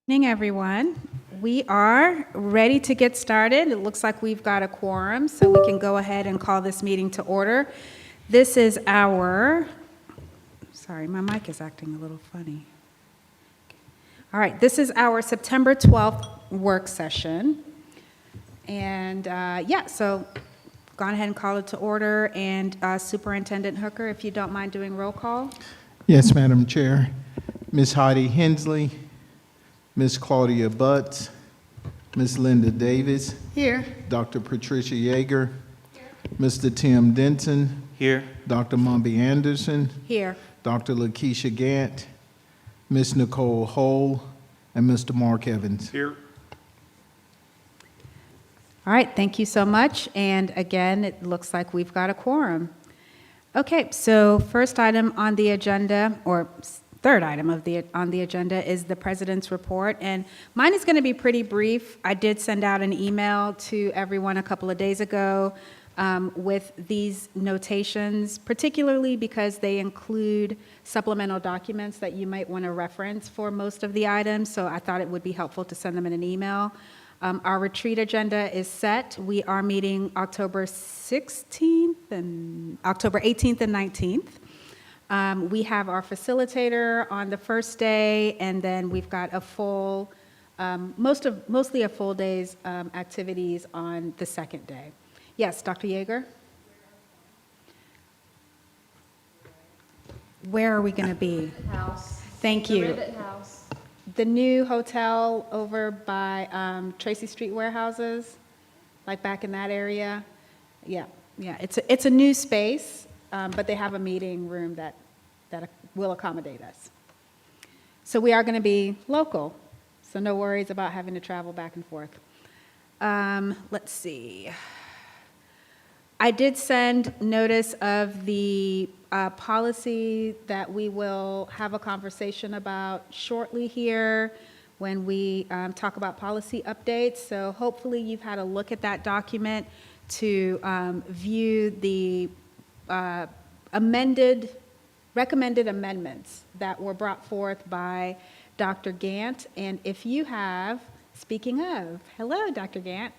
Evening, everyone. We are ready to get started. It looks like we've got a quorum, so we can go ahead and call this meeting to order. This is our, sorry, my mic is acting a little funny. All right, this is our September 12th work session. And so go ahead and call it to order. And Superintendent Hooker, if you don't mind doing roll call. Yes, Madam Chair. Ms. Heidi Hensley, Ms. Claudia Butts, Ms. Linda Davis. Here. Dr. Patricia Yeager. Here. Mr. Tim Denton. Here. Dr. Mumby Anderson. Here. Dr. Lakeisha Gant, Ms. Nicole Hull, and Mr. Mark Evans. Here. All right, thank you so much. And again, it looks like we've got a quorum. Okay, so first item on the agenda, or third item on the agenda, is the President's report. And mine is going to be pretty brief. I did send out an email to everyone a couple of days ago with these notations, particularly because they include supplemental documents that you might want to reference for most of the items. So I thought it would be helpful to send them in an email. Our retreat agenda is set. We are meeting October 16th and October 18th and 19th. We have our facilitator on the first day, and then we've got a full, mostly a full day's activities on the second day. Yes, Dr. Yeager? Where are we going to be? House. Thank The you. Rivet House. The new hotel over by Tracy Street Warehouses, like back in that area. Yeah, it's a new space, but they have a meeting room that will accommodate us. So we are going to be local, so no worries about having to travel back and forth. Let's see. I did send notice of the policy that we will have a conversation about shortly here when we talk about policy updates. So hopefully you've had a look at that document to view the recommended amendments that were brought forth by Dr. Gant. And if you have, speaking of, hello, Dr. Gant.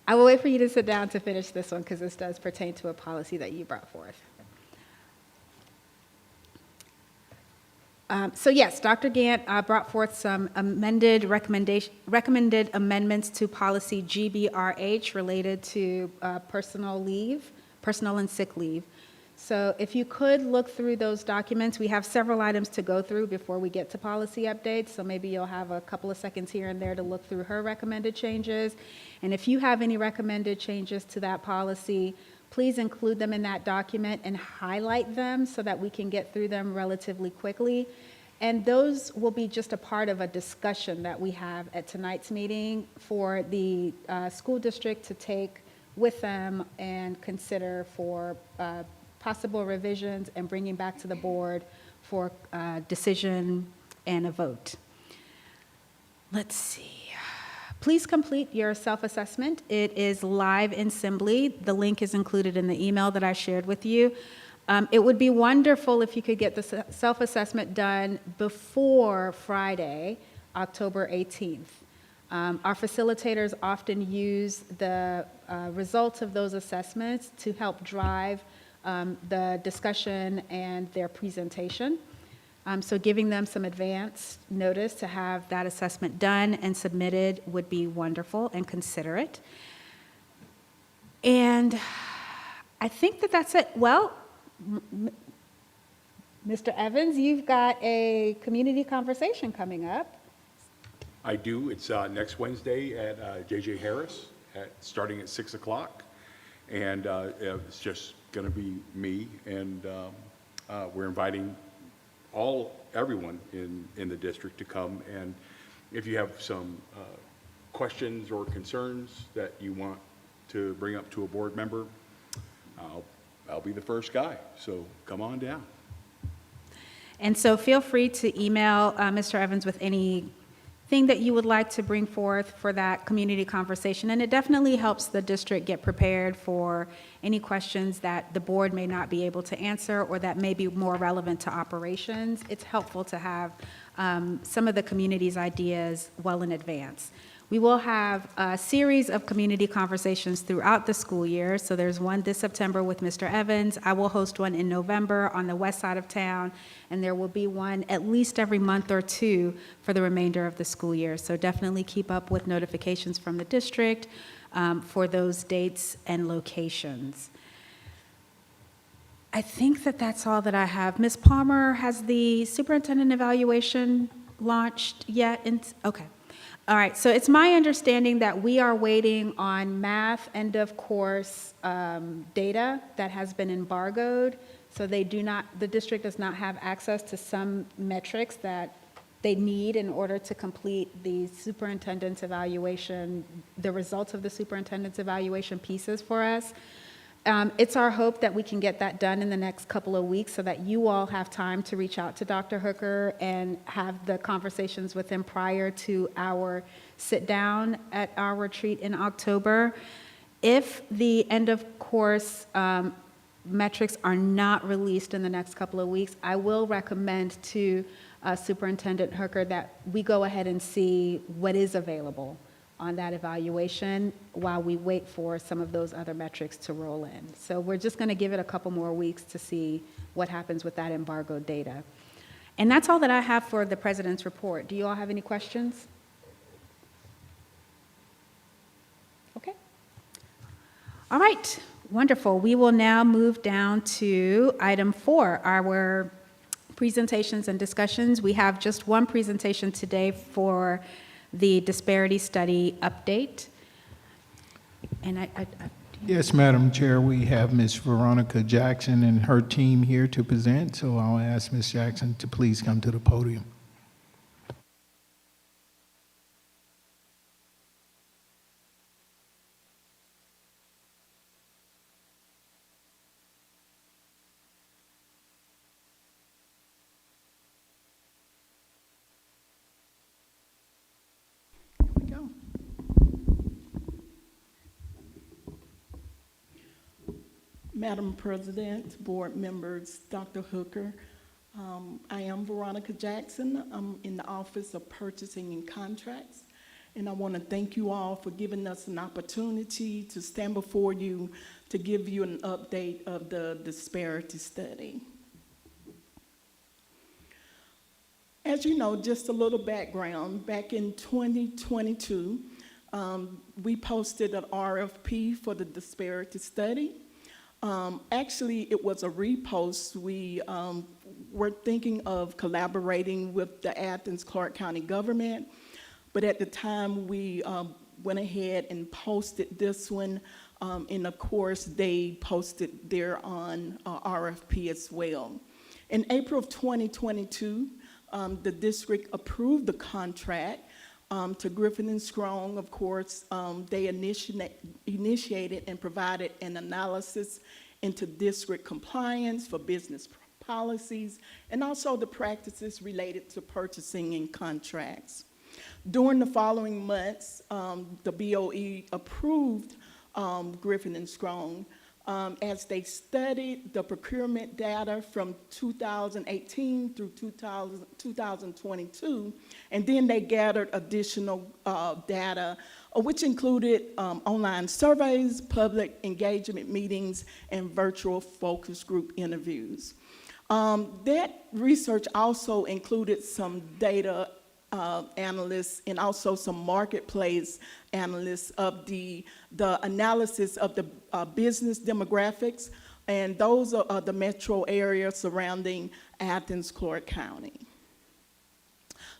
I will wait for you to sit down to finish this one because this does pertain to a policy that you brought forth. So yes, Dr. Gant brought forth some recommended amendments to policy GBRH related to personal and sick leave. So if you could look through those documents, we have several items to go through before we get to policy updates. So maybe you'll have a couple of seconds here and there to look through her recommended changes. And if you have any recommended changes to that policy, please include them in that document and highlight them so that we can get through them relatively quickly. And those will be just a part of a discussion that we have at tonight's meeting for the school district to take with them and consider for possible revisions and bringing back to the board for decision and a vote. Let's see. Please complete your self-assessment. It is live in Assembly. The link is included in the email that I shared with you. It would be wonderful if you could get the self-assessment done before Friday, October 18th. Our facilitators often use the results of those assessments to help drive the discussion and their presentation. So giving them some advance notice to have that assessment done and submitted would be wonderful and considerate. And I think that's it. Well, Mr. Evans, you've got a community conversation coming up. I do. It's next Wednesday at J.J. Harris, starting at 6 o'clock. And it's just going to be me, and we're inviting everyone in the district to come. And if you have some questions or concerns that you want to bring up to a board member, I'll be the first guy. So come on down. And so feel free to email Mr. Evans with anything that you would like to bring forth for that community conversation. And it definitely helps the district get prepared for any questions that the board may not be able to answer or that may be more relevant to operations. It's helpful to have some of the community's ideas well in advance. We will have a series of community conversations throughout the school year. So there's one this September with Mr. Evans. I will host one in November on the west side of town, and there will be one at least every month or two for the remainder of the school year. So definitely keep up with notifications from the district for those dates and locations. I think that that's all that I have. Ms. Palmer, has the superintendent evaluation launched yet? Okay. All right, so it's my understanding that we are waiting on math end of course data that has been embargoed. So the district does not have access to some metrics that they need in order to complete the superintendent's evaluation, the results of the superintendent's evaluation pieces for us. It's our hope that we can get that done in the next couple of weeks so that you all have time to reach out to Dr. Hooker and have the conversations with him prior to our sit down at our retreat in October. If the end of course metrics are not released in the next couple of weeks, I will recommend to Superintendent Hooker that we go ahead and see what is available on that evaluation while we wait for some of those other metrics to roll in. So we're just going to give it a couple more weeks to see what happens with that embargoed data. And that's all that I have for the President's report. Do you all have any questions? Okay. All right, wonderful. We will now move down to item 4, our presentations and discussions. We have just one presentation today for the Disparity Study update. And Yes, Madam Chair, we have Ms. Veronica Jackson and her team here to present, so I'll ask Ms. Jackson to please come to the podium. Here we go. Madam President, board members, Dr. Hooker, I am Veronica Jackson. I'm in the Office of Purchasing and Contracts, and I want to thank you all for giving us an opportunity to stand before you to give you an update of the Disparity Study. As you know, just a little background, back in 2022, we posted an RFP for the Disparity Study. Actually, it was a repost. We were thinking of collaborating with the Athens-Clarke County government, but at the time we went ahead and posted this one, and of course they posted their on RFP as well. In April of 2022, the district approved the contract to Griffin and Strong. Of course, they initiated and provided an analysis into district compliance for business policies and also the practices related to purchasing and contracts. During the following months, the BOE approved Griffin and Strong as they studied the procurement data from 2018 through 2022, and then they gathered additional data, which included online surveys, public engagement meetings, and virtual focus group interviews. That research also included some data analysts and also some marketplace analysts of the analysis of the business demographics, and those are the metro areas surrounding Athens-Clarke County.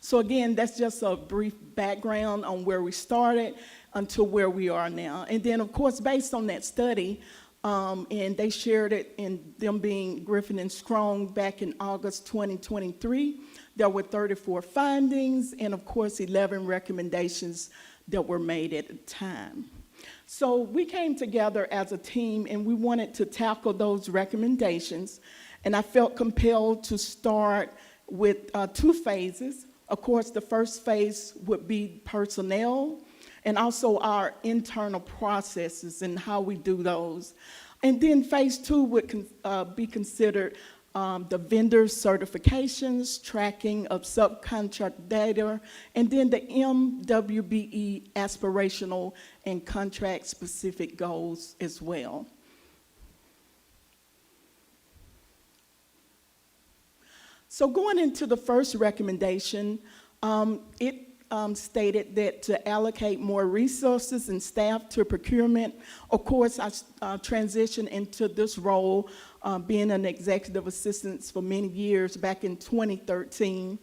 So again, that's just a brief background on where we started until where we are now. And then of course, based on that study, and they shared it in them being Griffin and Strong back in August 2023, there were 34 findings and of course 11 recommendations that were made at the time. So we came together as a team and we wanted to tackle those recommendations, and I felt compelled to start with 2 phases. Of course, the first phase would be personnel and also our internal processes and how we do those. And then phase 2 would be considered the vendor certifications, tracking of subcontract data, and then the MWBE aspirational and contract-specific goals as well. So going into the first recommendation, it stated that to allocate more resources and staff to procurement. Of course, I transitioned into this role, being an executive assistant for many years back in 2013.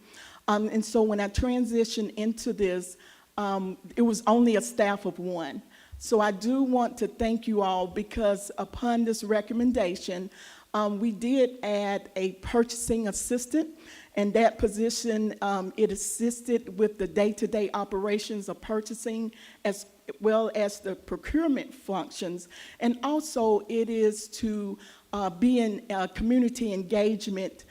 And so when I transitioned into this, it was only a staff of one. So I do want to thank you all because upon this recommendation, we did add a purchasing assistant, and that position, it assisted with the day-to-day operations of purchasing as well as the procurement functions. And also it is to be in community engagement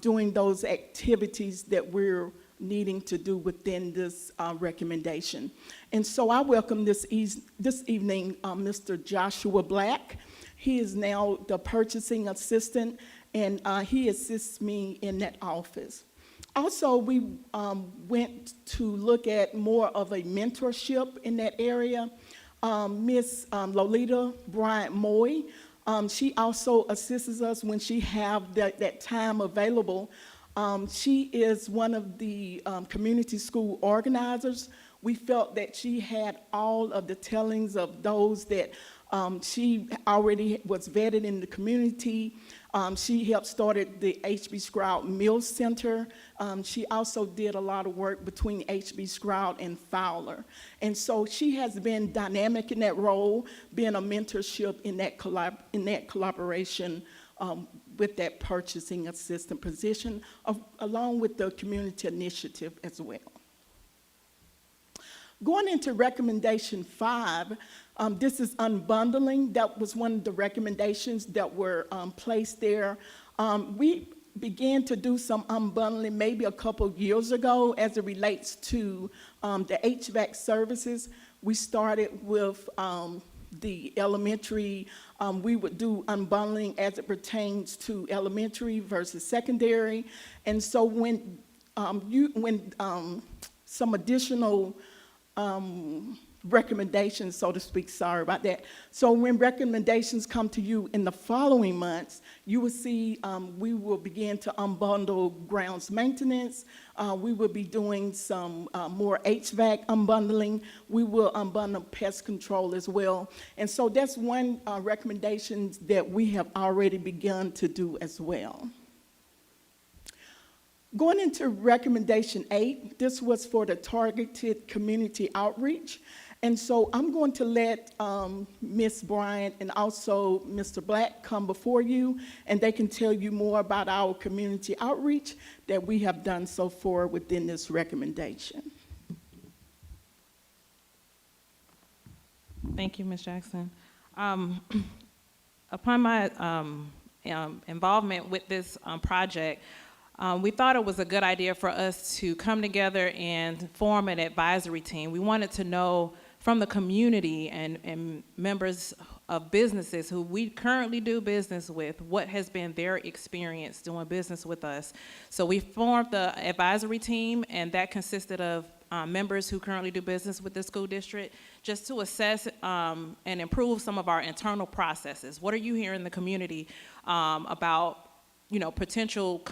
doing those activities that we're needing to do within this recommendation. And so I welcome this evening Mr. Joshua Black. He is now the purchasing assistant, and he assists me in that office. Also, we went to look at more of a mentorship in that area. Miss Lolita Bryant-Moy, she also assists us when she have that time available. She is one of the community school organizers. We felt that she had all of the tellings of those that she already was vetted in the community. She helped started the H.B. Stroud Mill Center. She also did a lot of work between H.B. Stroud and Fowler. And so she has been dynamic in that role, being a mentorship in that collaboration with that purchasing assistant position, along with the community initiative as well. Going into recommendation 5, this is unbundling. That was one of the recommendations that were placed there. We began to do some unbundling maybe a couple of years ago as it relates to the HVAC services. We started with the elementary. We would do unbundling as it pertains to elementary versus secondary. And so when some additional recommendations, so to speak, sorry about that. So when recommendations come to you in the following months, you will see we will begin to unbundle grounds maintenance. We will be doing some more HVAC unbundling. We will unbundle pest control as well. And so that's one recommendation that we have already begun to do as well. Going into recommendation 8, this was for the targeted community outreach. And so I'm going to let Ms. Bryant and also Mr. Black come before you, and they can tell you more about our community outreach that we have done so far within this recommendation. Thank you, Ms. Jackson. Upon my involvement with this project, we thought it was a good idea for us to come together and form an advisory team. We wanted to know from the community and members of businesses who we currently do business with, what has been their experience doing business with us. So we formed the advisory team, and that consisted of members who currently do business with the school district, just to assess and improve some of our internal processes. What are you hearing in the community about potential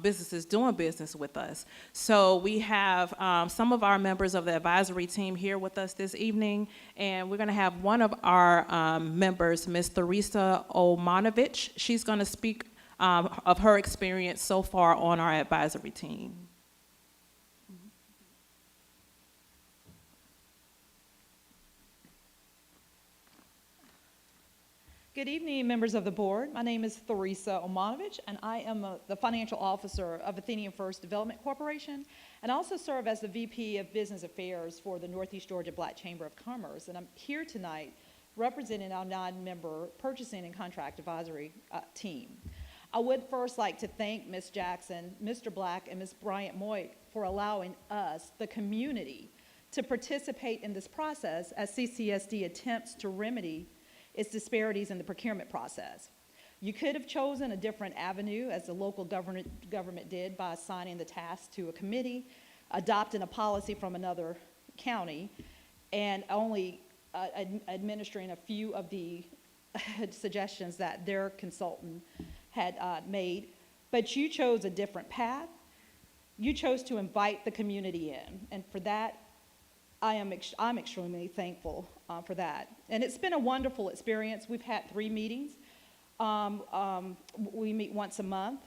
businesses doing business with us? So we have some of our members of the advisory team here with us this evening, and we're going to have one of our members, Ms. Theresa Omanovich. She's going to speak of her experience so far on our advisory team. Good evening, members of the board. My name is Theresa Omanovich, and I am the financial officer of Athenian First Development Corporation, and also serve as the VP of Business Affairs for the Northeast Georgia Black Chamber of Commerce. And I'm here tonight representing our 9-member Purchasing and Contract Advisory team. I would first like to thank Ms. Jackson, Mr. Black, and Ms. Bryant-Moy for allowing us, the community, to participate in this process as CCSD attempts to remedy its disparities in the procurement process. You could have chosen a different avenue, as the local government did, by assigning the task to a committee, adopting a policy from another county, and only administering a few of the suggestions that their consultant had made. But you chose a different path. You chose to invite the community in, and for that, I'm extremely thankful for that. And it's been a wonderful experience. We've had 3 meetings. We meet once a month.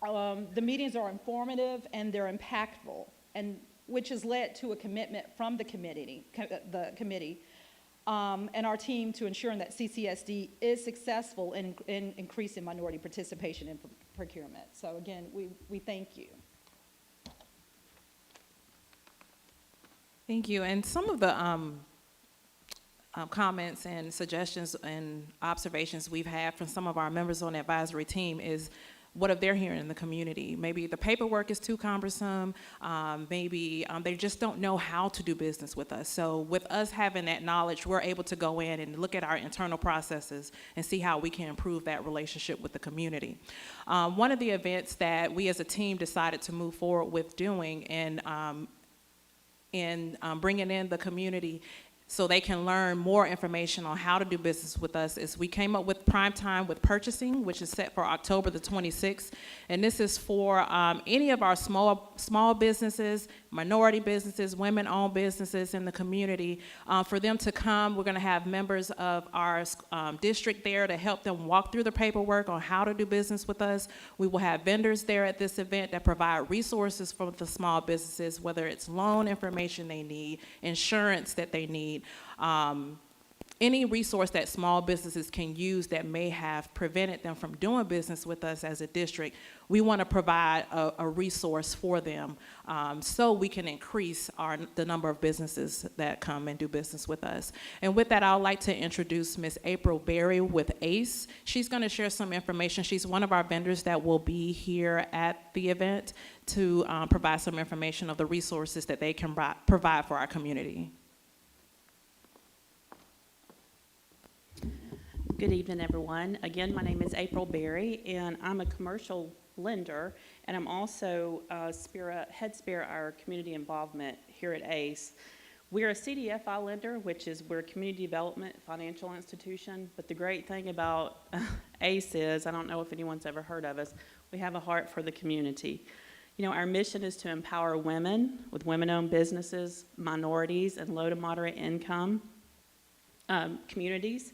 The meetings are informative and they're impactful, and which has led to a commitment from the committee, and our team to ensuring that CCSD is successful in increasing minority participation in procurement. So again, we thank you. Thank you. And some of the comments and suggestions and observations we've had from some of our members on the advisory team is what they're hearing in the community. Maybe the paperwork is too cumbersome. Maybe they just don't know how to do business with us. So with us having that knowledge, we're able to go in and look at our internal processes and see how we can improve that relationship with the community. One of the events that we as a team decided to move forward with doing and bringing in the community so they can learn more information on how to do business with us is we came up with Prime Time with Purchasing, which is set for October the 26th. And this is for any of our small businesses, minority businesses, women-owned businesses in the community, for them to come. We're going to have members of our district there to help them walk through the paperwork on how to do business with us. We will have vendors there at this event that provide resources for the small businesses, whether it's loan information they need, insurance that they need, any resource that small businesses can use that may have prevented them from doing business with us as a district. We want to provide a resource for them so we can increase the number of businesses that come and do business with us. And with that, I'd like to introduce Ms. April Berry with ACE. She's going to share some information. She's one of our vendors that will be here at the event to provide some information of the resources that they can provide for our community. Good evening, everyone. Again, my name is April Berry, and I'm a commercial lender, and I'm also head spear our community involvement here at ACE. We're a CDFI lender, which is we're a community development financial institution, but the great thing about ACE is, I don't know if anyone's ever heard of us, we have a heart for the community. You know, our mission is to empower women with women-owned businesses, minorities, and low to moderate income communities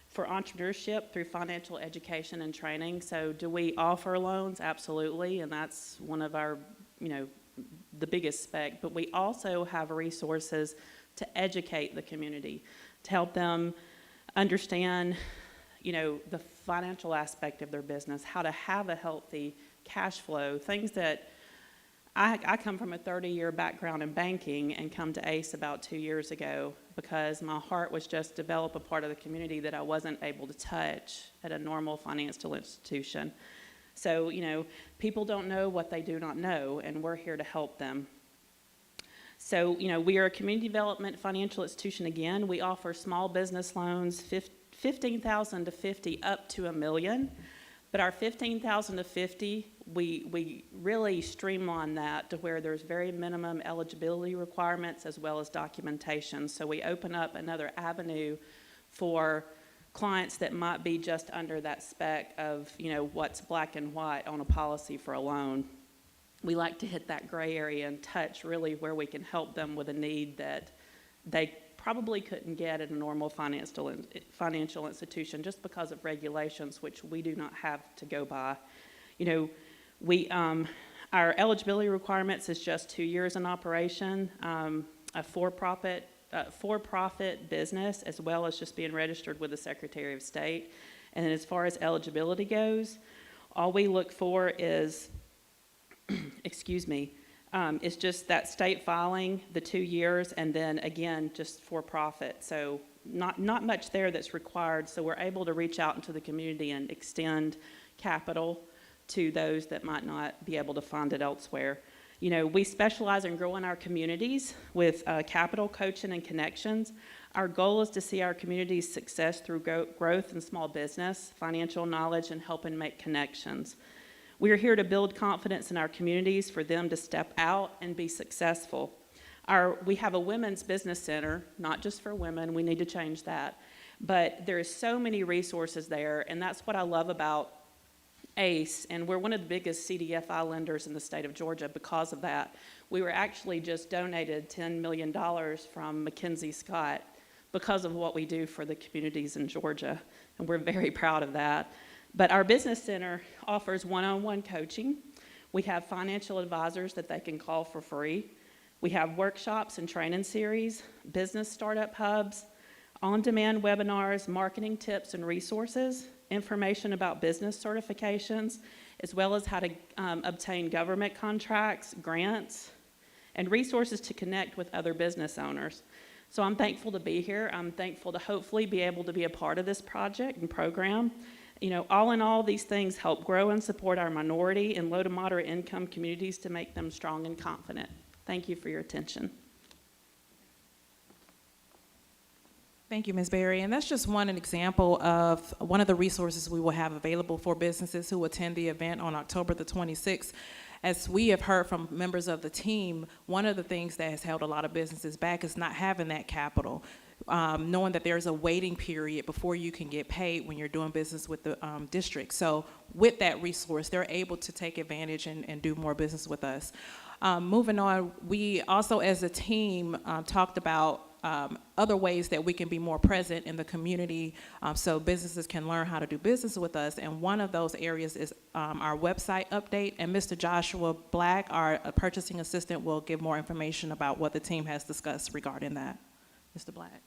for entrepreneurship through financial education and training. So do we offer loans? Absolutely, and that's one of our, the biggest spec, but we also have resources to educate the community, to help them understand, the financial aspect of their business, how to have a healthy cash flow, things that I come from a 30-year background in banking and come to ACE about 2 years ago because my heart was just develop a part of the community that I wasn't able to touch at a normal financial institution. So, people don't know what they do not know, and we're here to help them. So, we are a community development financial institution again. We offer small business loans, $15,000 to $50,000 up to $1 million. But our $15,000 to $50,000, we really streamline that to where there's very minimum eligibility requirements as well as documentation. So we open up another avenue for clients that might be just under that spec of, what's black and white on a policy for a loan. We like to hit that gray area and touch really where we can help them with a need that they probably couldn't get at a normal financial institution just because of regulations, which we do not have to go by. Our eligibility requirements is just 2 years in operation, a for-profit business, as well as just being registered with the Secretary of State. And then as far as eligibility goes, all we look for is, it's just that state filing, the 2 years, and then again, just for profit. So not much there that's required. So we're able to reach out into the community and extend capital to those that might not be able to find it elsewhere. You know, we specialize in growing our communities with capital, coaching, and connections. Our goal is to see our community's success through growth in small business, financial knowledge, and helping make connections. We are here to build confidence in our communities for them to step out and be successful. We have a women's business center, not just for women, we need to change that. But there is so many resources there, and that's what I love about ACE, and we're one of the biggest CDFI lenders in the state of Georgia because of that. We were actually just donated $10 million from Mackenzie Scott because of what we do for the communities in Georgia, and we're very proud of that. But our business center offers one-on-one coaching. We have financial advisors that they can call for free. We have workshops and training series, business startup hubs, on-demand webinars, marketing tips and resources, information about business certifications, as well as how to obtain government contracts, grants, and resources to connect with other business owners. So I'm thankful to be here. I'm thankful to hopefully be able to be a part of this project and program. You know, all in all, these things help grow and support our minority and low to moderate income communities to make them strong and confident. Thank you for your attention. Thank you, Ms. Berry. And that's just one example of one of the resources we will have available for businesses who attend the event on October the 26th. As we have heard from members of the team, one of the things that has held a lot of businesses back is not having that capital, knowing that there's a waiting period before you can get paid when you're doing business with the district. So with that resource, they're able to take advantage and do more business with us. Moving on, we also as a team talked about other ways that we can be more present in the community so businesses can learn how to do business with us. And one of those areas is our website update. And Mr. Joshua Black, our purchasing assistant, will give more information about what the team has discussed regarding that. Mr. Black.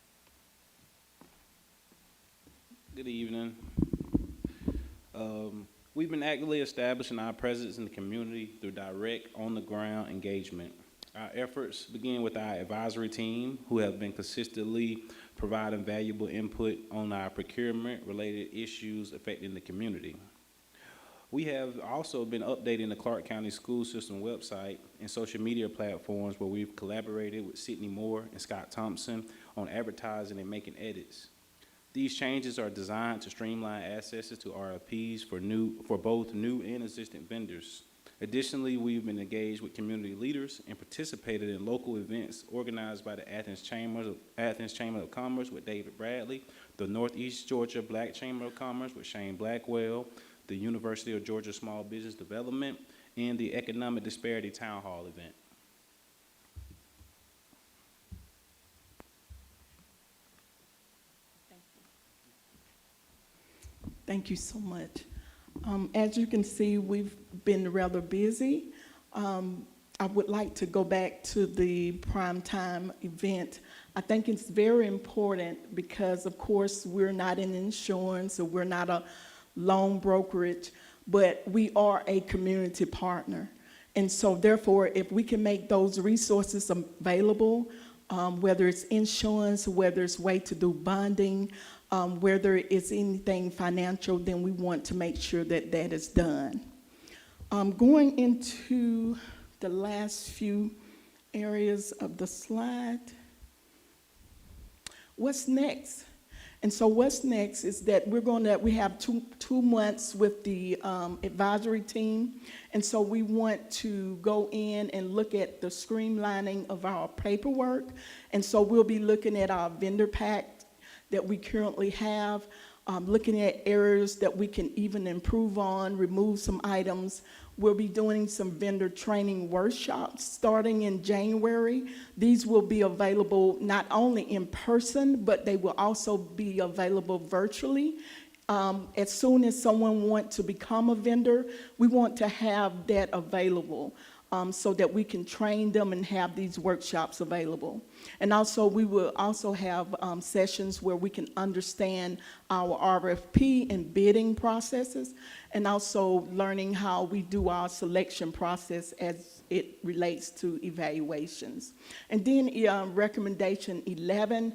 Good evening. We've been actively establishing our presence in the community through direct, on-the-ground engagement. Our efforts begin with our advisory team, who have been consistently providing valuable input on our procurement-related issues affecting the community. We have also been updating the Clark County School System website and social media platforms where we've collaborated with Sydney Moore and Scott Thompson on advertising and making edits. These changes are designed to streamline access to RFPs for both new and existing vendors. Additionally, we've been engaged with community leaders and participated in local events organized by the Athens Chamber of Commerce with David Bradley, the Northeast Georgia Black Chamber of Commerce with Shane Blackwell, the University of Georgia Small Business Development, and the Economic Disparity Town Hall event. Thank you so much. As you can see, we've been rather busy. I would like to go back to the primetime event. I think it's very important because, of course, we're not in insurance or we're not a loan brokerage, but we are a community partner. And so, therefore, if we can make those resources available, whether it's insurance, whether it's way to do bonding, whether it's anything financial, then we want to make sure that that is done. Going into the last few areas of the slide, what's next? And so what's next is that we have two months with the advisory team, and so we want to go in and look at the streamlining of our paperwork, and so we'll be looking at our vendor pack that we currently have, looking at areas that we can even improve on, remove some items. We'll be doing some vendor training workshops starting in January. These will be available not only in person, but they will also be available virtually. As soon as someone wants to become a vendor, we want to have that available. So that we can train them and have these workshops available. And also, we will also have sessions where we can understand our RFP and bidding processes, and also learning how we do our selection process as it relates to evaluations. And then recommendation 11,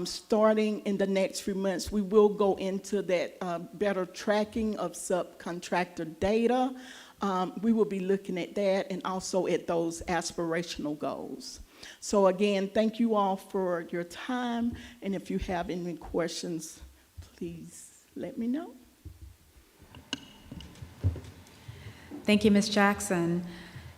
starting in the next few months, we will go into that better tracking of subcontractor data, we will be looking at that and also at those aspirational goals. So again, thank you all for your time, and if you have any questions, please let me know. Thank you, Ms. Jackson.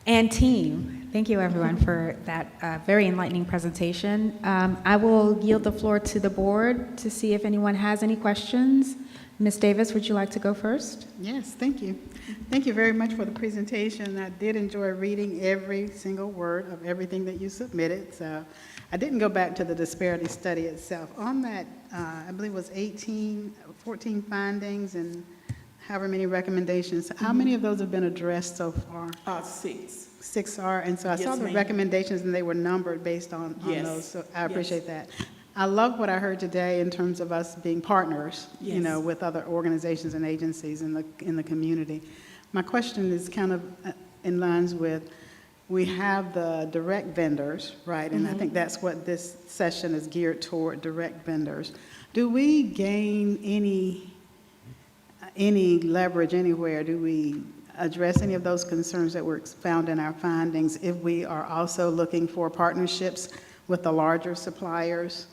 And team, thank you everyone for that very enlightening presentation. I will yield the floor to the board to see if anyone has any questions. Ms. Davis, would you like to go first? Yes, thank you. Thank you very much for the presentation. I did enjoy reading every single word of everything that you submitted. So I didn't go back to the disparity study itself. On that, I believe it was 14 findings and however many recommendations. How many of those have been addressed so far? 6. 6 are, and so I Yes, saw the ma'am. recommendations and they were numbered based on Yes. those, so I Yes. appreciate that. I love what I heard today in terms of us being partners, you know, Yes. with other organizations and agencies in the community. My question is kind of in lines with, we have the direct vendors, right? And I think that's what this session is geared toward, direct vendors. Do we gain any leverage anywhere? Do we address any of those concerns that were found in our findings if we are also looking for partnerships with the larger suppliers,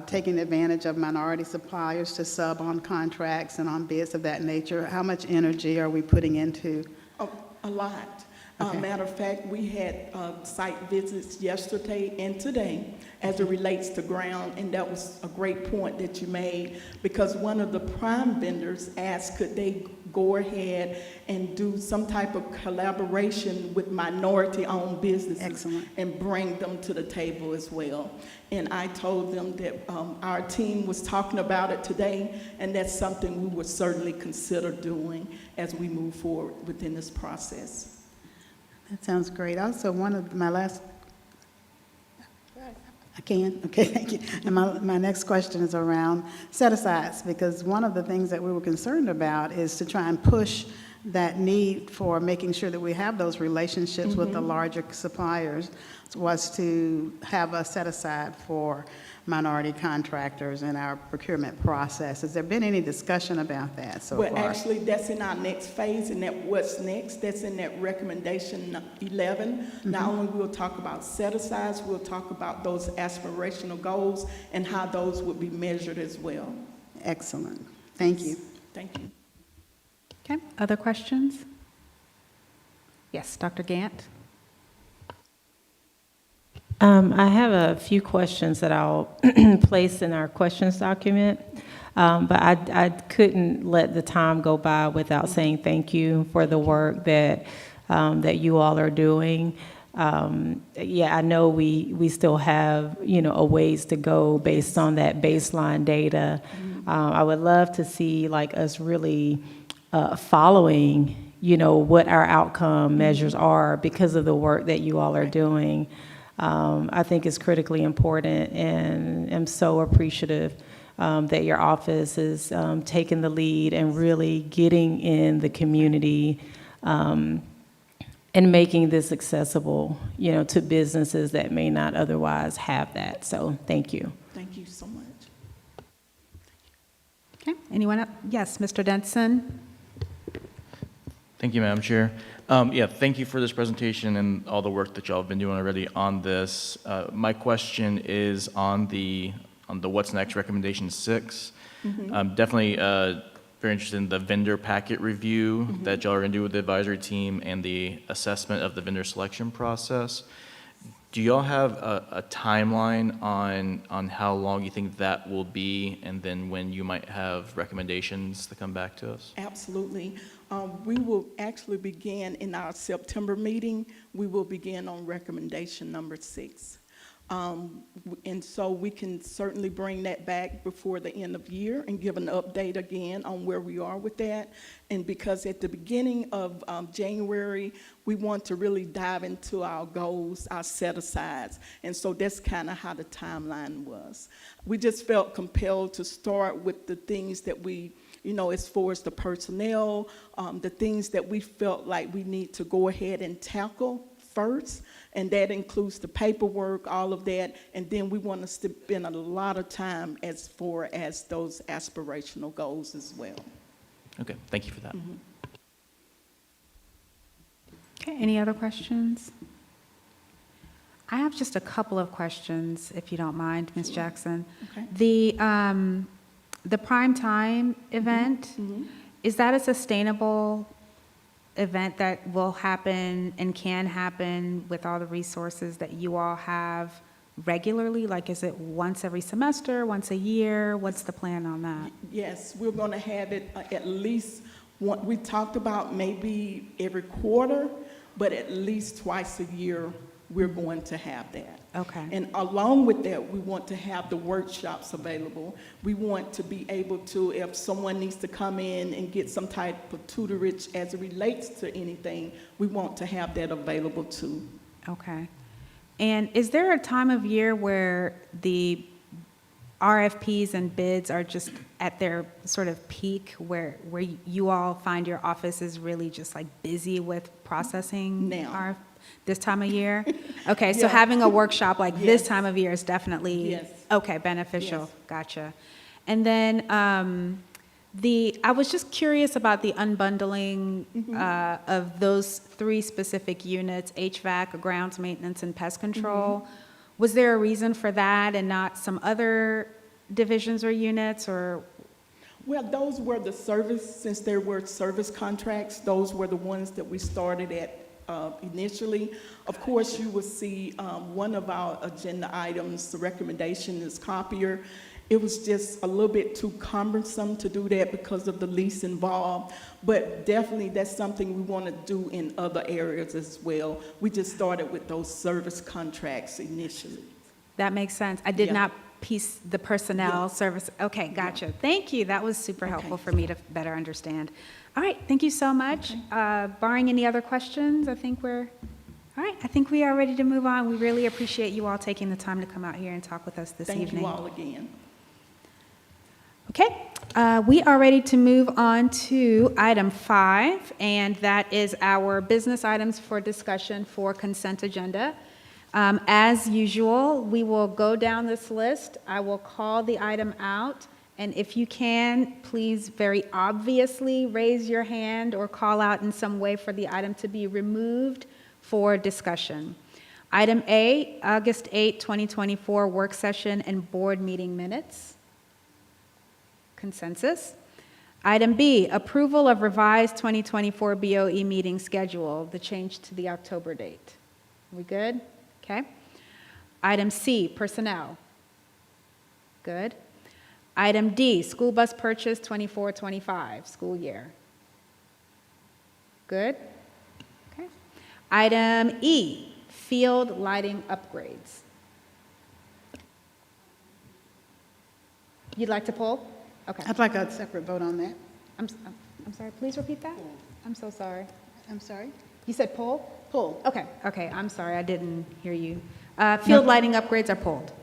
taking advantage of minority suppliers to sub on contracts and on bids of that nature? How much energy are we putting into? Oh, a lot. Okay. Matter of fact, we had site visits yesterday and today as it relates to ground, and that was a great point that you made, because one of the prime vendors asked could they go ahead and do some type of collaboration with minority-owned businesses. Excellent. And bring them to the table as well. And I told them that our team was talking about it today, and that's something we would certainly consider doing as we move forward within this process. That sounds great. Also, one of my last, I can? Okay, thank you. And my next question is around set-asides, because one of the things that we were concerned about is to try and push that need for making sure that we have those relationships with the larger suppliers, was to have a set-aside for minority contractors in our procurement process. Has there been any discussion about that so far? Well, actually, that's in our next phase, and that what's next, that's in that recommendation 11. Not only we'll talk about set-asides, we'll talk about those aspirational goals and how those would be measured as well. Excellent. Thank you. Thank you. Okay, other questions? Yes, Dr. Gant? I have a few questions that I'll place in our questions document, but I couldn't let the time go by without saying thank you for the work that you all are doing. Yeah, I know we still have, a ways to go based on that baseline data. I would love to see us really following, what our outcome measures are because of the work that you all are doing. I think it's critically important, and I'm so appreciative that your office is taking the lead and really getting in the community and making this accessible, to businesses that may not otherwise have that. So thank you. Thank you so much. Okay, anyone else? Yes, Mr. Denson? Thank you, Madam Chair. Yeah, thank you for this presentation and all the work that y'all have been doing already on this. My question is on the What's Next recommendation 6. Definitely very interested in the vendor packet review that y'all are going to do with the advisory team and the assessment of the vendor selection process. Do y'all have a timeline on how long you think that will be, and then when you might have recommendations to come back to us? Absolutely. We will actually begin in our September meeting. We will begin on recommendation number 6. And so we can certainly bring that back before the end of the year and give an update again on where we are with that. And because at the beginning of January, we want to really dive into our goals, our set-asides. And so that's kind of how the timeline was. We just felt compelled to start with the things that we, as far as the personnel, the things that we felt like we need to go ahead and tackle first, and that includes the paperwork, all of that, and then we want to spend a lot of time as far as those aspirational goals as well. Okay, thank you for that. Okay, any other questions? I have just a couple of questions, if you don't mind, Ms. Jackson. Okay. The prime time event, is that a sustainable event that will happen and can happen with all the resources that you all have regularly? Like, is it once every semester, once a year? What's the plan on that? Yes, we're going to have it at least, we talked about maybe every quarter, but at least twice a year, we're going to have that. Okay. And along with that, we want to have the workshops available. We want to be able to, if someone needs to come in and get some type of tutorage as it relates to anything, we want to have that available too. Okay. And is there a time of year where the RFPs and bids are just at their sort of peak, where you all find your office is really just like busy with processing? Now. This time of year? Okay, so Yeah. having a workshop like this Yes. time of year is definitely, Yes. okay, beneficial. Yes. Gotcha. And then I was just curious about the unbundling of those 3 specific units, HVAC, grounds maintenance, and pest control. Was there a reason for that and not some other divisions or units, or? Well, those were the service, since there were service contracts, those were the ones that we started at initially. Of course, you will see one of our agenda items, the recommendation is copier. It was just a little bit too cumbersome to do that because of the lease involved, but definitely that's something we want to do in other areas as well. We just started with those service contracts initially. That makes sense. I did Yeah. not piece the personnel service. Okay, gotcha. Thank you. That was super helpful for me to better understand. All right, thank you so much. Barring any other questions, I think all right, I think we are ready to move on. We really appreciate you all taking the time to come out here and talk with us this evening. Thank you all again. Okay, we are ready to move on to item 5, and that is our business items for discussion for consent agenda. As usual, we will go down this list. I will call the item out, and if you can, please very obviously raise your hand or call out in some way for the item to be removed for discussion. Item A, August 8, 2024 work session and board meeting minutes. Consensus. Item B, approval of revised 2024 BOE meeting schedule, the change to the October date. We good? Okay. Item C, personnel. Good. Item D, school bus purchase 24-25 school year. Good. Okay. Item E, field lighting upgrades. You'd like to pull? Okay. I'd like a separate vote on that. I'm sorry, please repeat that? I'm so sorry. I'm sorry? You said pull? Pull. Okay, I'm sorry, I didn't hear you. Field lighting upgrades are pulled.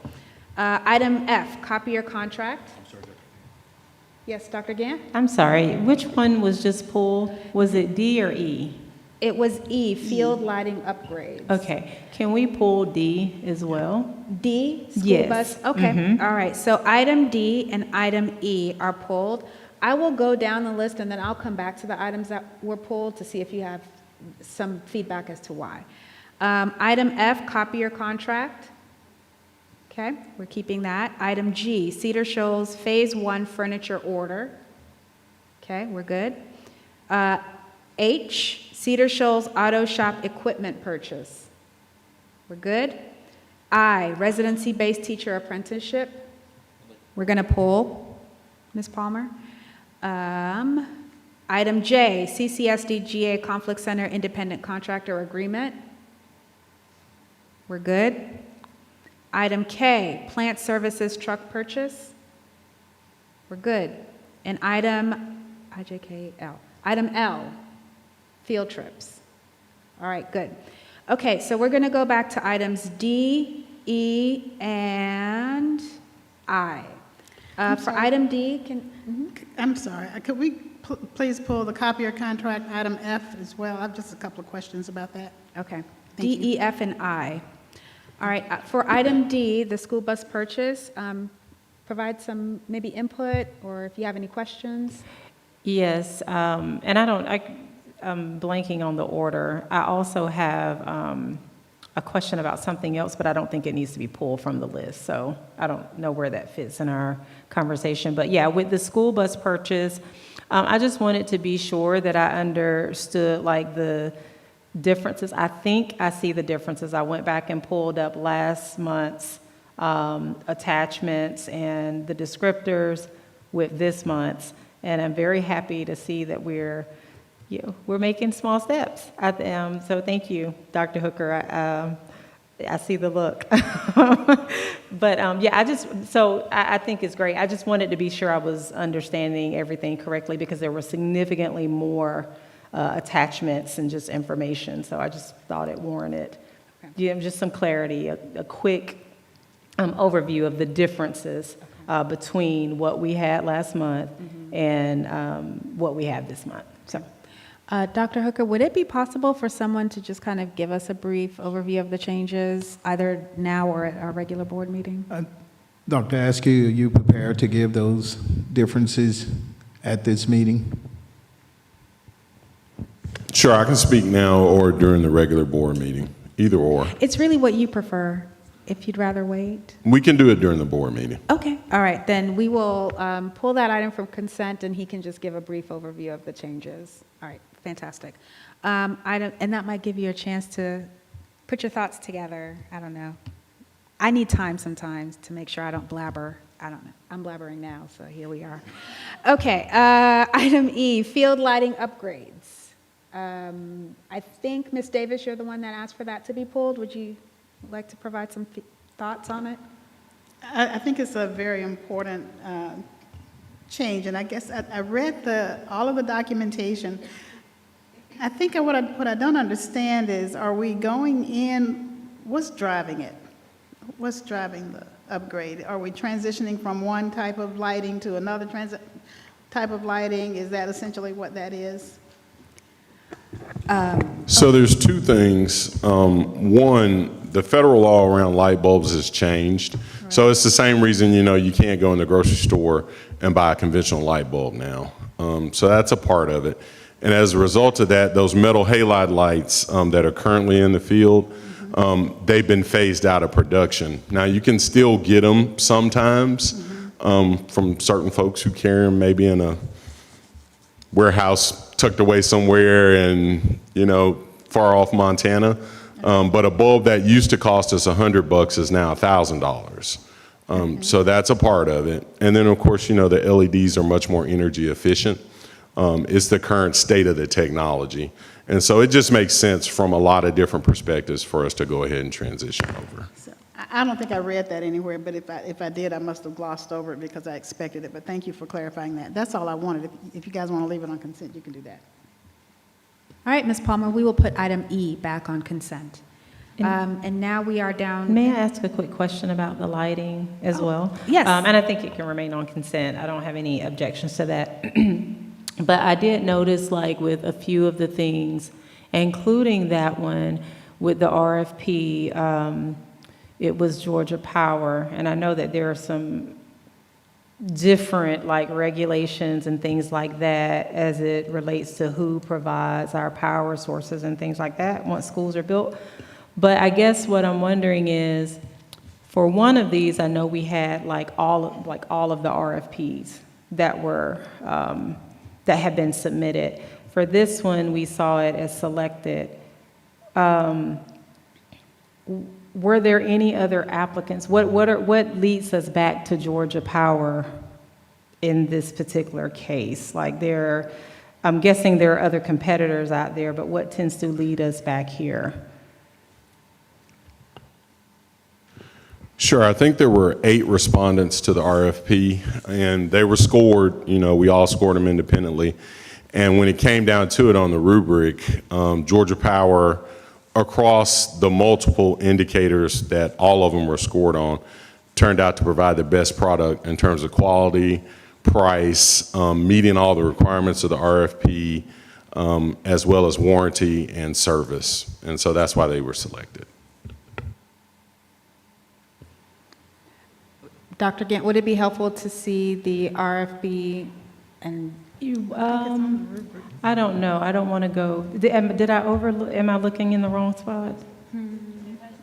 Item F, copier contract. I'm sorry, Dr. Yes, Dr. Gant? I'm sorry, which one was just pulled? Was it D or E? It was E, field lighting upgrades. Okay, can we pull D as well? D, school Yes. bus, okay, all right. So item D and item E are pulled. I will go down the list and then I'll come back to the items that were pulled to see if you have some feedback as to why. Item F, copier contract. Okay, we're keeping that. Item G, Cedar Shoals Phase 1 furniture order. Okay, we're good. H, Cedar Shoals Auto Shop equipment purchase. We're good. I, residency-based teacher apprenticeship. We're going to pull, Ms. Palmer. Item J, CCSD GA Conflict Center Independent Contractor Agreement. We're good. Item K, Plant Services Truck Purchase. We're good. And item L, field trips. All right, good. Okay, so we're going to go back to items D, E, and I. For item D, I'm sorry, could we please pull the copier contract, item F as well? I have just a couple of questions about that. okay, Thank D, E, F, and I. All right, for item D, the school bus purchase, provide some maybe input, or if you have any questions. Yes, and I'm blanking on the order. I also have a question about something else, but I don't think it needs to be pulled from the list. So I don't know where that fits in our conversation. But yeah, with the school bus purchase, I just wanted to be sure that I understood like the differences. I think I see the differences. I went back and pulled up last month's attachments and the descriptors with this month's, and I'm very happy to see that we're making small steps. So thank you, Dr. Hooker. I see the look. But yeah, I think it's great. I just wanted to be sure I was understanding everything correctly because there were significantly more attachments and just information. So I just thought it warranted just some clarity, a quick overview of the differences between what we had last month and what we have this month. So. Dr. Hooker, would it be possible for someone to just kind of give us a brief overview of the changes, either now or at our regular board meeting? Dr. Askew, are you prepared to give those differences at this meeting? Sure, I can speak now or during the regular board meeting, either or. It's really what you prefer, if you'd rather wait. We can do it during the board meeting. Okay, all right, then we will pull that item from consent and he can just give a brief overview of the changes. All right, fantastic. And that might give you a chance to put your thoughts together. I don't know. I need time sometimes to make sure I don't blabber. I don't know. I'm blabbering now, so here we are. Okay, item E, field lighting upgrades. I think, Ms. Davis, you're the one that asked for that to be pulled. Would you like to provide some thoughts on it? I think it's a very important change, and I guess I read all of the documentation. I think what I don't understand is, are we going in, what's driving it? What's driving the upgrade? Are we transitioning from one type of lighting to another type of lighting? Is that essentially what that is? So there's two things. One, the federal law around light bulbs has changed. Right. So it's the same reason, you can't go in the grocery store and buy a conventional light bulb now. So that's a part of it. And as a result of that, those metal halide lights that are currently in the field, they've been phased out of production. Now, you can still get them sometimes from certain folks who carry them maybe in a warehouse tucked away somewhere in, far off Montana. But a bulb that used to cost us $100 is now $1,000. So that's a part of it. And then, of course, the LEDs are much more energy efficient. It's the current state of the technology. And so it just makes sense from a lot of different perspectives for us to go ahead and transition over. So, I don't think I read that anywhere, but if I did, I must have glossed over it because I expected it. But thank you for clarifying that. That's all I wanted. If you guys want to leave it on consent, you can do that. All right, Ms. Palmer, we will put item E back on consent. And now we are down. May I ask a quick question about the lighting as well? Yes. And I think it can remain on consent. I don't have any objections to that. But I did notice, like, with a few of the things, including that one with the RFP, it was Georgia Power. And I know that there are some different, like, regulations and things like that as it relates to who provides our power sources and things like that once schools are built. But I guess what I'm wondering is, for one of these, I know we had all of the RFPs that were that have been submitted. For this one, we saw it as selected. Were there any other applicants? What leads us back to Georgia Power in this particular case? I'm guessing there are other competitors out there, but what tends to lead us back here? Sure, I think there were 8 respondents to the RFP, and they were scored, we all scored them independently. And when it came down to it on the rubric, Georgia Power, across the multiple indicators that all of them were scored on, turned out to provide the best product in terms of quality, price, meeting all the requirements of the RFP, as well as warranty and service. And so that's why they were selected. Dr. Gant, would it be helpful to see the RFP and I don't know. I don't want to go. Did I overlook? Am I looking in the wrong spot?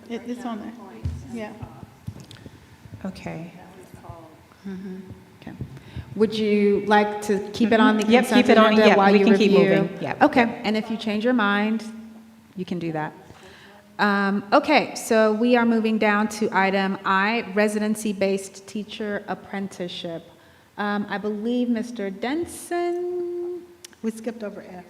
It's on there. Yeah. Okay. Okay. Would you like to keep it on the Yep, consent keep it on. agenda Yep, while we you can keep review? moving. Yep. Okay, and if you change your mind, you can do that. Okay, so we are moving down to item I, residency-based teacher apprenticeship. I believe Mr. Denson. We skipped over F.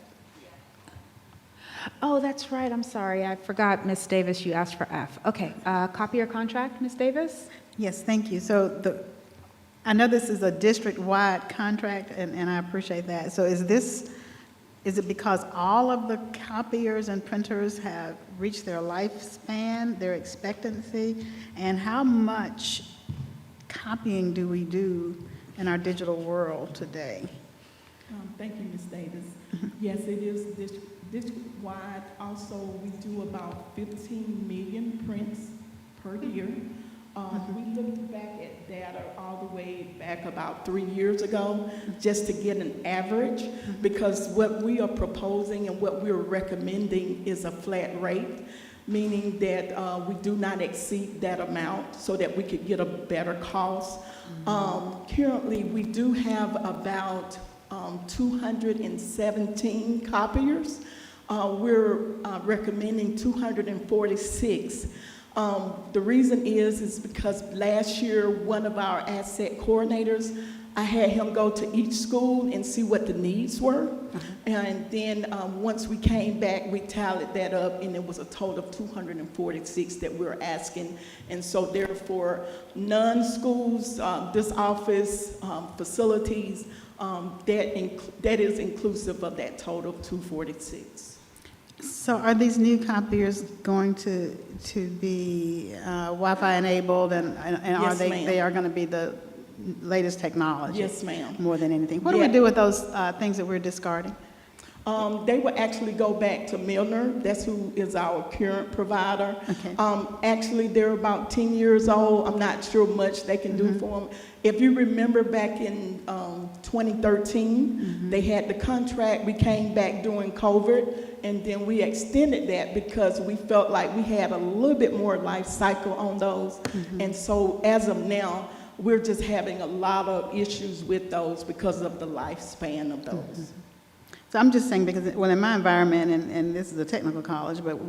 Oh, that's right, I'm sorry, I forgot, Ms. Davis, you asked for F. Okay, copy your contract, Ms. Davis? Yes, thank you. So I know this is a district-wide contract, and I appreciate that. So is it because all of the copiers and printers have reached their lifespan, their expectancy? And how much copying do we do in our digital world today? Thank you, Ms. Davis. Yes, it is district-wide. Also, we do about 15 million prints per year. We looked back at data all the way back about 3 years ago, just to get an average, because what we are proposing and what we're recommending is a flat rate, meaning that we do not exceed that amount so that we could get a better cost. Currently, we do have about 217 copiers. We're recommending 246. The reason is because last year, one of our asset coordinators, I had him go to each school and see what the needs were. And then once we came back, we tallied that up, and it was a total of 246 that we're asking. And so therefore, non-schools, this office, facilities, that is inclusive of that total of 246. So are these new copiers going to be Wi-Fi enabled, and are Yes, they, ma'am. they are going to be the latest technology? Yes, ma'am. More than anything. What do we do with those things that we're discarding? They will actually go back to Milner. That's who is our current provider. Okay. Actually, they're about 10 years old. I'm not sure much they can do for them. If you remember back in 2013, they had the contract. We came back during COVID, and then we extended that because we felt like we had a little bit more life cycle on those. And so as of now, we're just having a lot of issues with those because of the lifespan of those. So I'm just saying, because, well, in my environment, and this is a technical college, but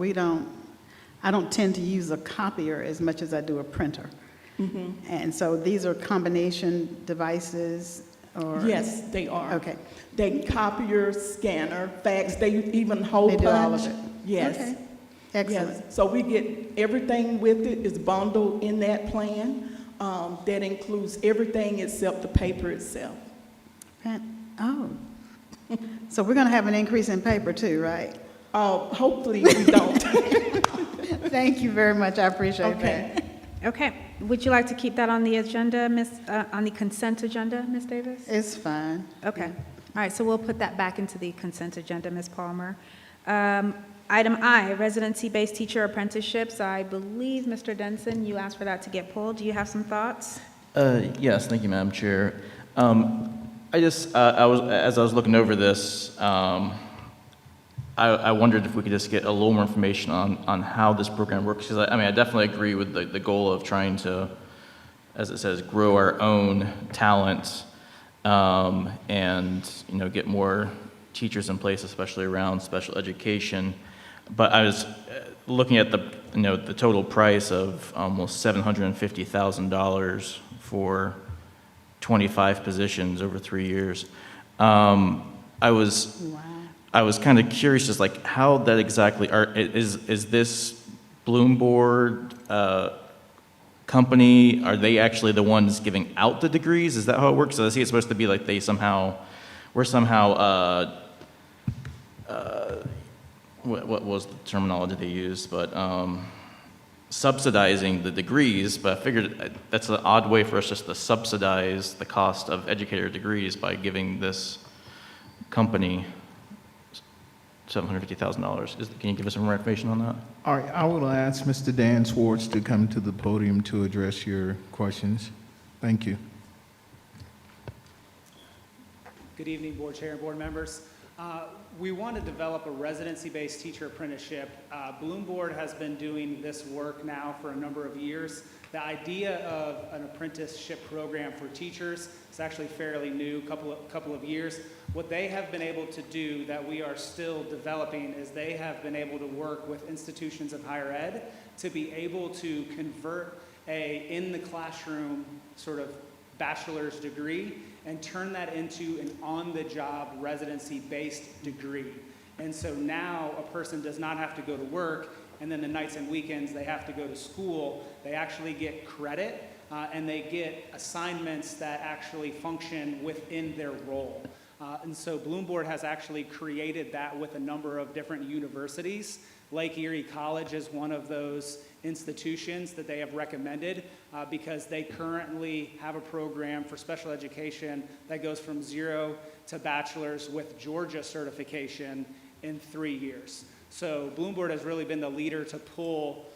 I don't tend to use a copier as much as I do a printer. And so these are combination devices, or? Yes, they are. Okay. They copier, scanner, fax, they even hole punch. They do all of it? Yes. Okay. Excellent. Yes. So we get everything with it is bundled in that plan. That includes everything except the paper itself. Oh. So we're going to have an increase in paper too, right? Hopefully we don't. Thank you very much. I appreciate that. Okay, would you like to keep that on the agenda, on the consent agenda, Ms. Davis? It's fine. Okay, all right, so we'll put that back into the consent agenda, Ms. Palmer. Item I, residency-based teacher apprenticeships. I believe, Mr. Denson, you asked for that to get pulled. Do you have some thoughts? Yes, thank you, Madam Chair. As I was looking over this, I wondered if we could just get a little more information on how this program works, because I definitely agree with the goal of trying to, as it says, grow our own talent, and get more teachers in place, especially around special education. But I was looking at the total price of almost $750,000 for 25 positions over 3 years. I was kind of curious, just like how that exactly is this Bloomboard company? Are they actually the ones giving out the degrees? Is that how it works? So I see it's supposed to be like we're somehow what was the terminology they used? But subsidizing the degrees, but I figured that's an odd way for us just to subsidize the cost of educator degrees by giving this company $750,000. Can you give us some more information on that? All right, I will ask Mr. Dan Swartz to come to the podium to address your questions. Thank you. Good evening, board chair and board members. We want to develop a residency-based teacher apprenticeship. Bloom Board has been doing this work now for a number of years. The idea of an apprenticeship program for teachers is actually fairly new, couple of years. What they have been able to do that we are still developing is they have been able to work with institutions of higher ed to be able to convert a in the classroom sort of bachelor's degree and turn that into an on-the-job residency-based degree. And so now a person does not have to go to work, and then the nights and weekends they have to go to school. They actually get credit, and they get assignments that actually function within their role. And so Bloom Board has actually created that with a number of different universities. Lake Erie College is one of those institutions that they have recommended because they currently have a program for special education that goes from 0 to bachelor's with Georgia certification in 3 years. So Bloom Board has really been the leader to pull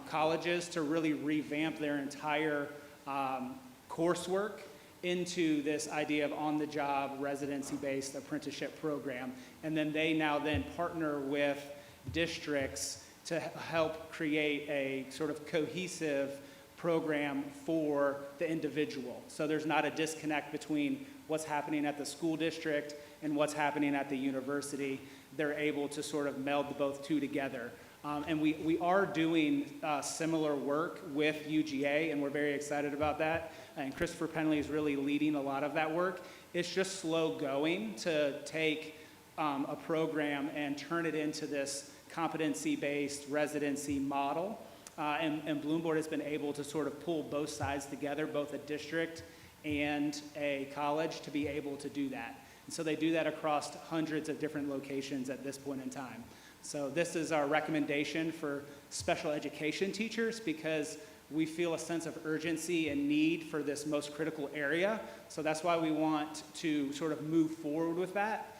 colleges to really revamp their entire coursework into this idea of on-the-job residency-based apprenticeship program. And then they now partner with districts to help create a sort of cohesive program for the individual. So there's not a disconnect between what's happening at the school district and what's happening at the university. They're able to sort of meld both two together. And we are doing similar work with UGA, and we're very excited about that. And Christopher Penley is really leading a lot of that work. It's just slow going to take a program and turn it into this competency-based residency model. And Bloom Board has been able to sort of pull both sides together, both a district and a college, to be able to do that. And so they do that across hundreds of different locations at this point in time. So this is our recommendation for special education teachers because we feel a sense of urgency and need for this most critical area. So that's why we want to sort of move forward with that.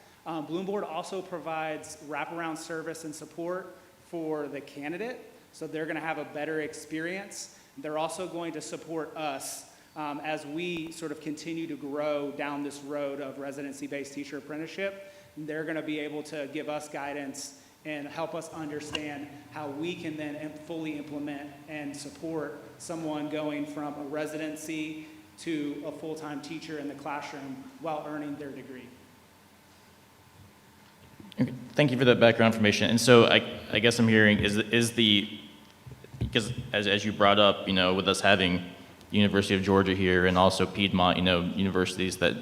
Bloom Board also provides wraparound service and support for the candidate, so they're going to have a better experience. They're also going to support us as we sort of continue to grow down this road of residency-based teacher apprenticeship. They're going to be able to give us guidance and help us understand how we can then fully implement and support someone going from a residency to a full-time teacher in the classroom while earning their degree. Okay, thank you for that background information. And so I guess I'm hearing because as you brought up, with us having University of Georgia here and also Piedmont, universities that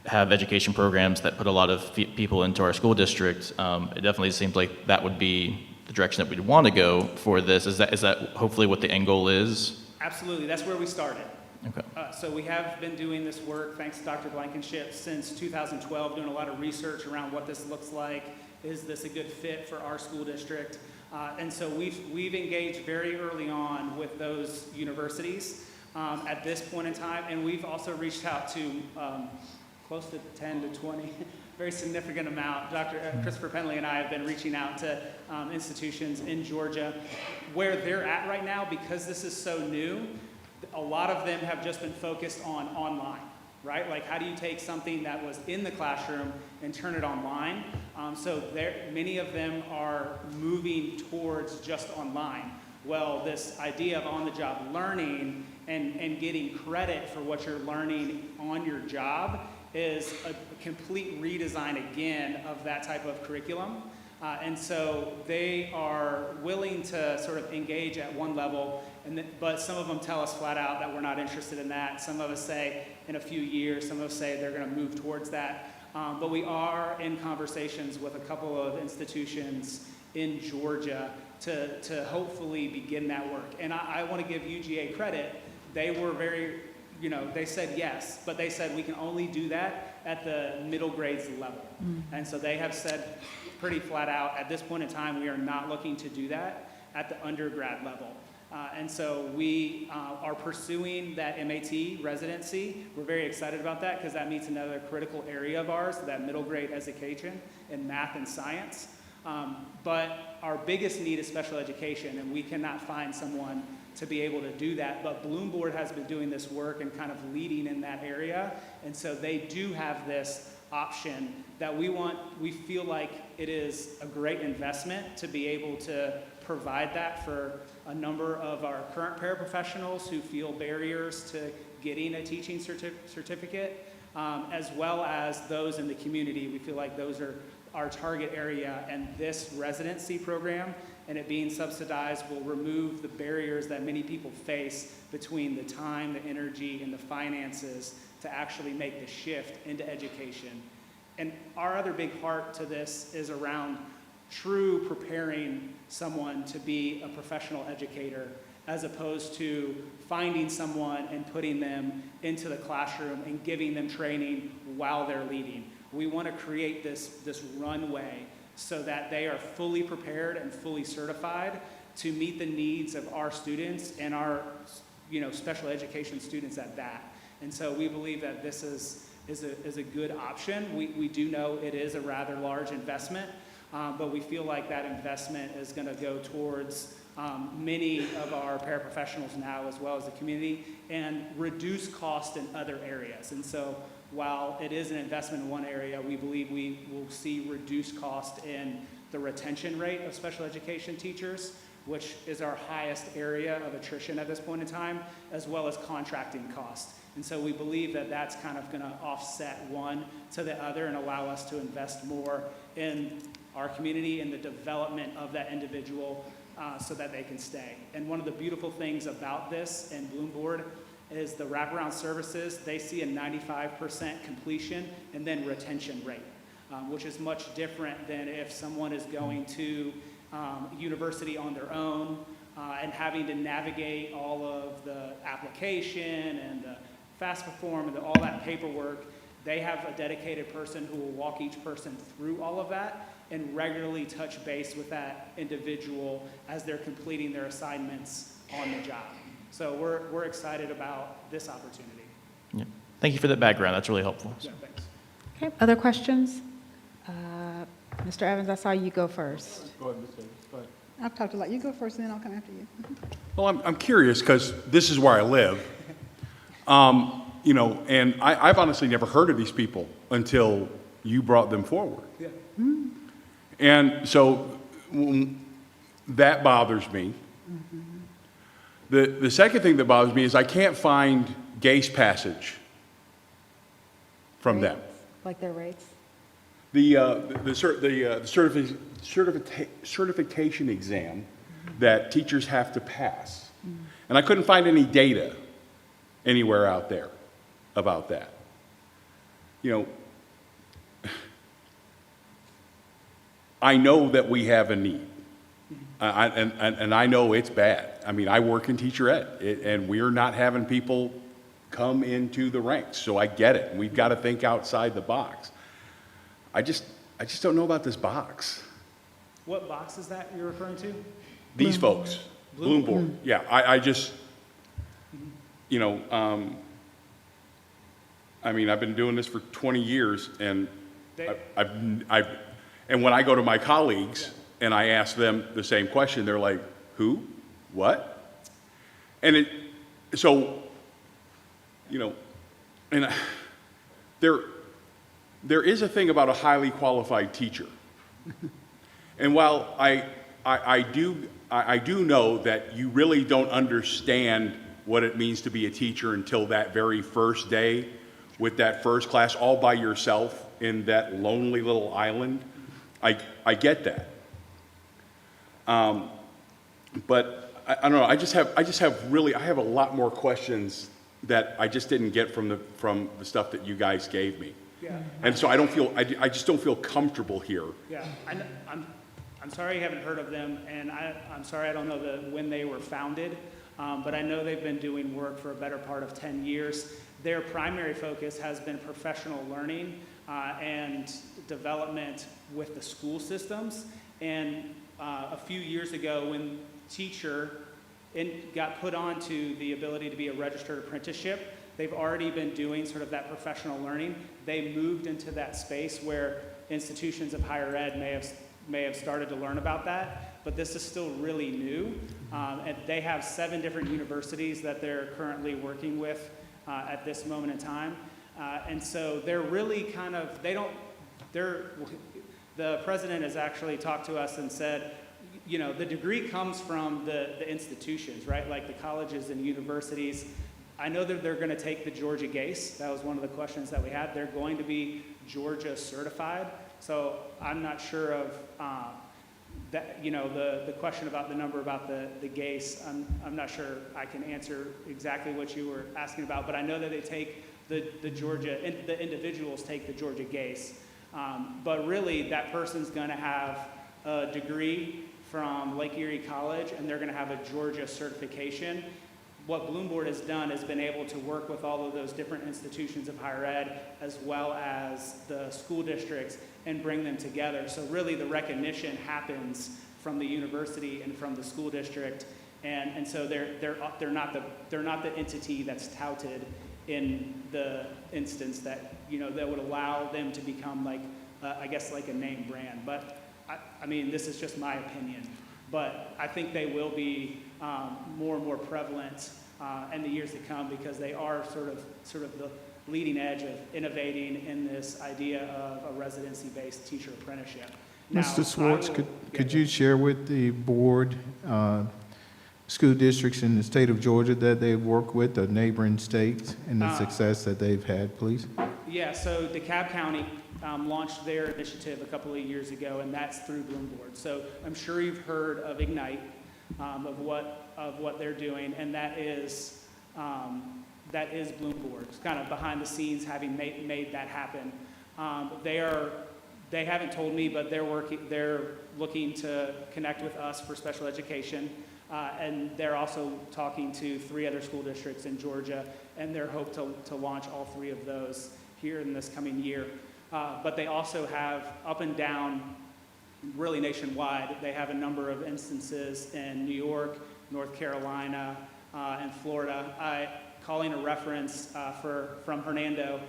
have education programs that put a lot of people into our school district, it definitely seems like that would be the direction that we'd want to go for this. Is that hopefully what the end goal is? Absolutely, that's where we started. Okay. So we have been doing this work, thanks to Dr. Blankenship, since 2012, doing a lot of research around what this looks like. Is this a good fit for our school district? And so we've engaged very early on with those universities at this point in time, and we've also reached out to close to 10 to 20, very significant amount. Dr. Christopher Penley and I have been reaching out to institutions in Georgia. Where they're at right now, because this is so new, a lot of them have just been focused on online, right? Like, how do you take something that was in the classroom and turn it online? So many of them are moving towards just online. Well, this idea of on-the-job learning and getting credit for what you're learning on your job is a complete redesign again of that type of curriculum. And so they are willing to sort of engage at one level, but some of them tell us flat out that we're not interested in that. Some of us say in a few years, some of us say they're going to move towards that. But we are in conversations with a couple of institutions in Georgia to hopefully begin that work. And I want to give UGA credit. They were very, they said yes, but they said we can only do that at the middle grades level. And so they have said pretty flat out, at this point in time, we are not looking to do that at the undergrad level. And so we are pursuing that MAT residency. We're very excited about that because that meets another critical area of ours, that middle grade education in math and science. But our biggest need is special education, and we cannot find someone to be able to do that. But Bloom Board has been doing this work and kind of leading in that area. And so they do have this option that we feel like it is a great investment to be able to provide that for a number of our current paraprofessionals who feel barriers to getting a teaching certificate, as well as those in the community. We feel like those are our target area, and this residency program and it being subsidized will remove the barriers that many people face between the time, the energy, and the finances to actually make the shift into education. And our other big heart to this is around true preparing someone to be a professional educator, as opposed to finding someone and putting them into the classroom and giving them training while they're leading. We want to create this runway so that they are fully prepared and fully certified to meet the needs of our students and our special education students at that. And so we believe that this is a good option. We do know it is a rather large investment, but we feel like that investment is going to go towards many of our paraprofessionals now, as well as the community, and reduce cost in other areas. And so while it is an investment in one area, we believe we will see reduced cost in the retention rate of special education teachers, which is our highest area of attrition at this point in time, as well as contracting costs. And so we believe that that's kind of going to offset one to the other and allow us to invest more in our community and the development of that individual so that they can stay. And one of the beautiful things about this and Bloom Board is the wraparound services. They see a 95% completion and then retention rate, which is much different than if someone is going to university on their own and having to navigate all of the application and the fast perform and all that paperwork. They have a dedicated person who will walk each person through all of that and regularly touch base with that individual as they're completing their assignments on the job. So we're excited about this opportunity. Yeah. Thank you for that background. That's really helpful. Yeah, thanks. Okay, other questions? Mr. Evans, I saw you go first. Go ahead, Ms. Davis. Go ahead. I've talked a lot. You go first, and then I'll come after you. Well, I'm curious because this is where I live. And I've honestly never heard of these people until you brought them forward. Yeah. And so that bothers me. The second thing that bothers me is I can't find GACE passage from them. Like their rates? The certification exam that teachers have to pass. And I couldn't find any data anywhere out there about that. I know that we have a need. And I know it's bad. I mean, I work in teacher ed, and we're not having people come into the ranks, so I get it. We've got to think outside the box. I just don't know about this box. What box is that you're referring to? These folks, Bloom Board. Yeah, I just, I mean, I've been doing this for 20 years, and and when I go to my colleagues and I ask them the same question, they're like, who? What? And and there is a thing about a highly qualified teacher. And while I do know that you really don't understand what it means to be a teacher until that very first day with that first class all by yourself in that lonely little island, I get that. But I don't know. I have a lot more questions that I just didn't get from the stuff that you guys gave me. Yeah. And so I just don't feel comfortable here. Yeah, I'm sorry you haven't heard of them, and I'm sorry I don't know when they were founded, but I know they've been doing work for a better part of 10 years. Their primary focus has been professional learning and development with the school systems. And a few years ago, when teacher got put onto the ability to be a registered apprenticeship, they've already been doing sort of that professional learning. They moved into that space where institutions of higher ed may have started to learn about that, but this is still really new. And they have 7 different universities that they're currently working with at this moment in time. And so they're really kind of, the president has actually talked to us and said, you know, the degree comes from the institutions, right? Like the colleges and universities. I know that they're going to take the Georgia GACE. That was one of the questions that we had. They're going to be Georgia certified. So I'm not sure of that, you know, the question about the number about the GACE. I'm not sure I can answer exactly what you were asking about, but I know that they take the Georgia, the individuals take the Georgia GACE. But really, that person's going to have a degree from Lake Erie College, and they're going to have a Georgia certification. What Bloom Board has done is been able to work with all of those different institutions of higher ed, as well as the school districts, and bring them together. So really, the recognition happens from the university and from the school district, and so they're not the entity that's touted in the instance that, you know, that would allow them to become like, I guess, like a name brand. But I mean, this is just my opinion, but I think they will be more and more prevalent in the years to come, because they are sort of the leading edge of innovating in this idea of a residency-based teacher apprenticeship. Mr. Swartz, could you share with the board school districts in the state of Georgia that they've worked with, the neighboring states, and the success that they've had, please? Yeah, so DeKalb County launched their initiative a couple of years ago, and that's through Bloom Board. So I'm sure you've heard of Ignite, of what they're doing, and that is Bloom Board. It's kind of behind the scenes, having made that happen. They haven't told me, but they're looking to connect with us for special education, and they're also talking to 3 other school districts in Georgia, and their hope to launch all 3 of those here in this coming year. But they also have up and down, really nationwide, they have a number of instances in New York, North Carolina, and Florida. Calling a reference from Hernando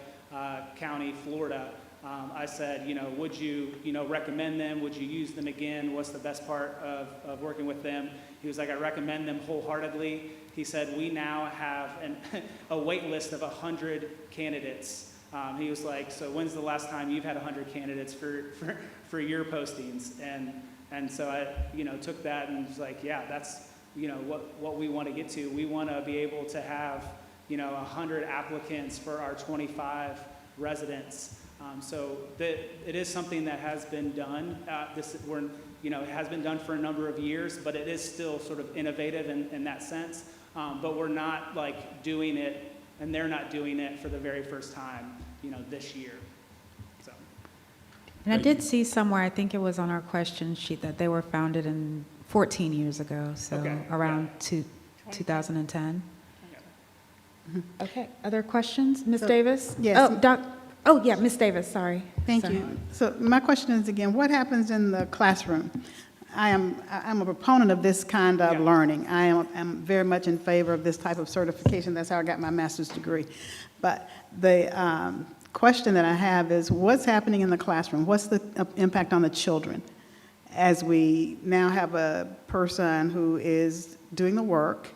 County, Florida, I said, you know, would you recommend them? Would you use them again? What's the best part of working with them? He was like, I recommend them wholeheartedly. He said, we now have a wait list of 100 candidates. He was like, so when's the last time you've had 100 candidates for your postings? And so I, you know, took that and was like, yeah, that's, you know, what we want to get to. We want to be able to have, you know, 100 applicants for our 25 residents. So it is something that has been done. You know, it has been done for a number of years, but it is still sort of innovative in that sense. But we're not like doing it, and they're not doing it for the very first time, you know, this year. So. And I did see somewhere, I think it was on our question sheet, that they were founded in 14 years ago, so around 2010. Okay, other questions? Ms. Davis? Yes. Oh, yeah, Ms. Davis, sorry. Thank you. So my question is, again, what happens in the classroom? I'm a proponent of this kind of learning. I'm very much in favor of this type of certification. That's how I got my master's degree. But the question that I have is, what's happening in the classroom? What's the impact on the children? As we now have a person who is doing the work,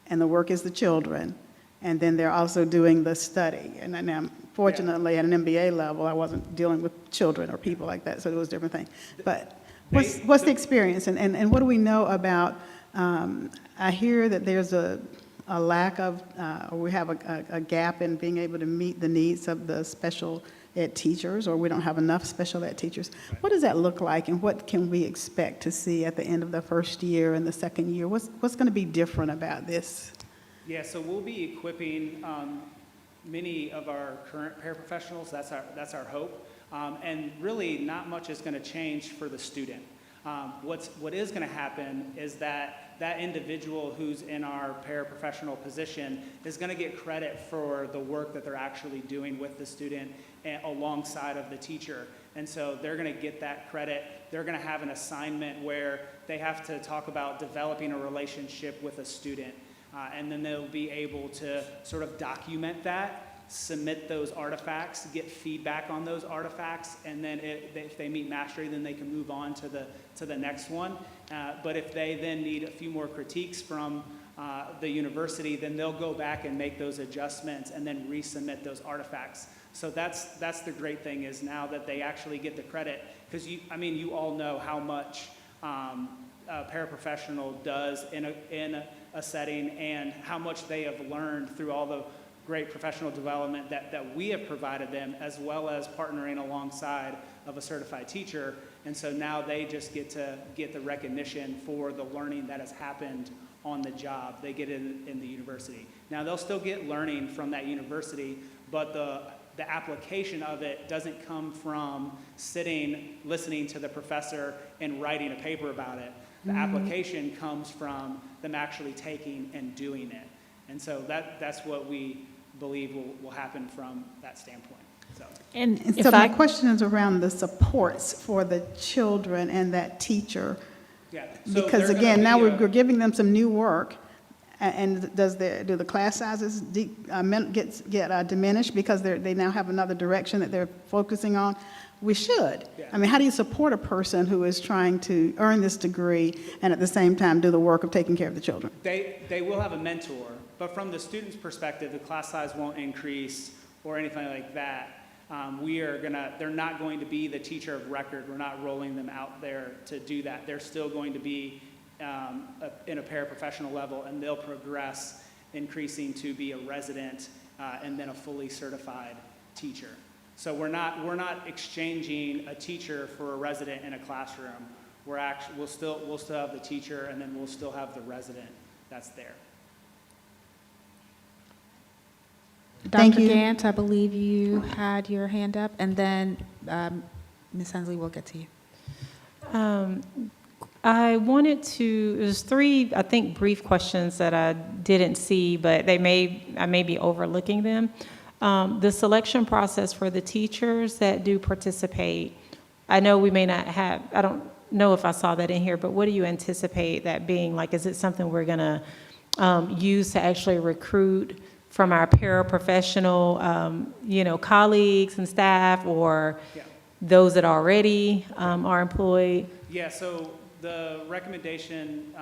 and the work is the children, and then they're also doing the study. And now, fortunately, at an MBA level, I wasn't dealing with children or people like that, so it was a different thing. But what's the experience, and what do we know about, I hear that there's a lack of, or we have a gap in being able to meet the needs of the special ed teachers, or we don't have enough special ed teachers. What does that look like, and what can we expect to see at the end of the first year and the second year? What's going to be different about this? Yeah, so we'll be equipping many of our current paraprofessionals. That's our hope. And really, not much is going to change for the student. What is going to happen is that individual who's in our paraprofessional position is going to get credit for the work that they're actually doing with the student and alongside of the teacher. And so they're going to get that credit. They're going to have an assignment where they have to talk about developing a relationship with a student. And then they'll be able to sort of document that, submit those artifacts, get feedback on those artifacts, and then if they meet mastery, then they can move on to the next one. But if they then need a few more critiques from the university, then they'll go back and make those adjustments and then resubmit those artifacts. So that's the great thing, is now that they actually get the credit, because you all know how much a paraprofessional does in a setting, and how much they have learned through all the great professional development that we have provided them, as well as partnering alongside of a certified teacher. And so now they just get to get the recognition for the learning that has happened on the job. They get it in the university. Now they'll still get learning from that university, but the application of it doesn't come from sitting, listening to the professor and writing a paper about it. The application comes from them actually taking and doing it. And so that's what we believe will happen from that standpoint. And so my question is around the supports for the children and that teacher. Yeah. So Because again, now we're giving them some new work, and do the class sizes get diminished because they now have another direction that they're focusing on? We should. Yeah. I mean, how do you support a person who is trying to earn this degree and at the same time do the work of taking care of the children? They will have a mentor, but from the student's perspective, the class size won't increase or anything like that. They're not going to be the teacher of record. We're not rolling them out there to do that. They're still going to be in a paraprofessional level, and they'll progress, increasing to be a resident and then a fully certified teacher. So we're not exchanging a teacher for a resident in a classroom. We'll still have the teacher, and then we'll still have the resident that's there. Thank Dr. you. Gant, I believe you had your hand up, and then Ms. Hensley will get to you. I wanted to, there's 3, I think, brief questions that I didn't see, but I may be overlooking them. The selection process for the teachers that do participate, I know we may not have, I don't know if I saw that in here, but what do you anticipate that being? Like, is it something we're gonna use to actually recruit from our paraprofessional, colleagues and staff, or those that already are employed? Yeah, so the recommendation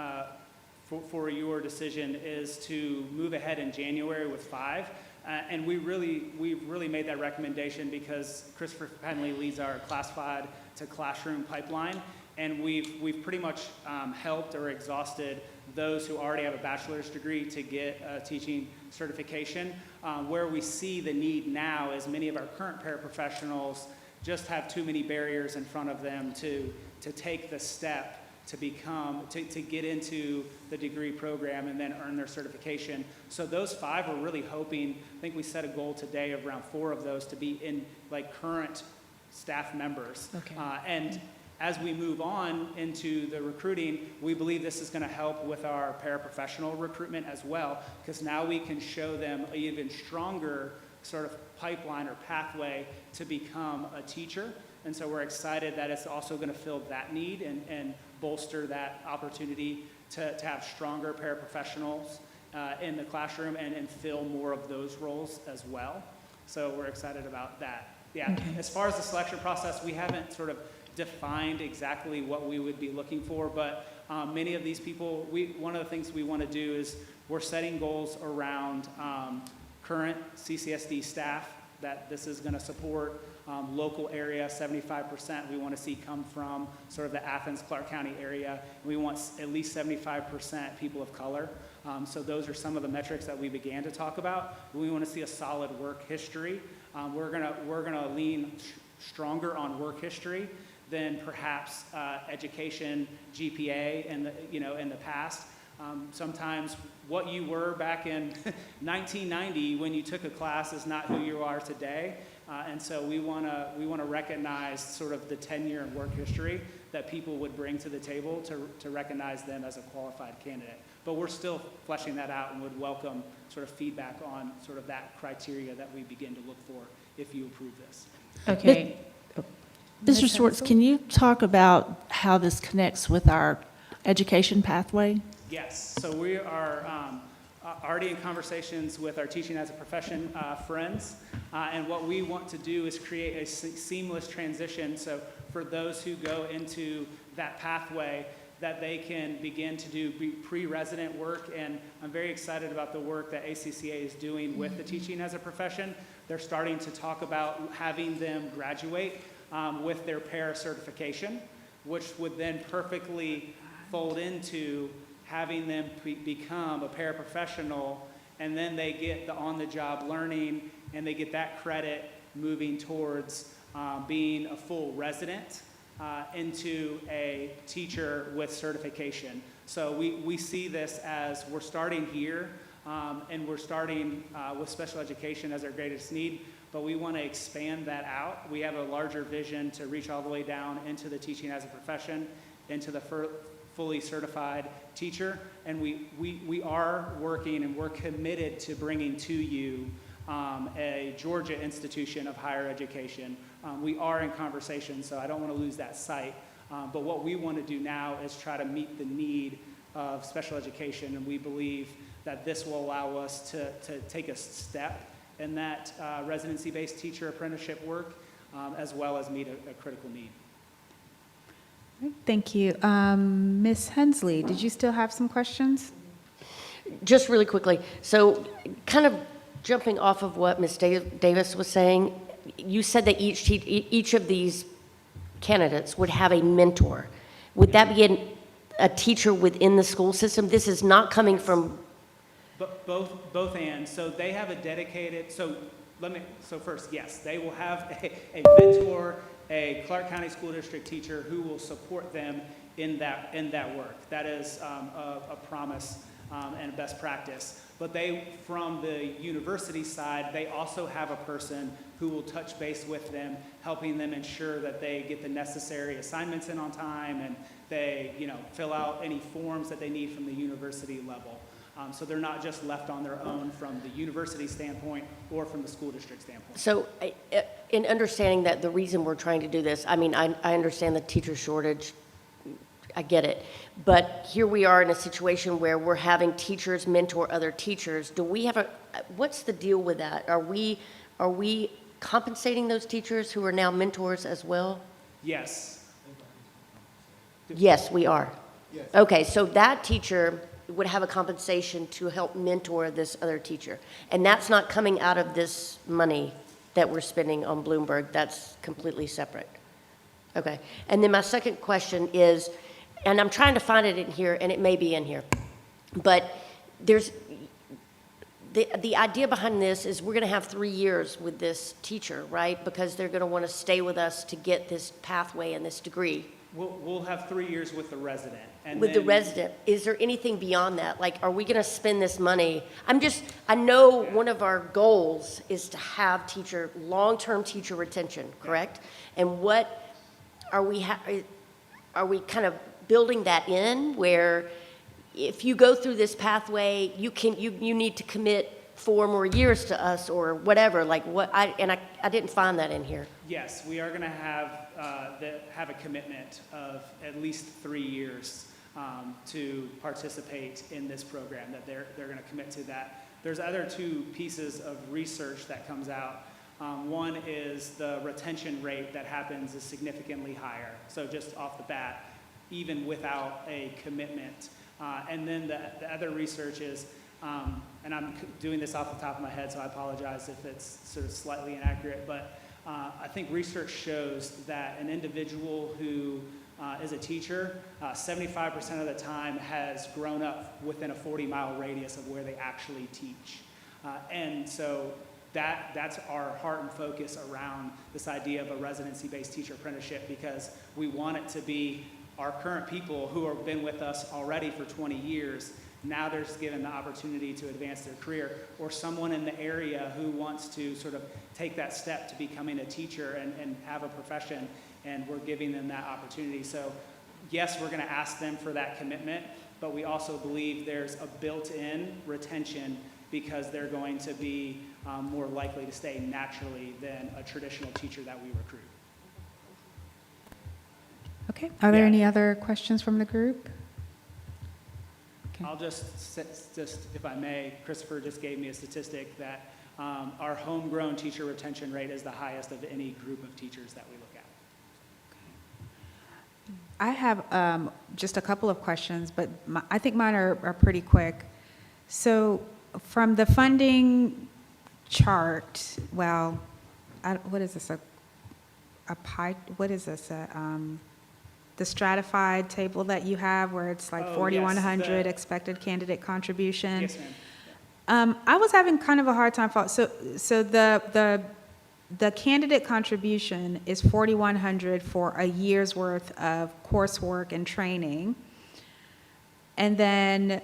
for your decision is to move ahead in January with 5. And we've really made that recommendation because Christopher Penley leads our classified to classroom pipeline, and we've pretty much helped or exhausted those who already have a bachelor's degree to get a teaching certification. Where we see the need now is many of our current paraprofessionals just have too many barriers in front of them to take the step to get into the degree program and then earn their certification. So those 5 are really hoping, I think we set a goal today of around 4 of those to be in current staff members. Okay. And as we move on into the recruiting, we believe this is going to help with our paraprofessional recruitment as well, because now we can show them an even stronger sort of pipeline or pathway to become a teacher. And so we're excited that it's also going to fill that need and bolster that opportunity to have stronger paraprofessionals in the classroom and fill more of those roles as well. So we're excited about that. Yeah. Okay. As far as the selection process, we haven't sort of defined exactly what we would be looking for, but many of these people, one of the things we want to do is we're setting goals around current CCSD staff that this is going to support. Local area, 75% we want to see come from sort of the Athens-Clarke County area. We want at least 75% people of color. So those are some of the metrics that we began to talk about. We want to see a solid work history. We're gonna lean stronger on work history than perhaps education, GPA, in the past. Sometimes what you were back in 1990 when you took a class is not who you are today. And so we want to recognize sort of the tenure and work history that people would bring to the table to recognize them as a qualified candidate. But we're still fleshing that out and would welcome sort of feedback on sort of that criteria that we begin to look for if you approve this. Okay. Mr. Swartz, can you talk about how this connects with our education pathway? Yes, so we are already in conversations with our teaching as a profession friends, and what we want to do is create a seamless transition. So for those who go into that pathway, that they can begin to do pre-resident work, and I'm very excited about the work that ACCA is doing with the teaching as a profession. They're starting to talk about having them graduate with their para certification, which would then perfectly fold into having them become a paraprofessional, and then they get the on-the-job learning, and they get that credit moving towards being a full resident into a teacher with certification. So we see this as we're starting here, and we're starting with special education as our greatest need, but we want to expand that out. We have a larger vision to reach all the way down into the teaching as a profession, into the fully certified teacher, and we are working and we're committed to bringing to you a Georgia institution of higher education. We are in conversation, so I don't want to lose that sight. But what we want to do now is try to meet the need of special education, and we believe that this will allow us to take a step in that residency-based teacher apprenticeship work, as well as meet a critical need. Thank you. Ms. Hensley, did you still have some questions? Just really quickly, so kind of jumping off of what Ms. Davis was saying, you said that each of these candidates would have a mentor. Would that be a teacher within the school system? This is not coming from... Both and. So they have a dedicated, so first, yes, they will have a mentor, a Clark County School District teacher who will support them in that work. That is a promise and best practice. But from the university side, they also have a person who will touch base with them, helping them ensure that they get the necessary assignments in on time, and they, fill out any forms that they need from the university level. So they're not just left on their own from the university standpoint or from the school district standpoint. So in understanding that the reason we're trying to do this, I mean, I understand the teacher shortage, I get it. But here we are in a situation where we're having teachers mentor other teachers. Do we have what's the deal with that? Are we compensating those teachers who are now mentors as well? Yes. Yes, we are. Yes. Okay, so that teacher would have a compensation to help mentor this other teacher. And that's not coming out of this money that we're spending on Bloomberg. That's completely separate. Okay. And then my second question is, and I'm trying to find it in here, and it may be in here, but there's the idea behind this is we're going to have 3 years with this teacher, right? Because they're going to want to stay with us to get this pathway and this degree. We'll have 3 years with the resident. And with the resident, is there anything beyond that? Like, are we going to spend this money? I know one of our goals is to have long-term teacher retention, correct? And what are we kind of building that in, where if you go through this pathway, you need to commit 4 more years to us or whatever, like what, I didn't find that in here. Yes, we are going to have a commitment of at least 3 years to participate in this program, that they're going to commit to that. There's other 2 pieces of research that comes out. One is the retention rate that happens is significantly higher. So just off the bat, even without a commitment. And then the other research is, and I'm doing this off the top of my head, so I apologize if it's sort of slightly inaccurate, but I think research shows that an individual who is a teacher, 75% of the time has grown up within a 40-mile radius of where they actually teach. And so that's our heart and focus around this idea of a residency-based teacher apprenticeship, because we want it to be our current people who have been with us already for 20 years. Now they're just given the opportunity to advance their career, or someone in the area who wants to sort of take that step to becoming a teacher and have a profession, and we're giving them that opportunity. So yes, we're going to ask them for that commitment, but we also believe there's a built-in retention because they're going to be more likely to stay naturally than a traditional teacher that we recruit. Okay. Are there any other questions from the group? Okay. I'll just, if I may, Christopher just gave me a statistic that our homegrown teacher retention rate is the highest of any group of teachers that we look at. I have just a couple of questions, but I think mine are pretty quick. So from the funding chart, well, what is this, a pie, what is this, the stratified table that you have where it's like Oh, yes, 4,100 the- expected candidate contribution? Yes, ma'am. I was having kind of a hard time following. So the candidate contribution is 4,100 for a year's worth of coursework and training. And then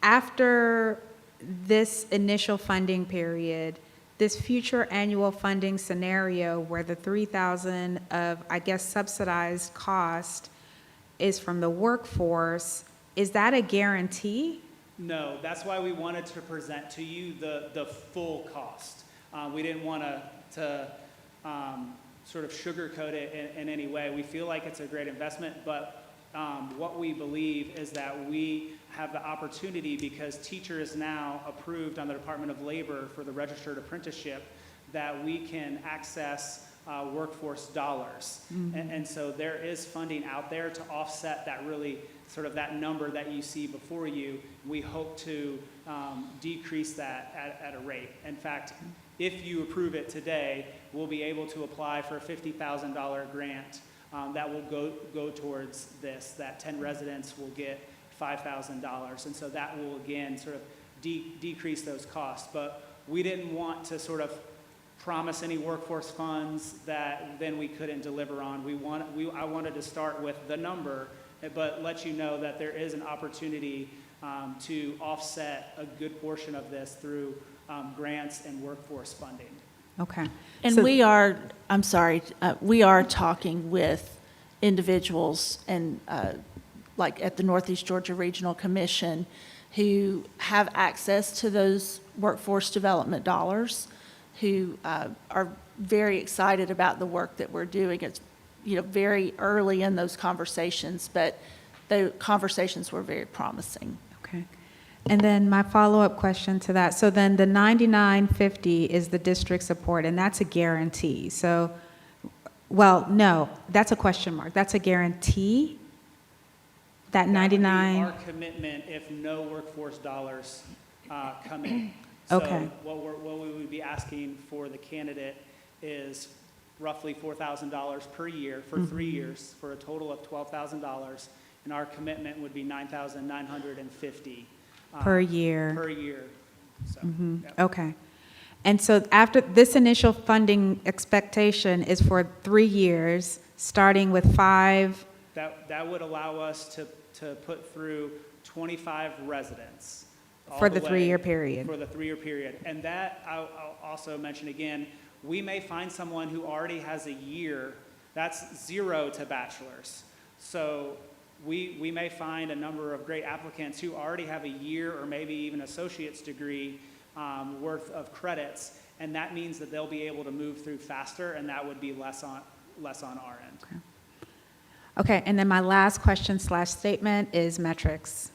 after this initial funding period, this future annual funding scenario where the 3,000 of, I guess, subsidized cost is from the workforce, is that a guarantee? No, that's why we wanted to present to you the full cost. We didn't want to sort of sugarcoat it in any way. We feel like it's a great investment, but what we believe is that we have the opportunity, because teacher is now approved on the Department of Labor for the registered apprenticeship, that we can access workforce dollars. And so there is funding out there to offset that, really sort of that number that you see before you. We hope to decrease that at a rate. In fact, if you approve it today, we'll be able to apply for a $50,000 grant that will go towards this. That 10 residents will get $5,000. And so that will, again, sort of decrease those costs. But we didn't want to sort of promise any workforce funds that then we couldn't deliver on. I wanted to start with the number, but let you know that there is an opportunity to offset a good portion of this through grants and workforce funding. Okay. And So- we are, I'm sorry, we are talking with individuals and like at the Northeast Georgia Regional Commission who have access to those workforce development dollars, who are very excited about the work that we're doing. It's, very early in those conversations, but the conversations were very promising. Okay. And then my follow-up question to that, so then the $99.50 is the district support, and that's a guarantee. So, well, no, that's a question mark. That's a guarantee? That 99? That would be our commitment if no workforce dollars come in. So Okay. what we would be asking for the candidate is roughly $4,000 per year for 3 years, for a total of $12,000, and our commitment would be $9,950 Per year? Per year. So, yep. Okay. And so after this initial funding expectation is for 3 years, starting with 5? That would allow us to put through 25 residents. all For the way 3-year period. For the 3-year period. And that, I'll also mention again, we may find someone who already has a year, that's 0 to bachelor's. So we may find a number of great applicants who already have a year or maybe even associate's degree worth of credits, and that means that they'll be able to move through faster, and that would be less on our end. Okay. Okay, and then my last question / statement is metrics.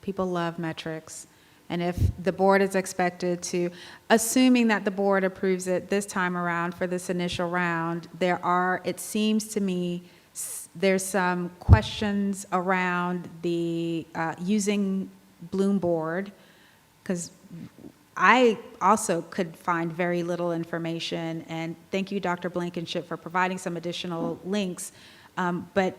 People love metrics. And if the board is expected to, assuming that the board approves it this time around for this initial round, it seems to me, there's some questions around the using Bloomboard, because I also could find very little information, and thank you, Dr. Blankenship, for providing some additional links. But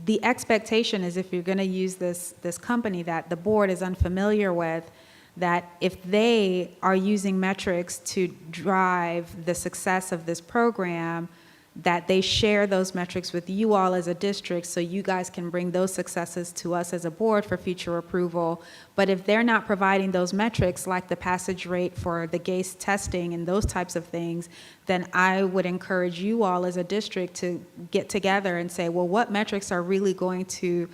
the expectation is if you're going to use this company that the board is unfamiliar with, that if they are using metrics to drive the success of this program, that they share those metrics with you all as a district so you guys can bring those successes to us as a board for future approval. But if they're not providing those metrics, like the passage rate for the GACE testing and those types of things, then I would encourage you all as a district to get together and say, well, what metrics are really going to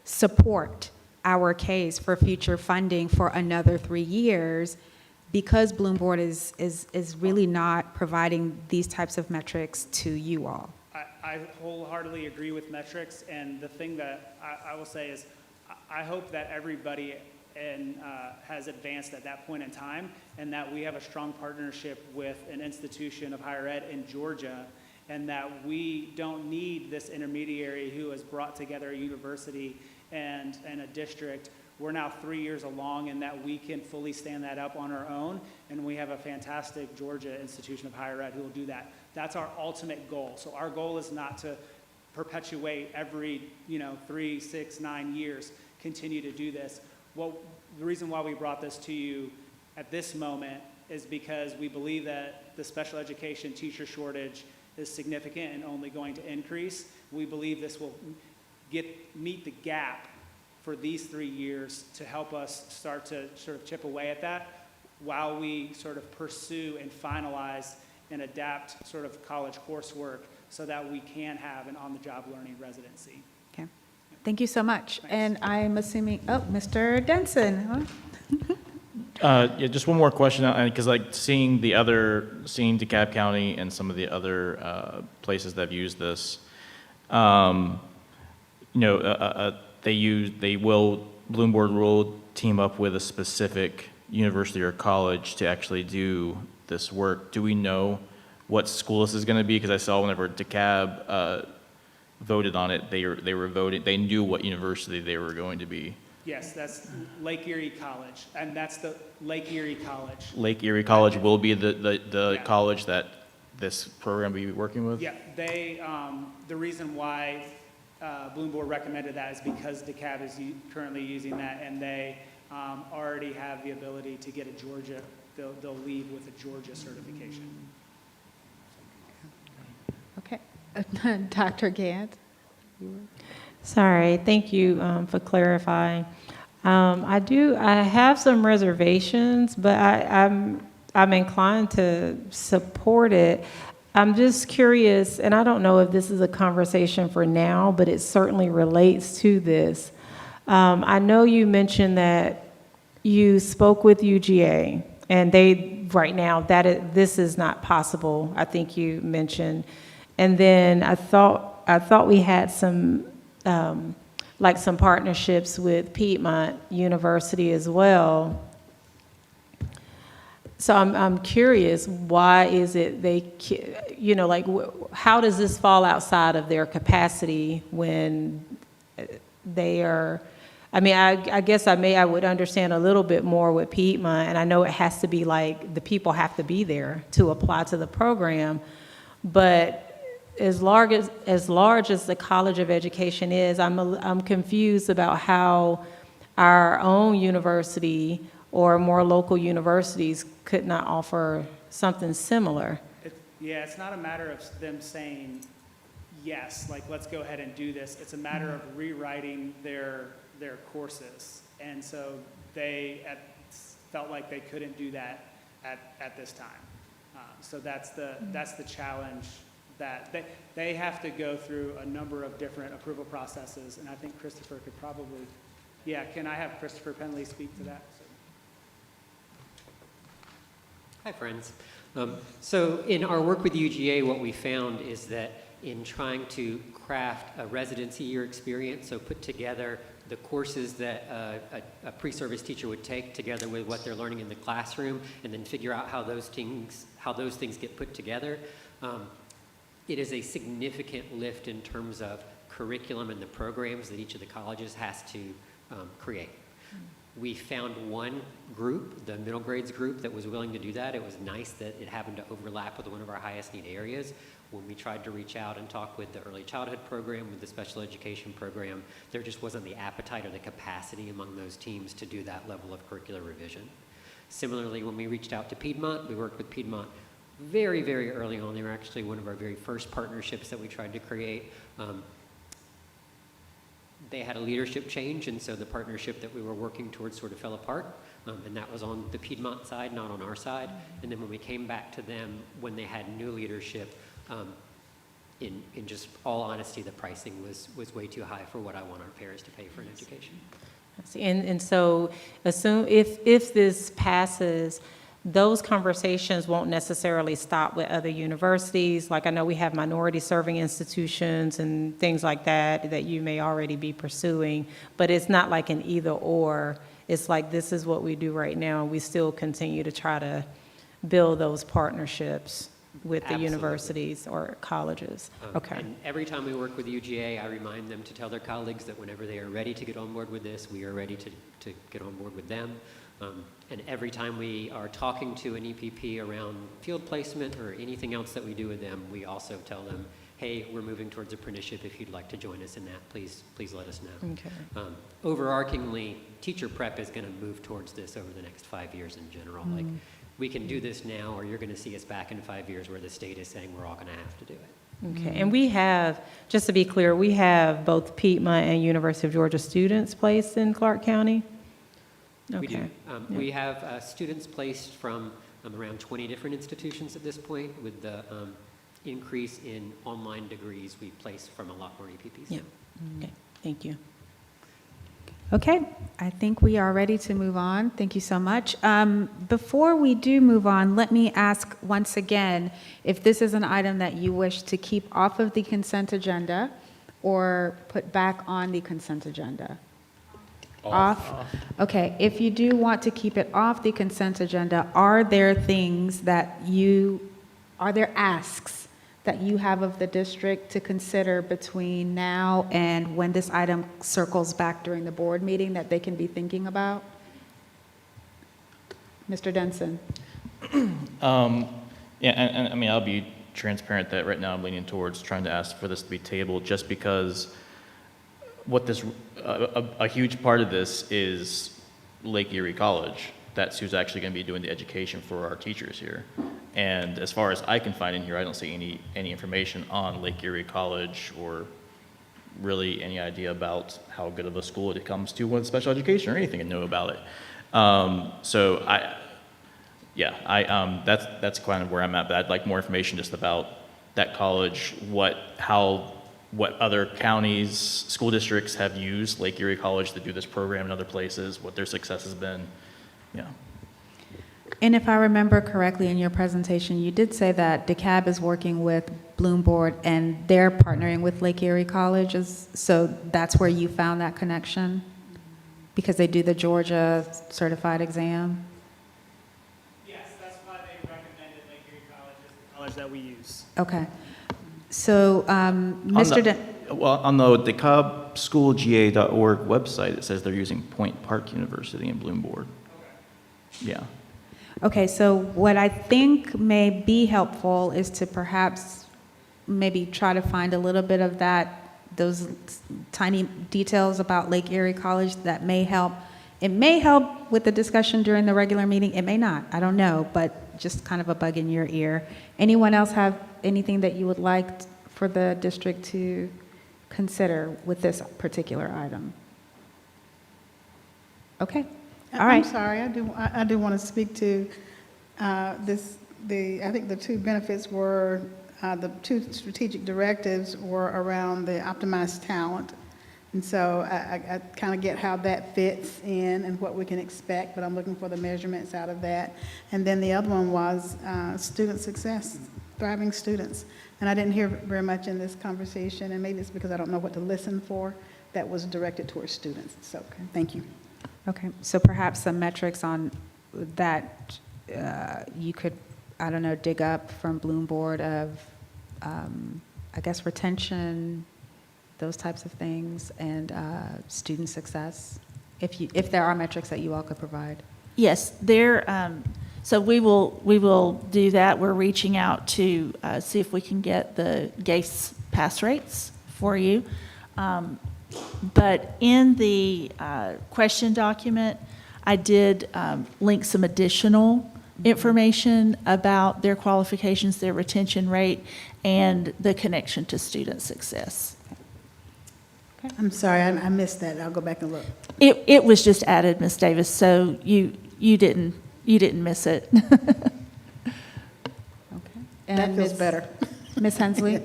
support our case for future funding for another 3 years, because Bloomboard is really not providing these types of metrics to you all. I wholeheartedly agree with metrics, and the thing that I will say is I hope that everybody has advanced at that point in time, and that we have a strong partnership with an institution of higher ed in Georgia, and that we don't need this intermediary who has brought together a university and a district. We're now 3 years along, and that we can fully stand that up on our own, and we have a fantastic Georgia institution of higher ed who will do that. That's our ultimate goal. So our goal is not to perpetuate every 3, 6, 9 years, continue to do this. Well, the reason why we brought this to you at this moment is because we believe that the special education teacher shortage is significant and only going to increase. We believe this will meet the gap for these 3 years to help us start to sort of chip away at that while we sort of pursue and finalize and adapt sort of college coursework so that we can have an on-the-job learning residency. Okay. Thank you so much. And I'm assuming, Mr. Denson. Yeah, just one more question, because like seeing DeKalb County and some of the other places that have used this, Bloom Board will team up with a specific university or college to actually do this work. Do we know what school this is going to be? Because I saw whenever DeKalb voted on it, they knew what university they were going to be. Yes, that's Lake Erie College, and that's the Lake Erie College. Lake Erie College will be the Yeah. college that this program will be working with? Yeah, the reason why Bloom Board recommended that is because DeKalb is currently using that, and they already have the ability to get a Georgia, they'll leave with a Georgia certification. Okay. Dr. Gant? Sorry, thank you for clarifying. I have some reservations, but I'm inclined to support it. I'm just curious, and I don't know if this is a conversation for now, but it certainly relates to this. I know you mentioned that you spoke with UGA, and right now, this is not possible, I think you mentioned. And then I thought we had some some partnerships with Piedmont University as well. So I'm curious, why is it how does this fall outside of their capacity when they are, I guess I would understand a little bit more with Piedmont, and I know it has to be the people have to be there to apply to the program, but as large as the College of Education is, I'm confused about how our own university or more local universities could not offer something similar. It's not a matter of them saying, yes, let's go ahead and do this. It's a matter of rewriting their courses. And so they felt like they couldn't do that at this time. So that's the challenge, that they have to go through a number of different approval processes. And I think Christopher could probably, can I have Christopher Penley speak to that? Hi, friends. So in our work with UGA, what we found is that in trying to craft a residency year experience, so put together the courses that a pre-service teacher would take together with what they're learning in the classroom, and then figure out how those things get put together, it is a significant lift in terms of curriculum and the programs that each of the colleges has to create. We found one group, the middle grades group, that was willing to do that. It was nice that it happened to overlap with one of our highest need areas. When we tried to reach out and talk with the early childhood program, with the special education program, there just wasn't the appetite or the capacity among those teams to do that level of curricular revision. Similarly, when we reached out to Piedmont, we worked with Piedmont very, very early on. They were actually one of our very first partnerships that we tried to create. They had a leadership change, and so the partnership that we were working towards sort of fell apart, and that was on the Piedmont side, not on our side. And then when we came back to them, when they had new leadership, in just all honesty, the pricing was way too high for what I want our parents to pay for an education. And so assume if this passes, those conversations won't necessarily stop with other universities. Like I know we have minority serving institutions and things like that you may already be pursuing, but it's not like an either or. It's like this is what we do right now, and we still continue to try to build those partnerships. with the Absolutely. universities or colleges? Okay. And every time we work with UGA, I remind them to tell their colleagues that whenever they are ready to get on board with this, we are ready to get on board with them. And every time we are talking to an EPP around field placement or anything else that we do with them, we also tell them, hey, we're moving towards apprenticeship. If you'd like to join us in that, please let us know. Okay. Overarchingly, teacher prep is going to move towards this over the next 5 years in general. Like, we can do this now, or you're going to see us back in 5 years where the state is saying we're all going to have to do it. Okay, and we have, just to be clear, we have both Piedmont and University of Georgia students placed in Clark County? We do. Okay. We have students placed from around 20 different institutions at this point. With the increase in online degrees, we place from a lot more EPPs. Yeah. Okay, thank you. Okay, I think we are ready to move on. Thank you so much. Before we do move on, let me ask once again if this is an item that you wish to keep off of the consent agenda or put back on the consent agenda. Off. Okay, if you do want to keep it off the consent agenda, are there asks that you have of the district to consider between now and when this item circles back during the board meeting that they can be thinking about? Mr. Denson? Yeah, and I mean, I'll be transparent that right now I'm leaning towards trying to ask for this to be tabled just because what this, a huge part of this is Lake Erie College. That's who's actually going to be doing the education for our teachers here. And as far as I can find in here, I don't see any information on Lake Erie College or really any idea about how good of a school it comes to with special education or anything to know about it. So that's kind of where I'm at, but I'd like more information just about that college, what other counties, school districts have used Lake Erie College to do this program in other places, what their success has been. Yeah. And if I remember correctly in your presentation, you did say that DeKalb is working with Bloom Board and they're partnering with Lake Erie Colleges, so that's where you found that connection? Because they do the Georgia certified exam? Yes, that's why they recommended Lake Erie College as the college that we use. Okay. So, Mr. Well, on the DeKalbSchoolGA.org website, it says they're using Point Park University in Bloom Board. Yeah. Okay, so what I think may be helpful is to perhaps maybe try to find a little bit of those tiny details about Lake Erie College that may help. It may help with the discussion during the regular meeting. It may not. I don't know, but just kind of a bug in your ear. Anyone else have anything that you would like for the district to consider with this particular item? Okay. All right. I'm sorry, I do want to speak to I think the two benefits were, the two strategic directives were around the optimized talent. And so I kind of get how that fits in and what we can expect, but I'm looking for the measurements out of that. And then the other one was student success, thriving students. And I didn't hear very much in this conversation, and maybe it's because I don't know what to listen for, that was directed towards students. So, thank you. Okay, so perhaps some metrics on that you could, I don't know, dig up from Bloom Board of, I guess, retention, those types of things, and student success, if there are metrics that you all could provide. Yes, so we will do that. We're reaching out to see if we can get the GACE pass rates for you. But in the question document, I did link some additional information about their qualifications, their retention rate, and the connection to student success. Okay. I'm sorry, I missed that. I'll go back and look. It was just added, Ms. Davis, so you didn't miss it. Okay. And That feels better. Ms. Hensley?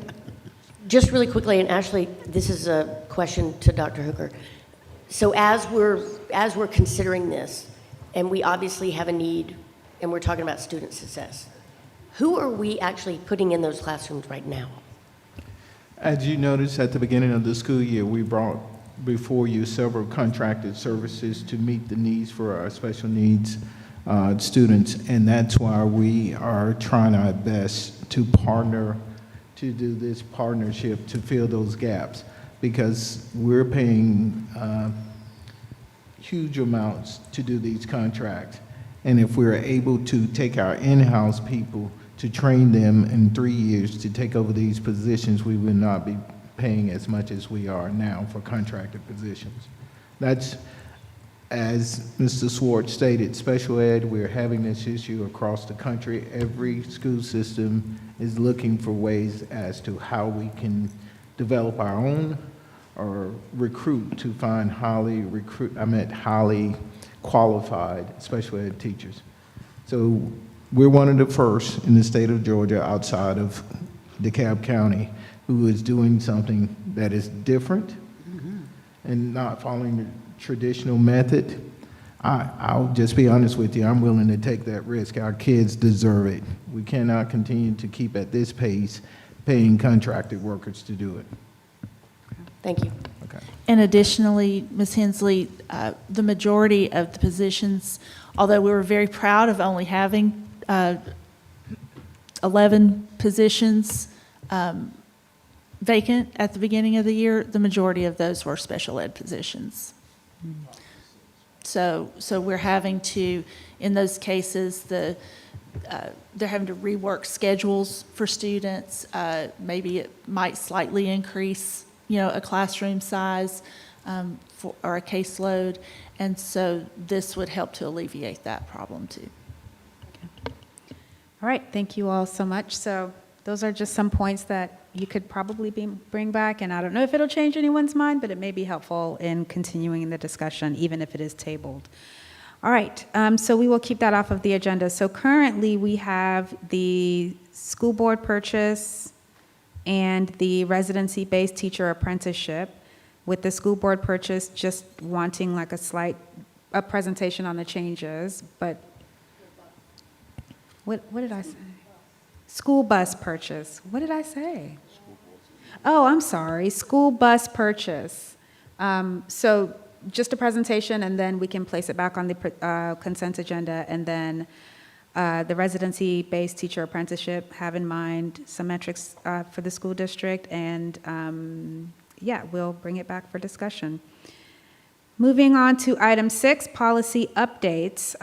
Just really quickly, and Ashley, this is a question to Dr. Hooker. So as we're considering this, and we obviously have a need, and we're talking about student success, who are we actually putting in those classrooms right now? As you noticed at the beginning of the school year, we brought before you several contracted services to meet the needs for our special needs students, and that's why we are trying our best to partner, to do this partnership to fill those gaps, because we're paying huge amounts to do these contracts. And if we're able to take our in-house people to train them in 3 years to take over these positions, we would not be paying as much as we are now for contracted positions. That's, as Mr. Swartz stated, special ed, we're having this issue across the country. Every school system is looking for ways as to how we can develop our own or recruit to find highly qualified special ed teachers. So we're one of the first in the state of Georgia outside of DeKalb County who is doing something that is different and not following the traditional method. I'll just be honest with you, I'm willing to take that risk. Our kids deserve it. We cannot continue to keep at this pace paying contracted workers to do it. Thank you. Okay. And additionally, Ms. Hensley, the majority of the positions, although we were very proud of only having 11 positions vacant at the beginning of the year, the majority of those were special ed positions. So we're having to, in those cases, they're having to rework schedules for students. Maybe it might slightly increase, a classroom size or a caseload. And so this would help to alleviate that problem too. All right, thank you all so much. So those are just some points that you could probably bring back, and I don't know if it'll change anyone's mind, but it may be helpful in continuing the discussion, even if it is tabled. All right, so we will keep that off of the agenda. So currently we have the school board purchase and the residency-based teacher apprenticeship, with the school board purchase just wanting like a presentation on the changes, but what did I say? School bus purchase. What did I say? Oh, I'm sorry. School bus purchase. So just a presentation, and then we can place it back on the consent agenda, and then the residency-based teacher apprenticeship, have in mind some metrics for the school district, and yeah, we'll bring it back for discussion. Moving on to item 6, policy updates.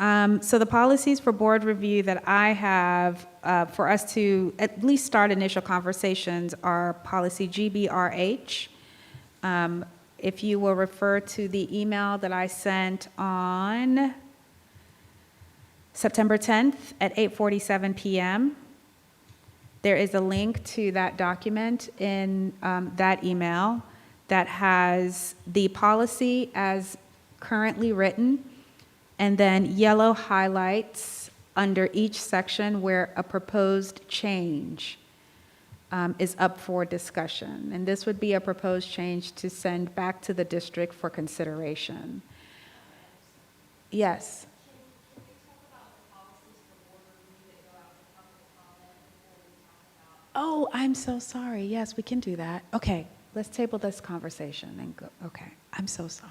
So the policies for board review that I have for us to at least start initial conversations are policy GBRH. If you will refer to the email that I sent on September 10th at 8:47 p.m., there is a link to that document in that email that has the policy as currently written, and then yellow highlights under each section where a proposed change is up for discussion. And this would be a proposed change to send back to the district for consideration. Yes. Oh, I'm so sorry. Yes, we can do that. Okay, let's table this conversation and go. Okay, I'm so sorry.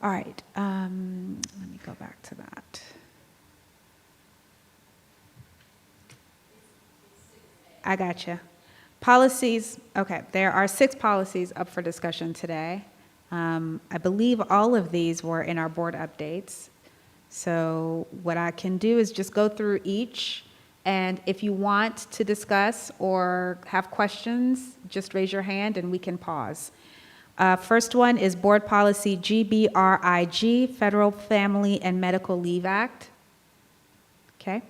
All right, let me go back to that. I gotcha. Policies, okay, there are 6 policies up for discussion today. I believe all of these were in our board updates. So what I can do is just go through each, and if you want to discuss or have questions, just raise your hand and we can pause. First one is Board Policy GBRIG, Federal Family and Medical Leave Act. Okay.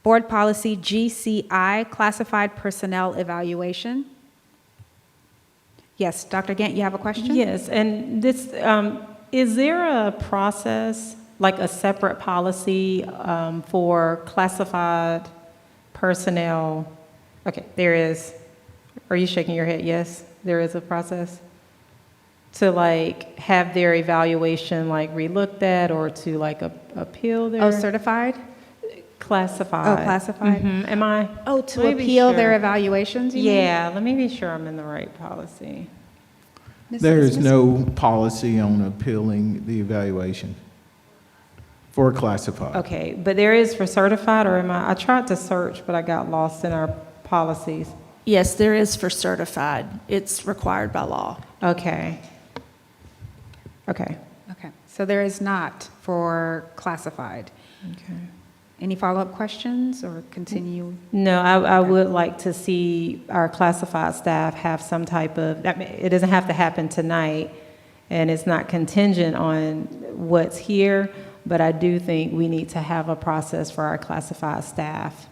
Board Policy GCI, Classified Personnel Evaluation. Yes, Dr. Gant, you have a question? Yes, and this, is there a process, like a separate policy for classified personnel? Okay, there is. Are you shaking your head? Yes, there is a process to like have their evaluation like relooked at, or to like appeal their. Oh, certified? Classified. Oh, classified. Mm-hmm. Am I? Oh, to Let me be appeal their sure. evaluations, you mean? Yeah, let me be sure I'm in the right policy. There is no policy on appealing the evaluation. For classified. Okay, but there is for certified, or I tried to search, but I got lost in our policies. Yes, there is for certified. It's required by law. Okay. Okay. Okay, so there is not for classified. Okay. Any follow-up questions or continue? No, I would like to see our classified staff have some type of, I mean, it doesn't have to happen tonight, and it's not contingent on what's here, but I do think we need to have a process for our classified staff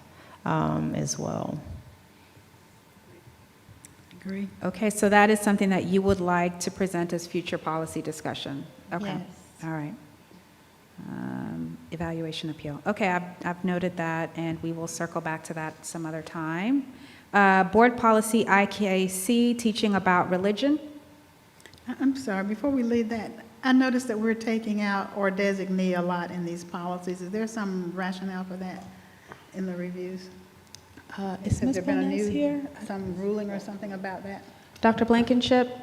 as well. Agree. Okay, so that is something that you would like to present as future policy discussion? Okay. Yes. All right. Evaluation appeal. Okay, I've noted that, and we will circle back to that some other time. Board policy IKC, teaching about religion. I'm sorry, before we leave that, I noticed that we're taking out or designee a lot in these policies. Is there some rationale for that in the reviews? Is Has Ms. there been a Bonas new, here? some ruling or something about that? Dr. Blankenship?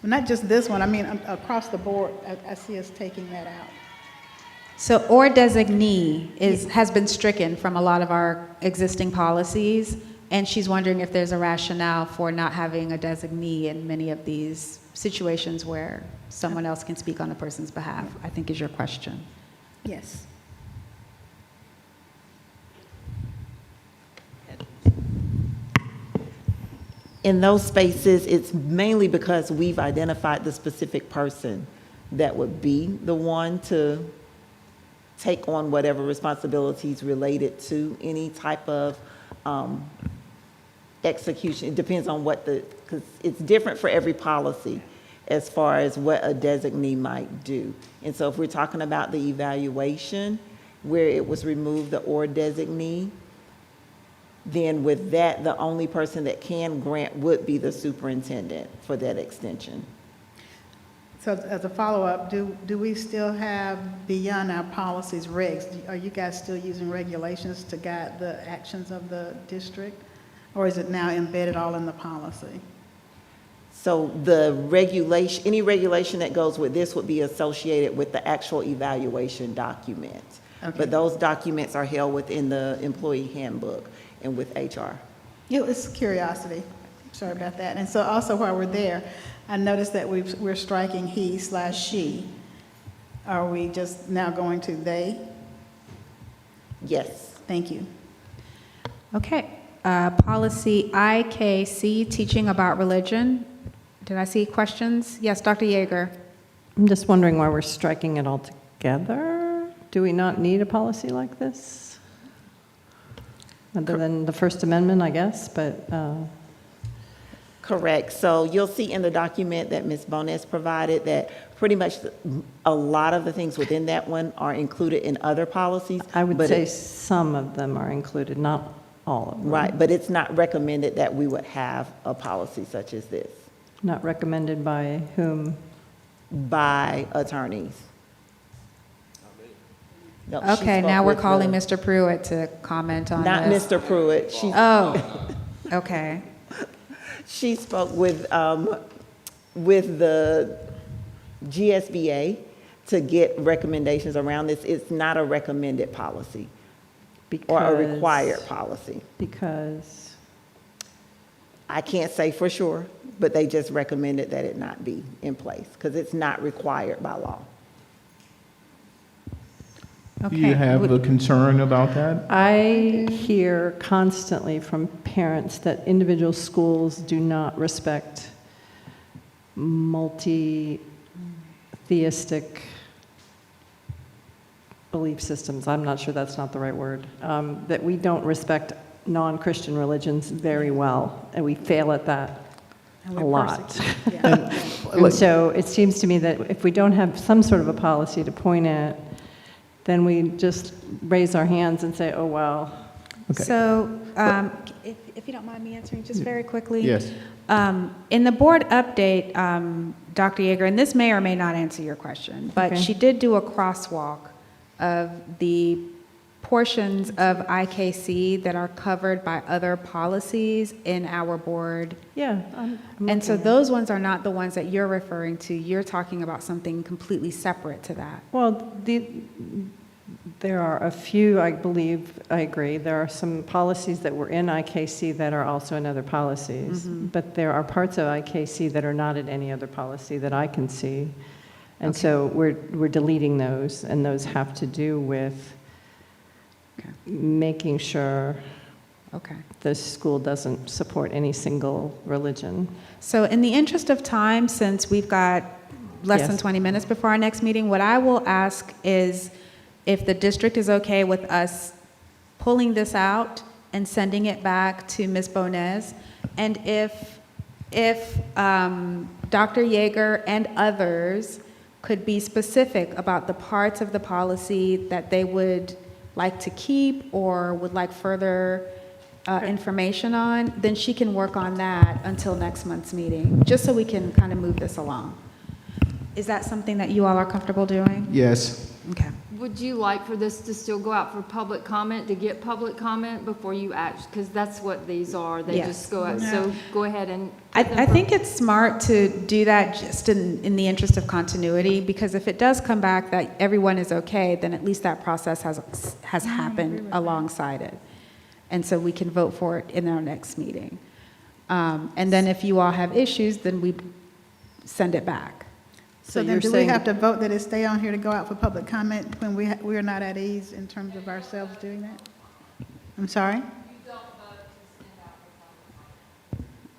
Well, not just this one, I mean, across the board, I see us taking that out. So, or designee has been stricken from a lot of our existing policies, and she's wondering if there's a rationale for not having a designee in many of these situations where someone else can speak on a person's behalf, I think is your question. Yes. In those spaces, it's mainly because we've identified the specific person that would be the one to take on whatever responsibilities related to any type of execution. It depends on what because it's different for every policy as far as what a designee might do. And so if we're talking about the evaluation, where it was removed, the or designee, then with that, the only person that can grant would be the superintendent for that extension. So as a follow-up, do we still have beyond our policies regs? Are you guys still using regulations to guide the actions of the district? Or is it now embedded all in the policy? So the regulation, any regulation that goes with this would be associated with the actual evaluation document. Okay. But those documents are held within the employee handbook and with HR. It was curiosity. Sorry about that. And so also while we're there, I noticed that we're striking he/she. Are we just now going to they? Yes. Thank you. Okay, policy IKC, teaching about religion. Did I see questions? Yes, Dr. Yeager. I'm just wondering why we're striking it all together. Do we not need a policy like this? Other than the First Amendment, I guess, but... Correct. So you'll see in the document that Ms. Bonas provided that pretty much a lot of the things within that one are included in other policies. I would say some of them are included, not all of them. Right, but it's not recommended that we would have a policy such as this. Not recommended by whom? By attorneys. No, she Okay, spoke now we're with calling the- Mr. Pruitt to comment on Not this. Mr. Pruitt. Oh, okay. She spoke with the GSBA to get recommendations around this. It's not a recommended policy or a required policy. Because? I can't say for sure, but they just recommended that it not be in place because it's not required by law. Do you have a concern about that? I hear constantly from parents that individual schools do not respect multi-theistic belief systems. I'm not sure that's not the right word. That we don't respect non-Christian religions very well, and we fail at that a lot. And so it seems to me that if we don't have some sort of a policy to point at, then we just raise our hands and say, oh, well. Okay. So, if you don't mind me answering just very quickly. Yes. In the board update, Dr. Yeager, and this may or may not answer your question, but Okay. she did do a crosswalk of the portions of IKC that are covered by other policies in our board. Yeah. And so those ones are not the ones that you're referring to. You're talking about something completely separate to that. Well, there are a few, I believe, I agree. There are some policies that were in IKC that are also in other policies. But there are parts of IKC that are not in any other policy that I can see. And so we're deleting those, and those have to do with making sure the school doesn't support any single religion. So in the interest of time, since we've got less than 20 minutes before our next meeting, what I will ask is if the district is okay with us pulling this out and sending it back to Ms. Bonez, and if Dr. Yeager and others could be specific about the parts of the policy that they would like to keep or would like further information on, then she can work on that until next month's meeting, just so we can kind of move this along. Is that something that you all are comfortable doing? Yes. Okay. Would you like for this to still go out for public comment, to get public comment before you act? Because that's what these are. They just go out. So go ahead and. I think it's smart to do that just in the interest of continuity, because if it does come back that everyone is okay, then at least that process has happened alongside it. And so we can vote for it in our next meeting. And then if you all have issues, then we send it back. So then do we have to vote that it stay on here to go out for public comment when we are not at ease in terms of ourselves doing that? I'm sorry?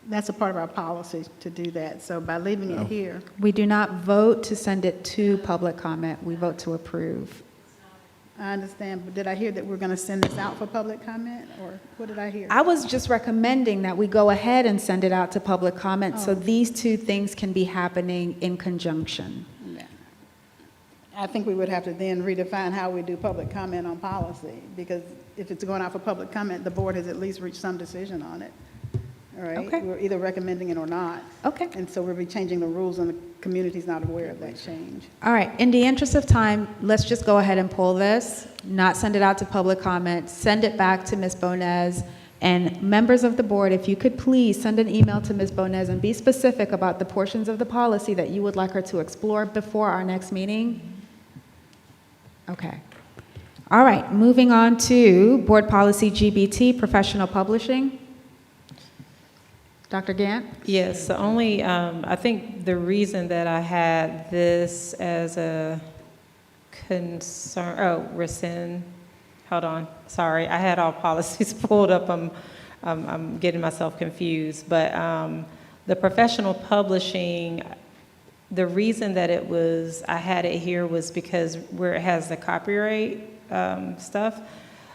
That's a part of our policy to do that. So by leaving it here. We do not vote to send it to public comment. We vote to approve. I understand, but did I hear that we're going to send this out for public comment, or what did I hear? I was just recommending that we go ahead and send it out to public comment, so these two things can be happening in conjunction. Yeah. I think we would have to then redefine how we do public comment on policy, because if it's going out for public comment, the board has at least reached some decision on it. All right? Okay. We're either recommending it or not. Okay. And so we'll be changing the rules, and the community's not aware of that change. All right, in the interest of time, let's just go ahead and pull this, not send it out to public comment, send it back to Ms. Bonez. And members of the board, if you could please send an email to Ms. Bonez and be specific about the portions of the policy that you would like her to explore before our next meeting. Okay. All right, moving on to Board Policy GBT, Professional Publishing. Dr. Gant? Yes, the only, I think the reason that I had this as a concern, rescind, hold on, sorry, I had all policies pulled up, I'm getting myself confused, but the professional publishing, the reason that I had it here was because where it has the copyright stuff,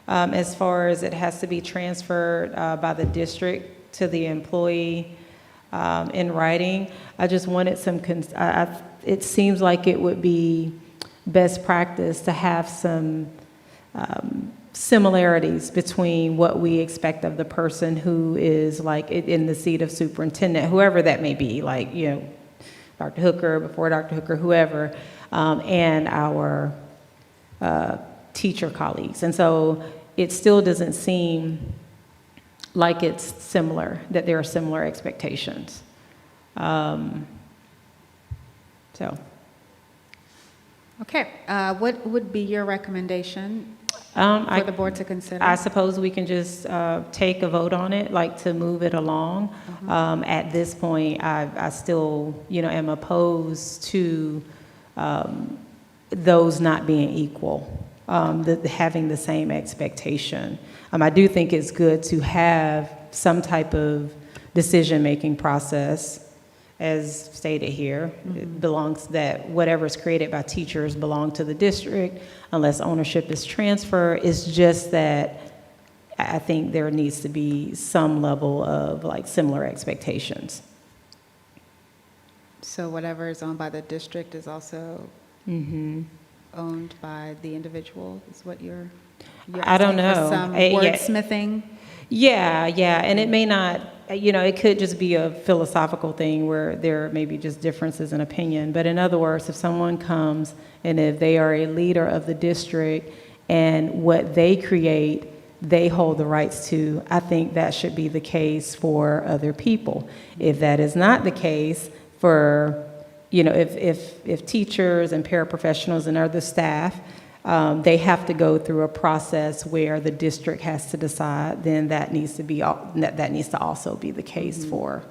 as far as it has to be transferred by the district to the employee in writing. I just wanted some, it seems like it would be best practice to have some similarities between what we expect of the person who is like in the seat of superintendent, whoever that may be, like, you know, Dr. Hooker, before Dr. Hooker, whoever, and our teacher colleagues. And so it still doesn't seem like it's similar, that there are similar expectations. Okay, what would be your recommendation for the board to consider? I suppose we can just take a vote on it, like to move it along. At this point, I still, am opposed to those not being equal, having the same expectation. I do think it's good to have some type of decision-making process, as stated here. It belongs, that whatever's created by teachers belong to the district unless ownership is transferred. It's just that I think there needs to be some level of like similar expectations. So whatever is owned by the district is also owned by the individual, is what you're I don't asking for know. some Yeah. wordsmithing? Yeah, and it may not, it could just be a philosophical thing where there may be just differences in opinion. But in other words, if someone comes and if they are a leader of the district and what they create, they hold the rights to. I think that should be the case for other people. If that is not the case for, if teachers and paraprofessionals and other staff, they have to go through a process where the district has to decide, then that needs to also be the case for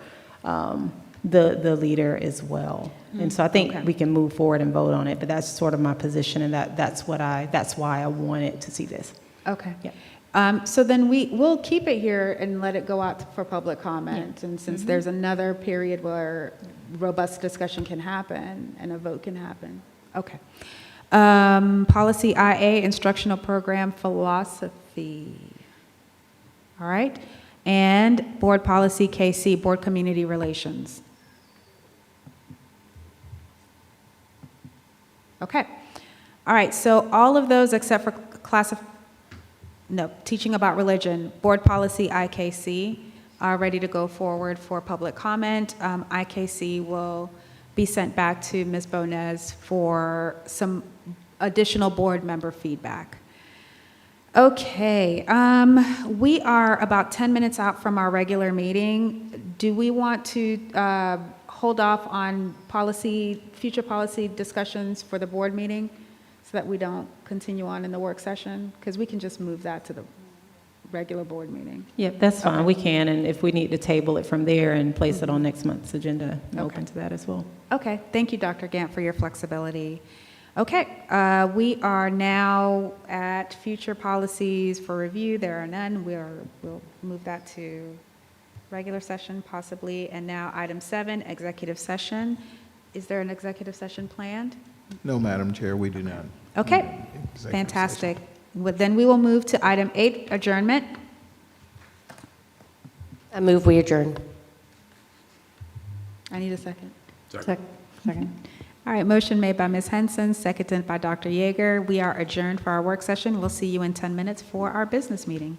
the leader as well. And so I think we can move forward and vote on it, but that's sort of my position, and that's why I wanted to see this. Okay. Yeah. So then we'll keep it here and let it go out for public comment. And since there's another period where robust discussion can happen and a vote can happen. Okay. Policy IA, instructional program philosophy. All right. And board policy KC, board community relations. Okay. All right. So all of those except for teaching about religion, board policy IKC are ready to go forward for public comment. IKC will be sent back to Ms. Bonez for some additional board member feedback. Okay, we are about 10 minutes out from our regular meeting. Do we want to hold off on future policy discussions for the board meeting so that we don't continue on in the work session? Because we can just move that to the regular board meeting. Yeah, that's fine. We can, and if we need to table it from there and place it on next month's agenda, I'm open to that as well. Okay, thank you, Dr. Gant, for your flexibility. Okay, we are now at future policies for review. There are none. We'll move that to regular session possibly. And now item 7, executive session. Is there an executive session planned? No, Madam Chair, we do not. Okay, Executive fantastic. Then we will move to item 8, adjournment. I move we adjourn. I need a second. Second. All right, motion made by Ms. Henson, seconded by Dr. Yeager. We are adjourned for our work session. We'll see you in 10 minutes for our business meeting.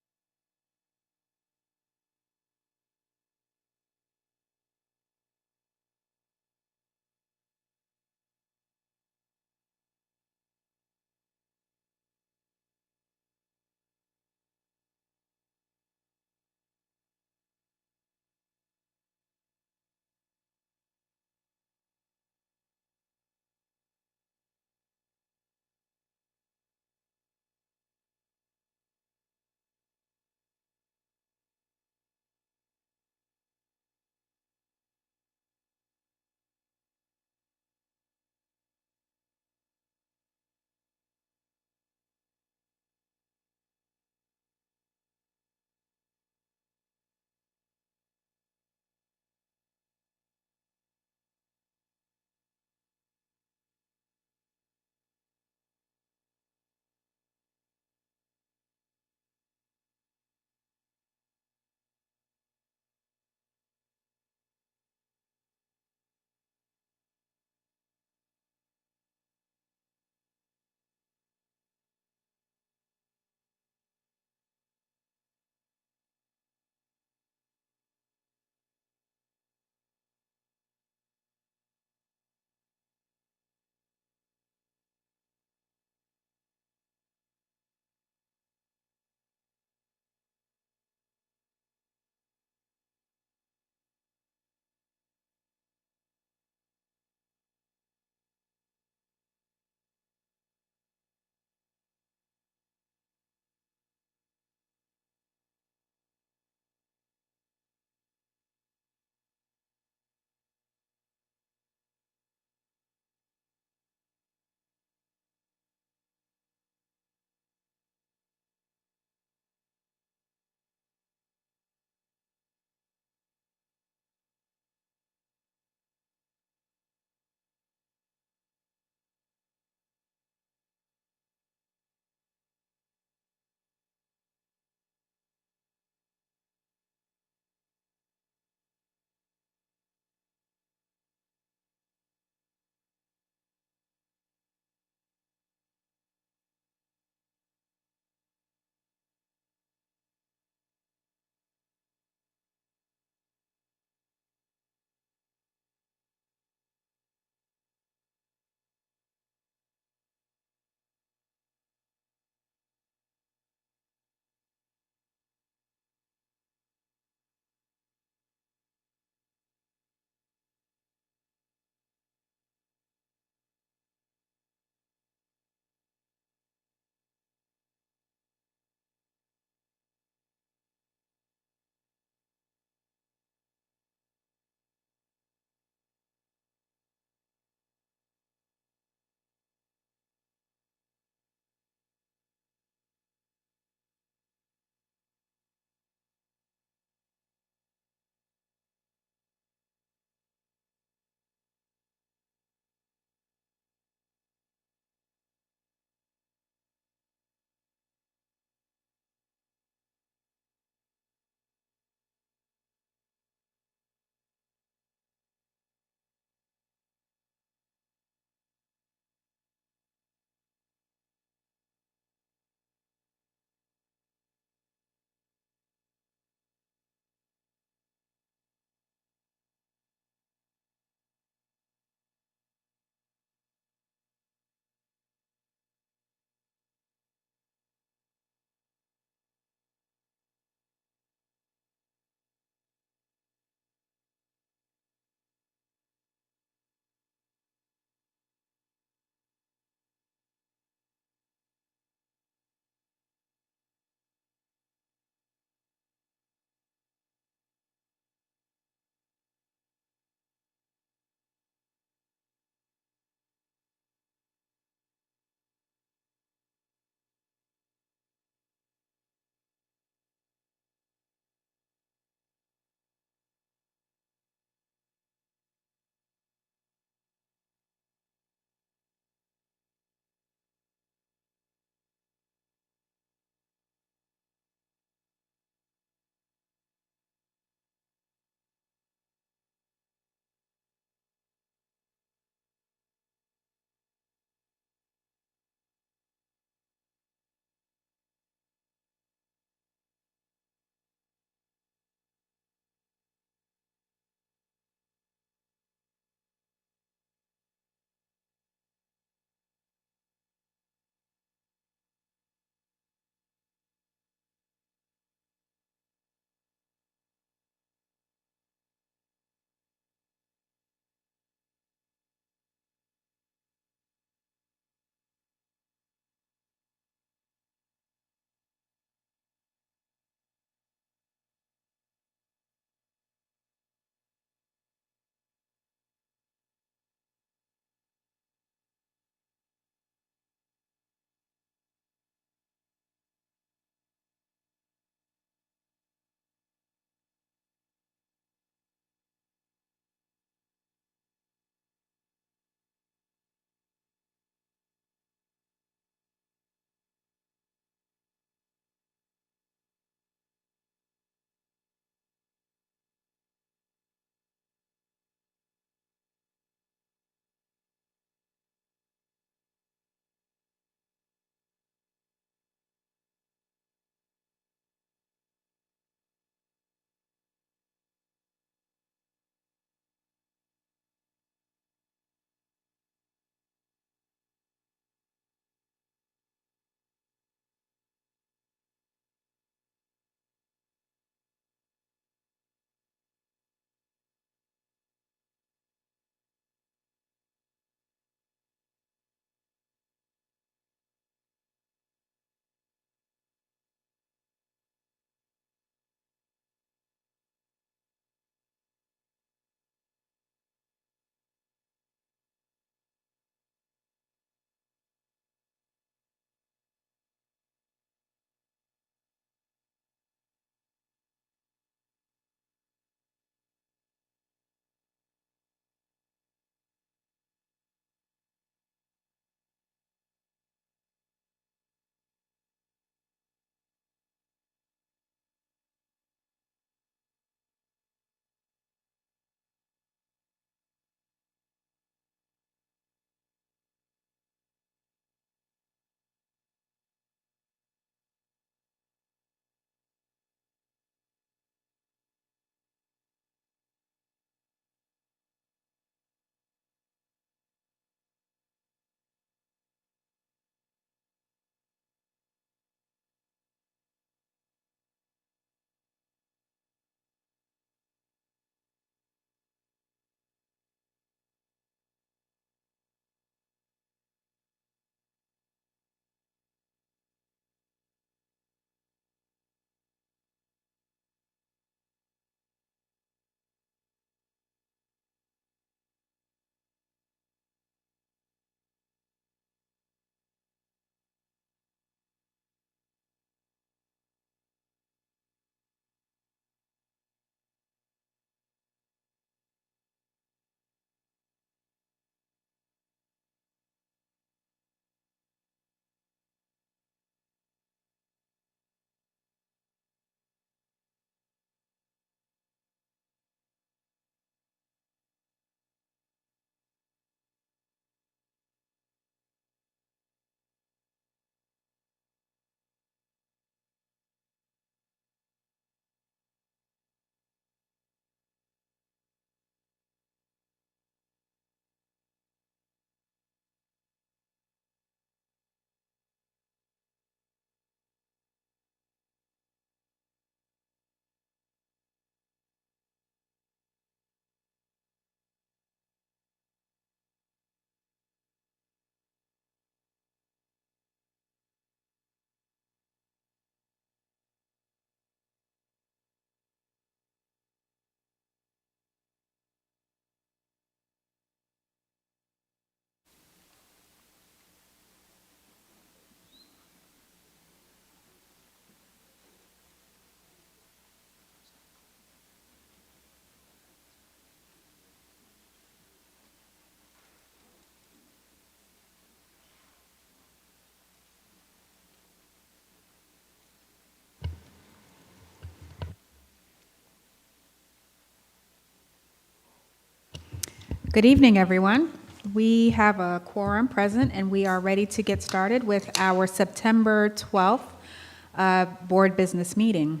Good evening, everyone. We have a quorum present, and we are ready to get started with our September 12th board business meeting.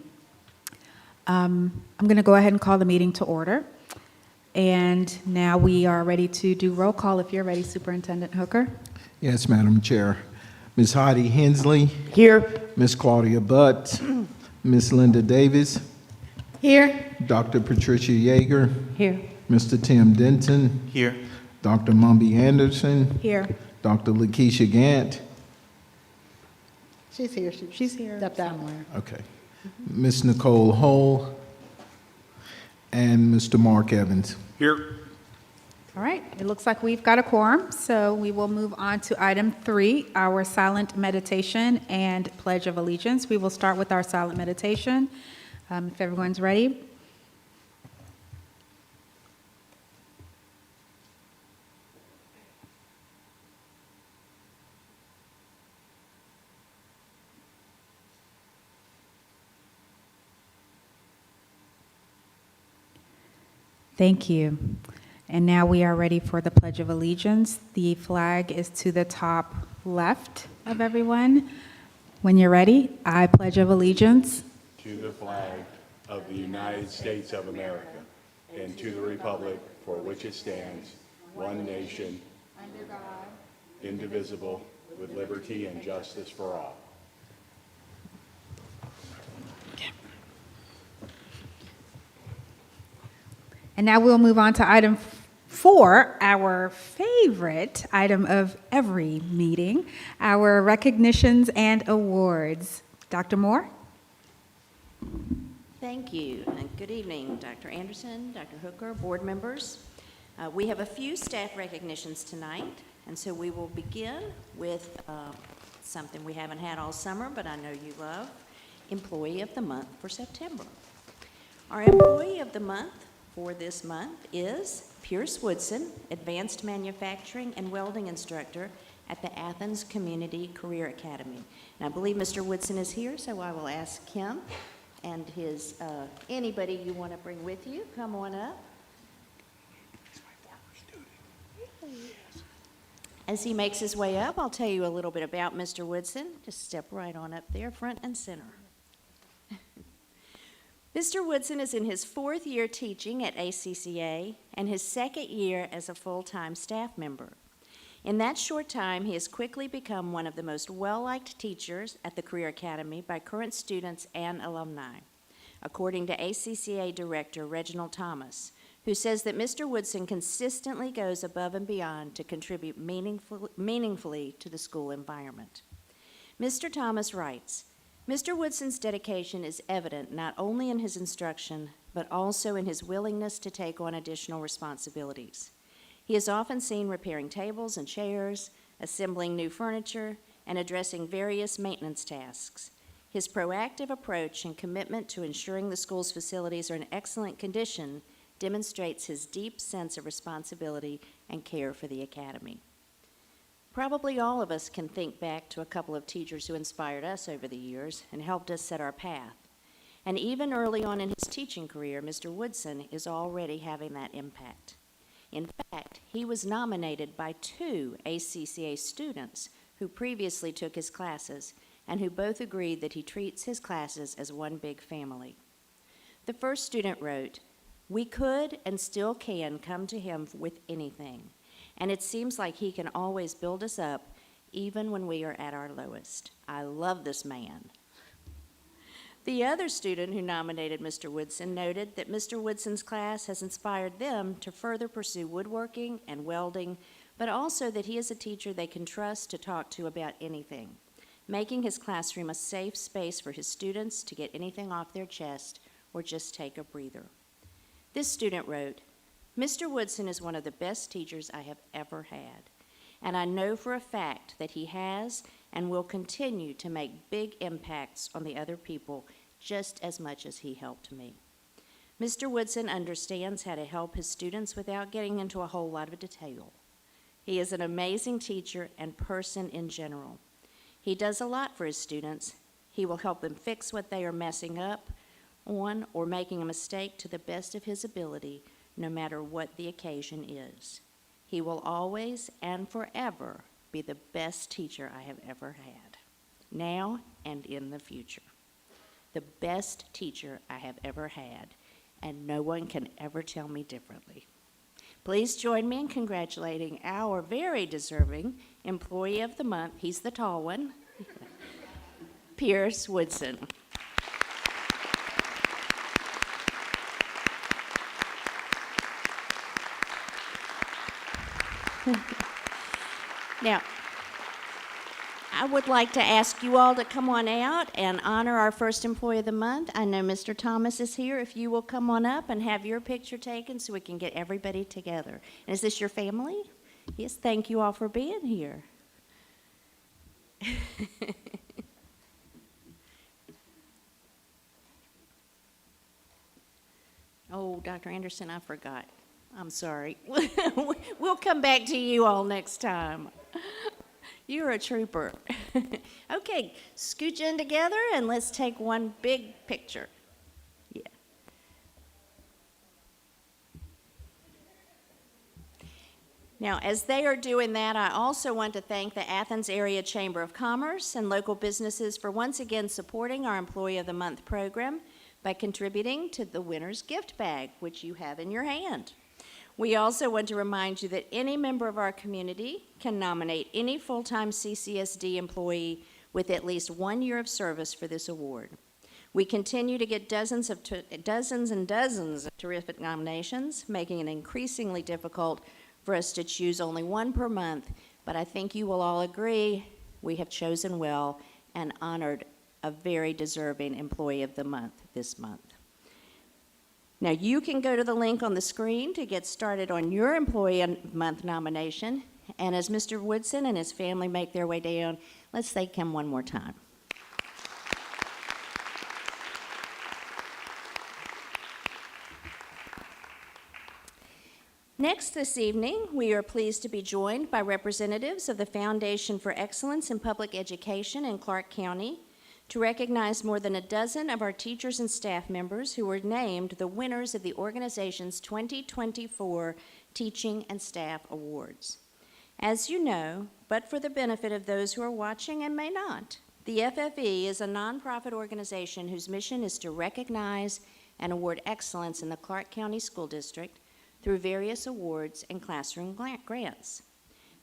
I'm going to go ahead and call the meeting to order. And now we are ready to do roll call. If you're ready, Superintendent Hooker. Yes, Madam Chair. Ms. Heidi Hensley. Here. Ms. Claudia Butt. Ms. Linda Davis. Here. Dr. Patricia Yeager. Here. Mr. Tim Denton. Here. Dr. Mumby Anderson. Here. Dr. Lakeisha Gant. She's here. She's here Stepped out. somewhere. Okay. Ms. Nicole Hull. And Mr. Mark Evans. Here. All right, it looks like we've got a quorum, so we will move on to item 3, our silent meditation and Pledge of Allegiance. We will start with our silent meditation. If everyone's ready. Thank you. And now we are ready for the Pledge of Allegiance. The flag is to the top left of everyone. When you're ready, I pledge of allegiance To the flag of the United States of America and to the republic for which it stands, one nation, under God, indivisible, with liberty and justice for all. And now we'll move on to item 4, our favorite item of every meeting, our recognitions and awards. Dr. Moore? Thank you, and good evening, Dr. Anderson, Dr. Hooker, board members. We have a few staff recognitions tonight, and so we will begin with something we haven't had all summer, but I know you love, Employee of the Month for September. Our Employee of the Month for this month is Pierce Woodson, Advanced Manufacturing and Welding Instructor at the Athens Community Career Academy. And I believe Mr. Woodson is here, so I will ask him and his, anybody you want to bring with you, come on up. As he makes his way up, I'll tell you a little bit about Mr. Woodson. Just step right on up there, front and center. Mr. Woodson is in his 4th year teaching at ACCA and his 2nd year as a full-time staff member. In that short time, he has quickly become one of the most well-liked teachers at the Career Academy by current students and alumni, according to ACCA Director Reginald Thomas, who says that Mr. Woodson consistently goes above and beyond to contribute meaningfully to the school environment. Mr. Thomas writes, Mr. Woodson's dedication is evident not only in his instruction, but also in his willingness to take on additional responsibilities. He is often seen repairing tables and chairs, assembling new furniture, and addressing various maintenance tasks. His proactive approach and commitment to ensuring the school's facilities are in excellent condition demonstrates his deep sense of responsibility and care for the academy. Probably all of us can think back to a couple of teachers who inspired us over the years and helped us set our path. And even early on in his teaching career, Mr. Woodson is already having that impact. In fact, he was nominated by 2 ACCA students who previously took his classes and who both agreed that he treats his classes as one big family. The first student wrote, "We could and still can come to him with anything. And it seems like he can always build us up, even when we are at our lowest. I love this man." The other student who nominated Mr. Woodson noted that Mr. Woodson's class has inspired them to further pursue woodworking and welding, but also that he is a teacher they can trust to talk to about anything, making his classroom a safe space for his students to get anything off their chest or just take a breather. This student wrote, "Mr. Woodson is one of the best teachers I have ever had, and I know for a fact that he has and will continue to make big impacts on the other people just as much as he helped me. Mr. Woodson understands how to help his students without getting into a whole lot of detail. He is an amazing teacher and person in general. He does a lot for his students. He will help them fix what they are messing up on or making a mistake to the best of his ability, no matter what the occasion is. He will always and forever be the best teacher I have ever had, now and in the future. The best teacher I have ever had, and no one can ever tell me differently. Please join me in congratulating our very deserving Employee of the Month, he's the tall one, Pierce Woodson. Now, I would like to ask you all to come on out and honor our first Employee of the Month. I know Mr. Thomas is here. If you will come on up and have your picture taken so we can get everybody together. And is this your family? Yes, thank you all for being here. Oh, Dr. Anderson, I forgot. I'm sorry. We'll come back to you all next time. You're a trooper. Okay, scooch in together and let's take one big picture. Yeah. Now, as they are doing that, I also want to thank the Athens Area Chamber of Commerce and local businesses for once again supporting our Employee of the Month program by contributing to the winner's gift bag, which you have in your hand. We also want to remind you that any member of our community can nominate any full-time CCSD employee with at least 1 year of service for this award. We continue to get dozens and dozens of terrific nominations, making it increasingly difficult for us to choose only one per month, but I think you will all agree we have chosen well and honored a very deserving Employee of the Month this month. Now, you can go to the link on the screen to get started on your Employee of the Month nomination. And as Mr. Woodson and his family make their way down, let's thank him one more time. Next this evening, we are pleased to be joined by representatives of the Foundation for Excellence in Public Education in Clark County to recognize more than a dozen of our teachers and staff members who were named the winners of the organization's 2024 Teaching and Staff Awards. As you know, but for the benefit of those who are watching and may not, the FFE is a nonprofit organization whose mission is to recognize and award excellence in the Clark County School District through various awards and classroom grants.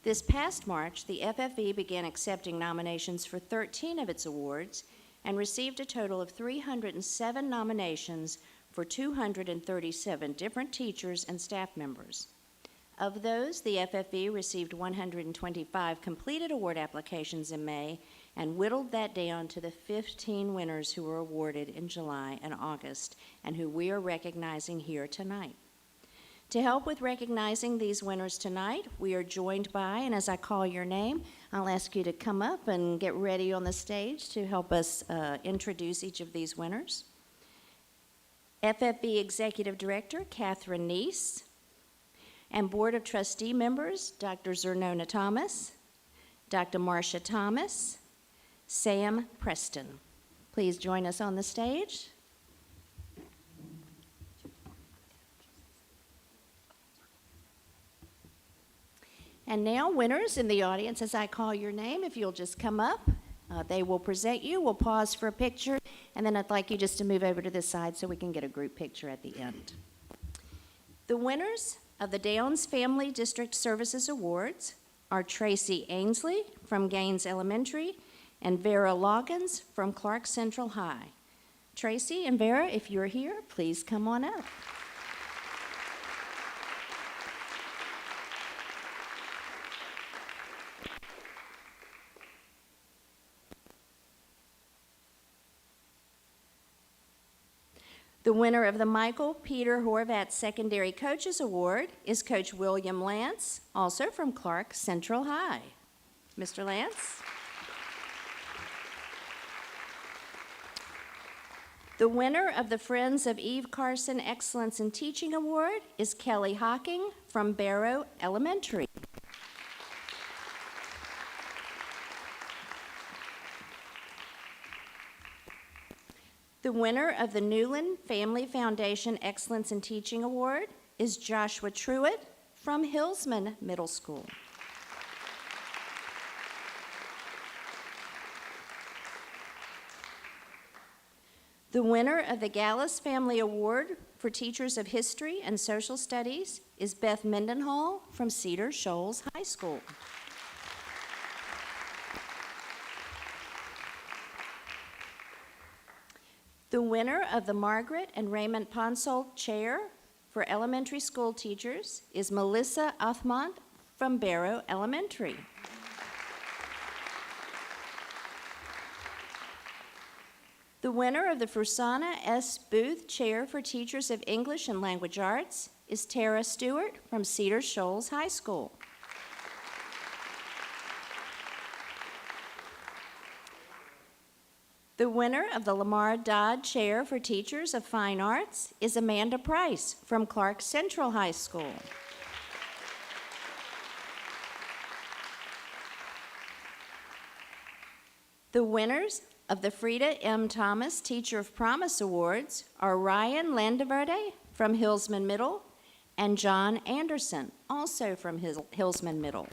This past March, the FFE began accepting nominations for 13 of its awards and received a total of 307 nominations for 237 different teachers and staff members. Of those, the FFE received 125 completed award applications in May and whittled that down to the 15 winners who were awarded in July and August and who we are recognizing here tonight. To help with recognizing these winners tonight, we are joined by, and as I call your name, I'll ask you to come up and get ready on the stage to help us introduce each of these winners. FFE Executive Director, Catherine Neese, and Board of Trustee members, Dr. Zernona Thomas, Dr. Marcia Thomas, Sam Preston. Please join us on the stage. And now, winners in the audience, as I call your name, if you'll just come up, they will present you. We'll pause for a picture, and then I'd like you just to move over to this side so we can get a group picture at the end. The winners of the Downs Family District Services Awards are Tracy Ainsley from Gaines Elementary and Vera Loggins from Clark Central High. Tracy and Vera, if you're here, please come on up. The winner of the Michael Peter Horvat Secondary Coaches Award is Coach William Lance, also from Clark Central High. Mr. Lance? The winner of the Friends of Eve Carson Excellence in Teaching Award is Kelly Hocking from Barrow Elementary. The winner of the Newland Family Foundation Excellence in Teaching Award is Joshua Truitt from Hillsman Middle School. The winner of the Gallus Family Award for Teachers of History and Social Studies is Beth Mendenhall from Cedar Shoals High School. The winner of the Margaret and Raymond Ponsol Chair for Elementary School Teachers is Melissa Othmont from Barrow Elementary. The winner of the Frusana S. Booth Chair for Teachers of English and Language Arts is Tara Stewart from Cedar Shoals High School. The winner of the Lamar Dodd Chair for Teachers of Fine Arts is Amanda Price from Clark Central High School. The winners of the Frida M. Thomas Teacher of Promise Awards are Ryan Landeverde from Hillsman Middle and John Anderson, also from Hillsman Middle.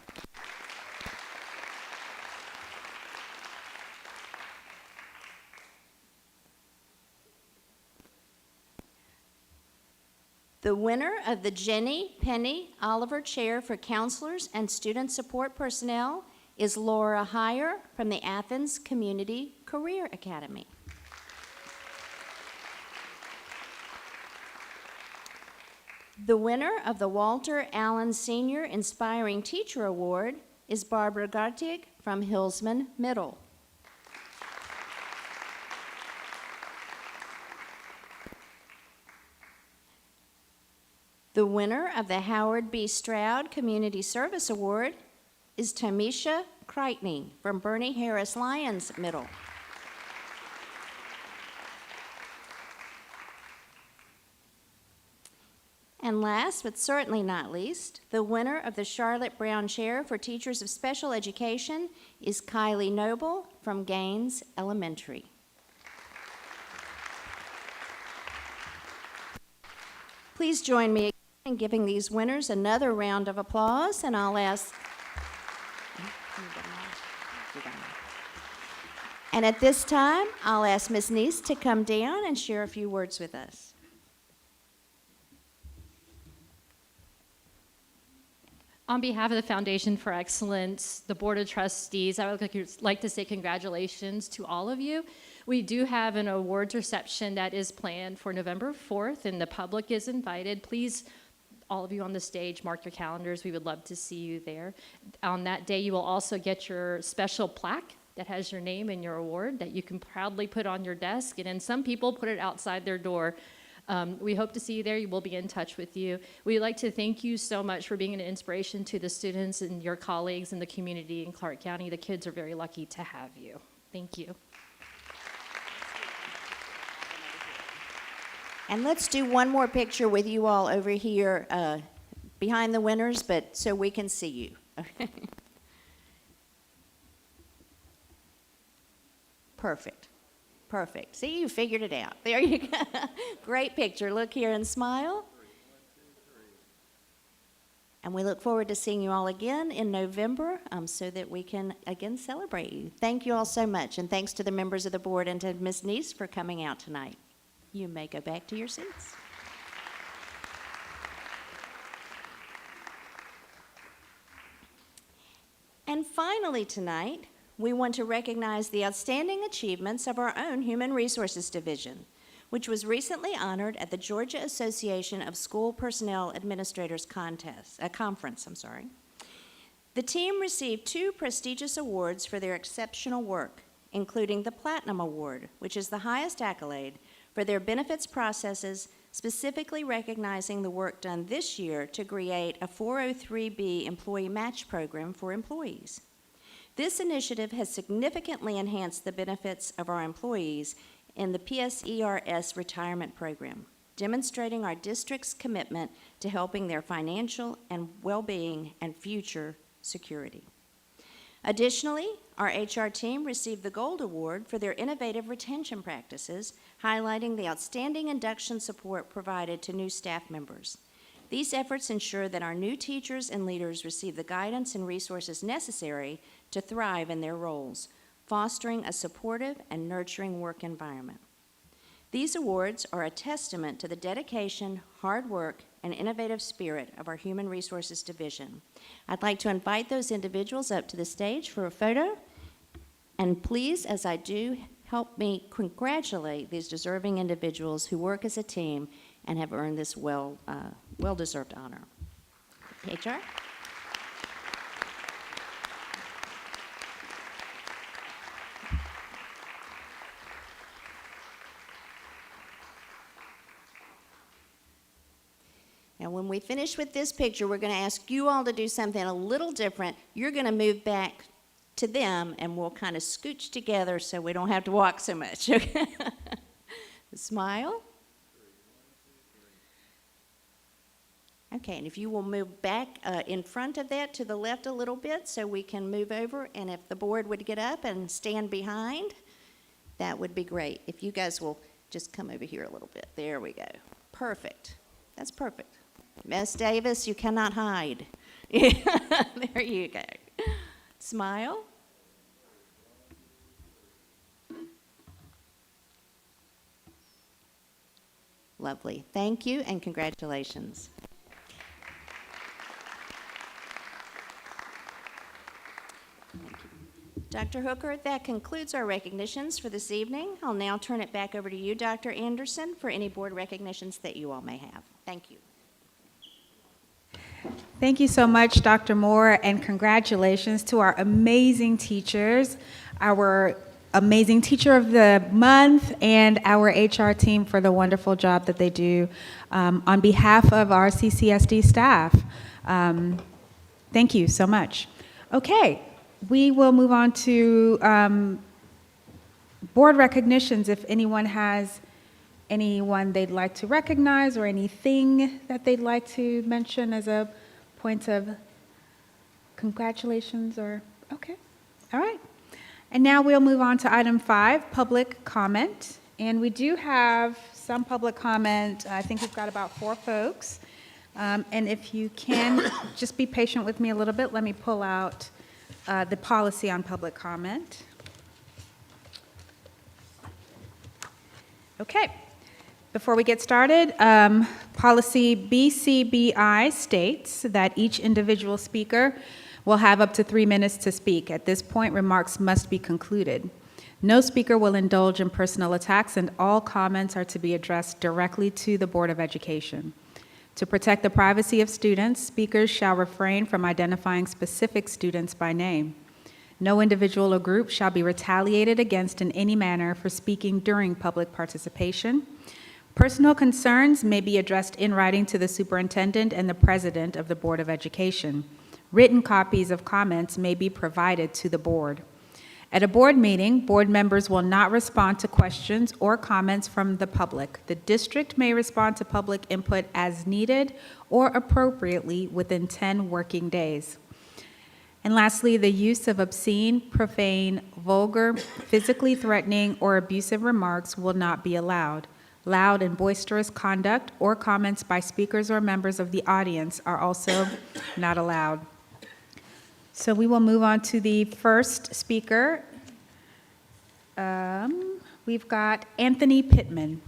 The winner of the Jenny Penny Oliver Chair for Counselors and Student Support Personnel is Laura Heyer from the Athens Community Career Academy. The winner of the Walter Allen Senior Inspiring Teacher Award is Barbara Gartig from Hillsman Middle. The winner of the Howard B. Stroud Community Service Award is Tamisha Crichton from Bernie Harris Lyons Middle. And last, but certainly not least, the winner of the Charlotte Brown Chair for Teachers of Special Education is Kylie Noble from Gaines Elementary. Please join me in giving these winners another round of applause, and I'll ask... And at this time, I'll ask Ms. Neese to come down and share a few words with us. On behalf of the Foundation for Excellence, the Board of Trustees, I would like to say congratulations to all of you. We do have an awards reception that is planned for November 4th, and the public is invited. Please, all of you on the stage, mark your calendars. We would love to see you there. On that day, you will also get your special plaque that has your name and your award that you can proudly put on your desk, and then some people put it outside their door. We hope to see you there. We will be in touch with you. We'd like to thank you so much for being an inspiration to the students and your colleagues in the community in Clark County. The kids are very lucky to have you. Thank you. And let's do one more picture with you all over here behind the winners, but so we can see you. Perfect. Perfect. See, you figured it out. There you go. Great picture. Look here and smile. And we look forward to seeing you all again in November so that we can again celebrate you. Thank you all so much. And thanks to the members of the board and to Ms. Neese for coming out tonight. You may go back to your seats. And finally tonight, we want to recognize the outstanding achievements of our own Human Resources Division, which was recently honored at the Georgia Association of School Personnel Administrators conference. The team received 2 prestigious awards for their exceptional work, including the Platinum Award, which is the highest accolade for their benefits processes, specifically recognizing the work done this year to create a 403B employee match program for employees. This initiative has significantly enhanced the benefits of our employees in the PSERS retirement program, demonstrating our district's commitment to helping their financial and well-being and future security. Additionally, our HR team received the Gold Award for their innovative retention practices, highlighting the outstanding induction support provided to new staff members. These efforts ensure that our new teachers and leaders receive the guidance and resources necessary to thrive in their roles, fostering a supportive and nurturing work environment. These awards are a testament to the dedication, hard work, and innovative spirit of our Human Resources Division. I'd like to invite those individuals up to the stage for a photo. And please, as I do, help me congratulate these deserving individuals who work as a team and have earned this well-deserved honor. HR? Now, when we finish with this picture, we're going to ask you all to do something a little different. You're going to move back to them, and we'll kind of scooch together so we don't have to walk so much. Okay? Smile. Okay, and if you will move back in front of that to the left a little bit so we can move over, and if the board would get up and stand behind, that would be great. If you guys will just come over here a little bit. There we go. Perfect. That's perfect. Miss Davis, you cannot hide. There you go. Smile. Lovely. Thank you and congratulations. Thank you. Dr. Hooker, that concludes our recognitions for this evening. I'll now turn it back over to you, Dr. Anderson, for any board recognitions that you all may have. Thank you. Thank you so much, Dr. Moore, and congratulations to our amazing teachers, our amazing Teacher of the Month, and our HR team for the wonderful job that they do on behalf of our CCSD staff. Thank you so much. Okay, we will move on to board recognitions. If anyone has anyone they'd like to recognize or anything that they'd like to mention as a point of congratulations or, okay, all right. And now we'll move on to item 5, public comment. And we do have some public comment. I think we've got about 4 folks. And if you can, just be patient with me a little bit. Let me pull out the policy on public comment. Okay. Before we get started, policy BCBI states that each individual speaker will have up to 3 minutes to speak. At this point, remarks must be concluded. No speaker will indulge in personal attacks, and all comments are to be addressed directly to the Board of Education. To protect the privacy of students, speakers shall refrain from identifying specific students by name. No individual or group shall be retaliated against in any manner for speaking during public participation. Personal concerns may be addressed in writing to the superintendent and the president of the Board of Education. Written copies of comments may be provided to the board. At a board meeting, board members will not respond to questions or comments from the public. The district may respond to public input as needed or appropriately within 10 working days. And lastly, the use of obscene, profane, vulgar, physically threatening, or abusive remarks will not be allowed. Loud and boisterous conduct or comments by speakers or members of the audience are also not allowed. So we will move on to the first speaker. We've got Anthony Pittman.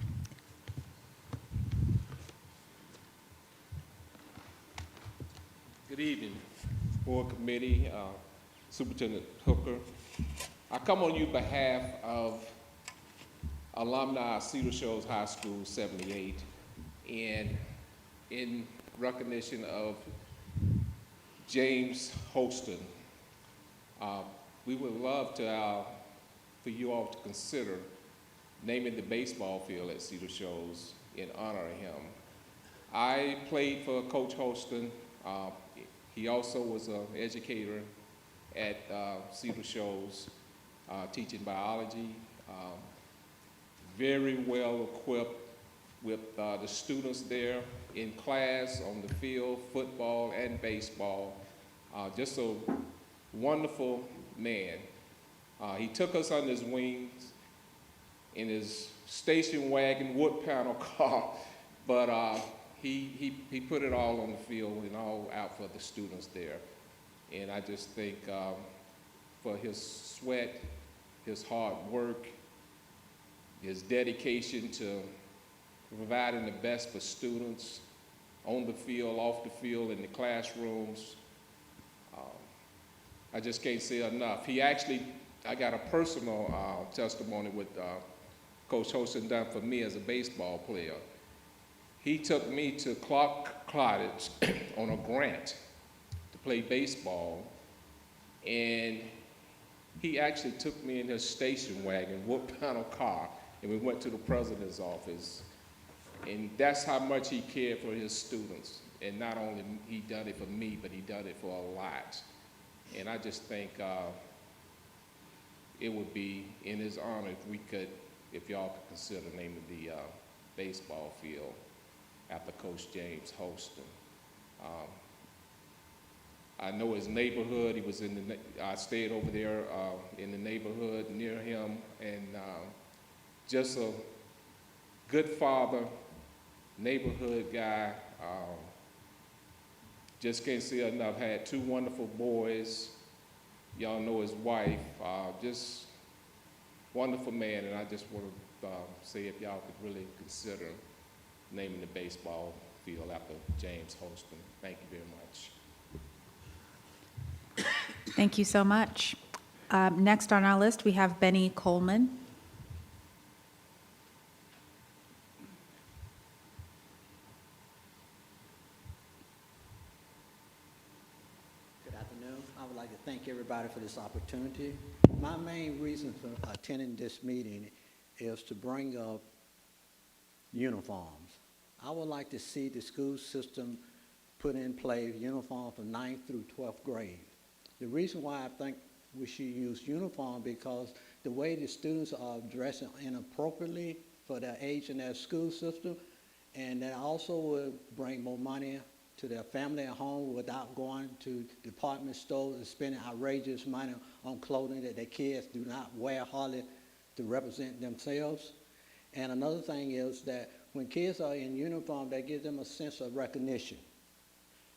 Good evening, Board Committee, Superintendent Hooker. I come on your behalf of alumni of Cedar Shores High School 78, and in recognition of James Holston, we would love to, for you all to consider naming the baseball field at Cedar Shores in honor of him. I played for Coach Holston. He also was an educator at Cedar Shores, teaching biology. Very well equipped with the students there in class, on the field, football and baseball. Just a wonderful man. He took us under his wings in his station wagon wood panel car, but he put it all on the field and all out for the students there. And I just think for his sweat, his hard work, his dedication to providing the best for students on the field, off the field, in the classrooms, I just can't say enough. I got a personal testimony with Coach Holston done for me as a baseball player. He took me to Clark Cottage on a grant to play baseball, and he actually took me in his station wagon, whooped down a car, and we went to the president's office. And that's how much he cared for his students. And not only he done it for me, but he done it for a lot. And I just think it would be in his honor if y'all could consider naming the baseball field after Coach James Holston. I know his neighborhood. I stayed over there in the neighborhood near him, and just a good father, neighborhood guy. Just can't say enough. Had 2 wonderful boys. Y'all know his wife. Just wonderful man, and I just want to say if y'all could really consider naming the baseball field after James Holston. Thank you very much. Thank you so much. Next on our list, we have Benny Coleman. Good afternoon. I would like to thank everybody for this opportunity. My main reason for attending this meeting is to bring up uniforms. I would like to see the school system put in place uniform from 9th through 12th grade. The reason why I think we should use uniform because the way the students are dressing inappropriately for their age in their school system, and that also would bring more money to their family at home without going to department stores and spending outrageous money on clothing that their kids do not wear hardly to represent themselves. And another thing is that when kids are in uniform, that gives them a sense of recognition.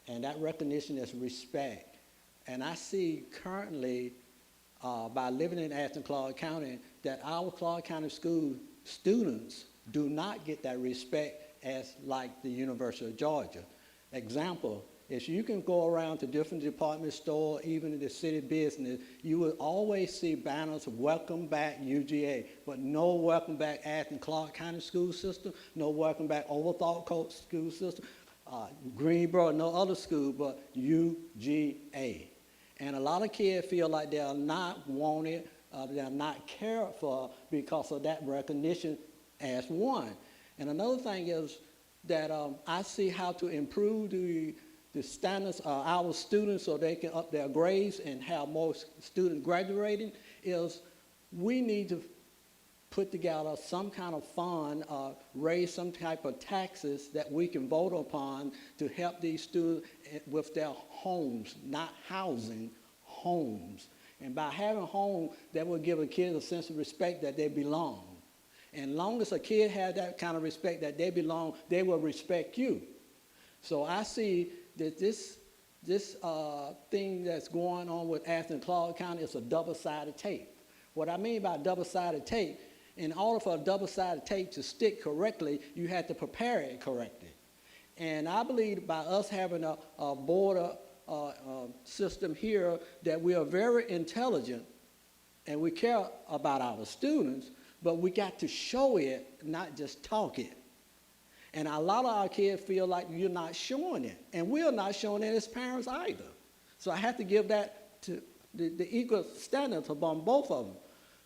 And that recognition is respect. And I see currently, by living in Ashton Clarke County, that our Clarke County school students do not get that respect as like the University of Georgia. Example, is you can go around to different department stores, even in the city business, you will always see banners, welcome back UGA, but no welcome back Ashton Clarke County school system, no welcome back Overthought school system, Greensboro, no other school but UGA. And a lot of kids feel like they are not wanted, they're not cared for because of that recognition as one. And another thing is that I see how to improve the standards of our students so they can up their grades and have more students graduating is we need to put together some kind of fund, raise some type of taxes that we can vote upon to help these students with their homes, not housing, homes. And by having a home, that will give a kid a sense of respect that they belong. And long as a kid has that kind of respect that they belong, they will respect you. So I see that this thing that's going on with Ashton Clarke County is a double-sided tape. What I mean by double-sided tape, in order for a double-sided tape to stick correctly, you have to prepare it correctly. And I believe by us having a border system here that we are very intelligent and we care about our students, but we got to show it, not just talk it. And a lot of our kids feel like you're not showing it. And we're not showing it as parents either. So I have to give that to the equal standards among both of them.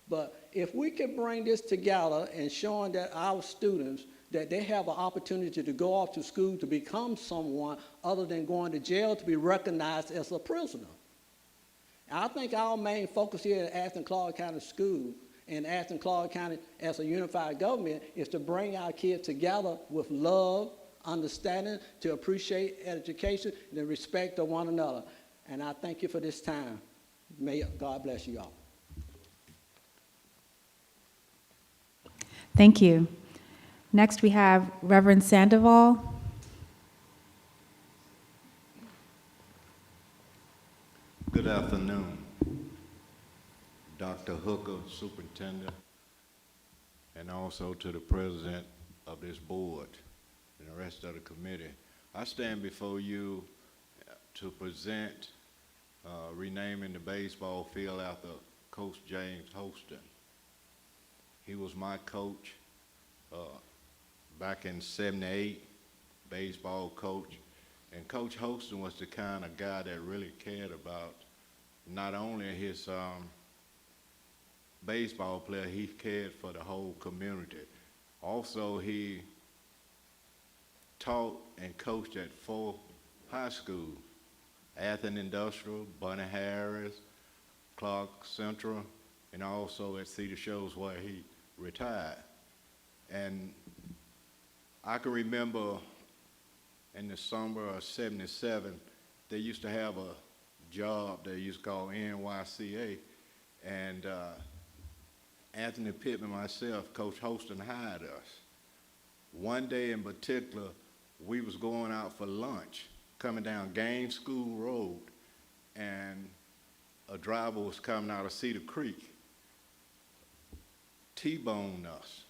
But if we can bring this together and showing that our students, that they have an opportunity to go off to school to become someone other than going to jail to be recognized as a prisoner. I think our main focus here at Ashton Clarke County School and Ashton Clarke County as a unified government is to bring our kids together with love, understanding, to appreciate education, and the respect of one another. And I thank you for this time. May God bless you all. Thank you. Next, we have Reverend Sandoval. Good afternoon, Dr. Hooker, Superintendent, and also to the President of this board and the rest of the committee. I stand before you to present renaming the baseball field after Coach James Holston. He was my coach back in '78, baseball coach. And Coach Holston was the kind of guy that really cared about not only his baseball player, he cared for the whole community. Also, he taught and coached at 4 high schools, Athens Industrial, Bunny Harris, Clark Central, and also at Cedar Shoals where he retired. And I can remember in the summer of '77, they used to have a job they used to call NYCA, and Anthony Pittman, myself, Coach Holston hired us. One day in particular, we was going out for lunch, coming down Gaines School Road, and a driver was coming out of Cedar Creek, T-boned us.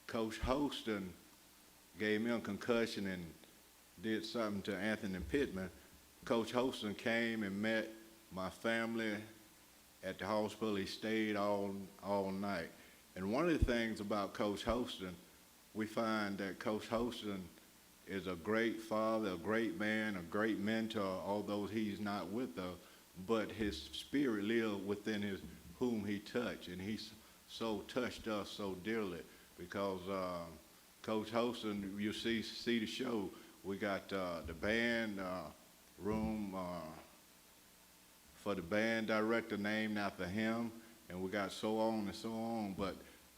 Coach Holston gave me a concussion and did something to Anthony Pittman. Coach Holston came and met my family at the hospital. He stayed all night. And one of the things about Coach Holston, we find that Coach Holston is a great father, a great man, a great mentor, although he's not with us, but his spirit lived within whom he touched, and he so touched us so dearly because Coach Holston, you see the show, we got the band room for the band director named after him, and we got so on and so on. But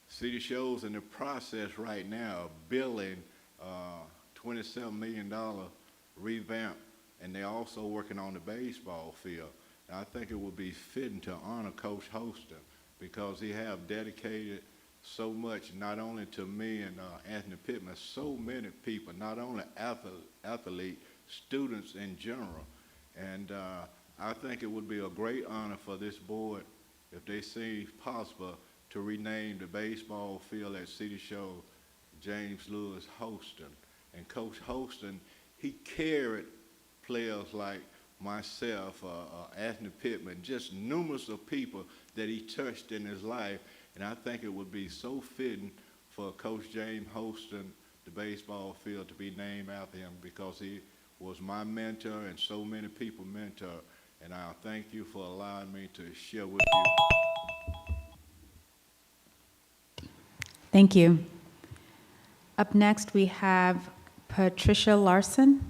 City Show's in the process right now of building $27 million revamp, and they're also working on the baseball field. And I think it would be fitting to honor Coach Holston because he have dedicated so much, not only to me and Anthony Pittman, so many people, not only athletes, students in general. And I think it would be a great honor for this board if they see possible to rename the baseball field at City Show James Lewis Holston. And Coach Holston, he carried players like myself, Anthony Pittman, just numerous of people that he touched in his life. And I think it would be so fitting for Coach James Holston, the baseball field, to be named after him because he was my mentor and so many people mentor. And I thank you for allowing me to share with you. Thank you. Up next, we have Patricia Larson.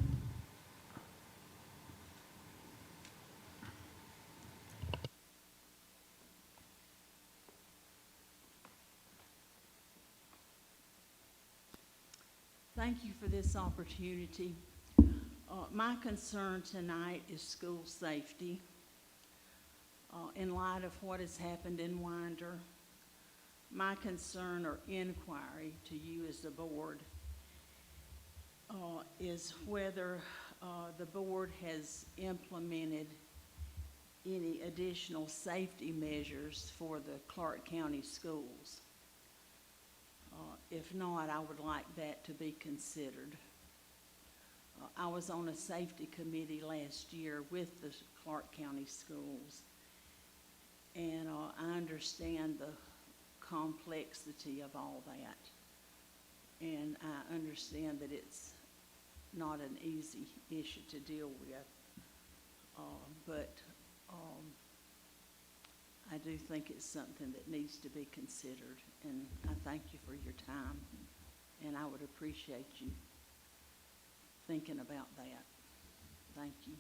Thank you for this opportunity. My concern tonight is school safety. In light of what has happened in Winder, my concern or inquiry to you as the board is whether the board has implemented any additional safety measures for the Clark County schools. If not, I would like that to be considered. I was on a safety committee last year with the Clark County schools, and I understand the complexity of all that, and I understand that it's not an easy issue to deal with, but I do think it's something that needs to be considered, and I thank you for your time, and I would appreciate you thinking about that. Thank you.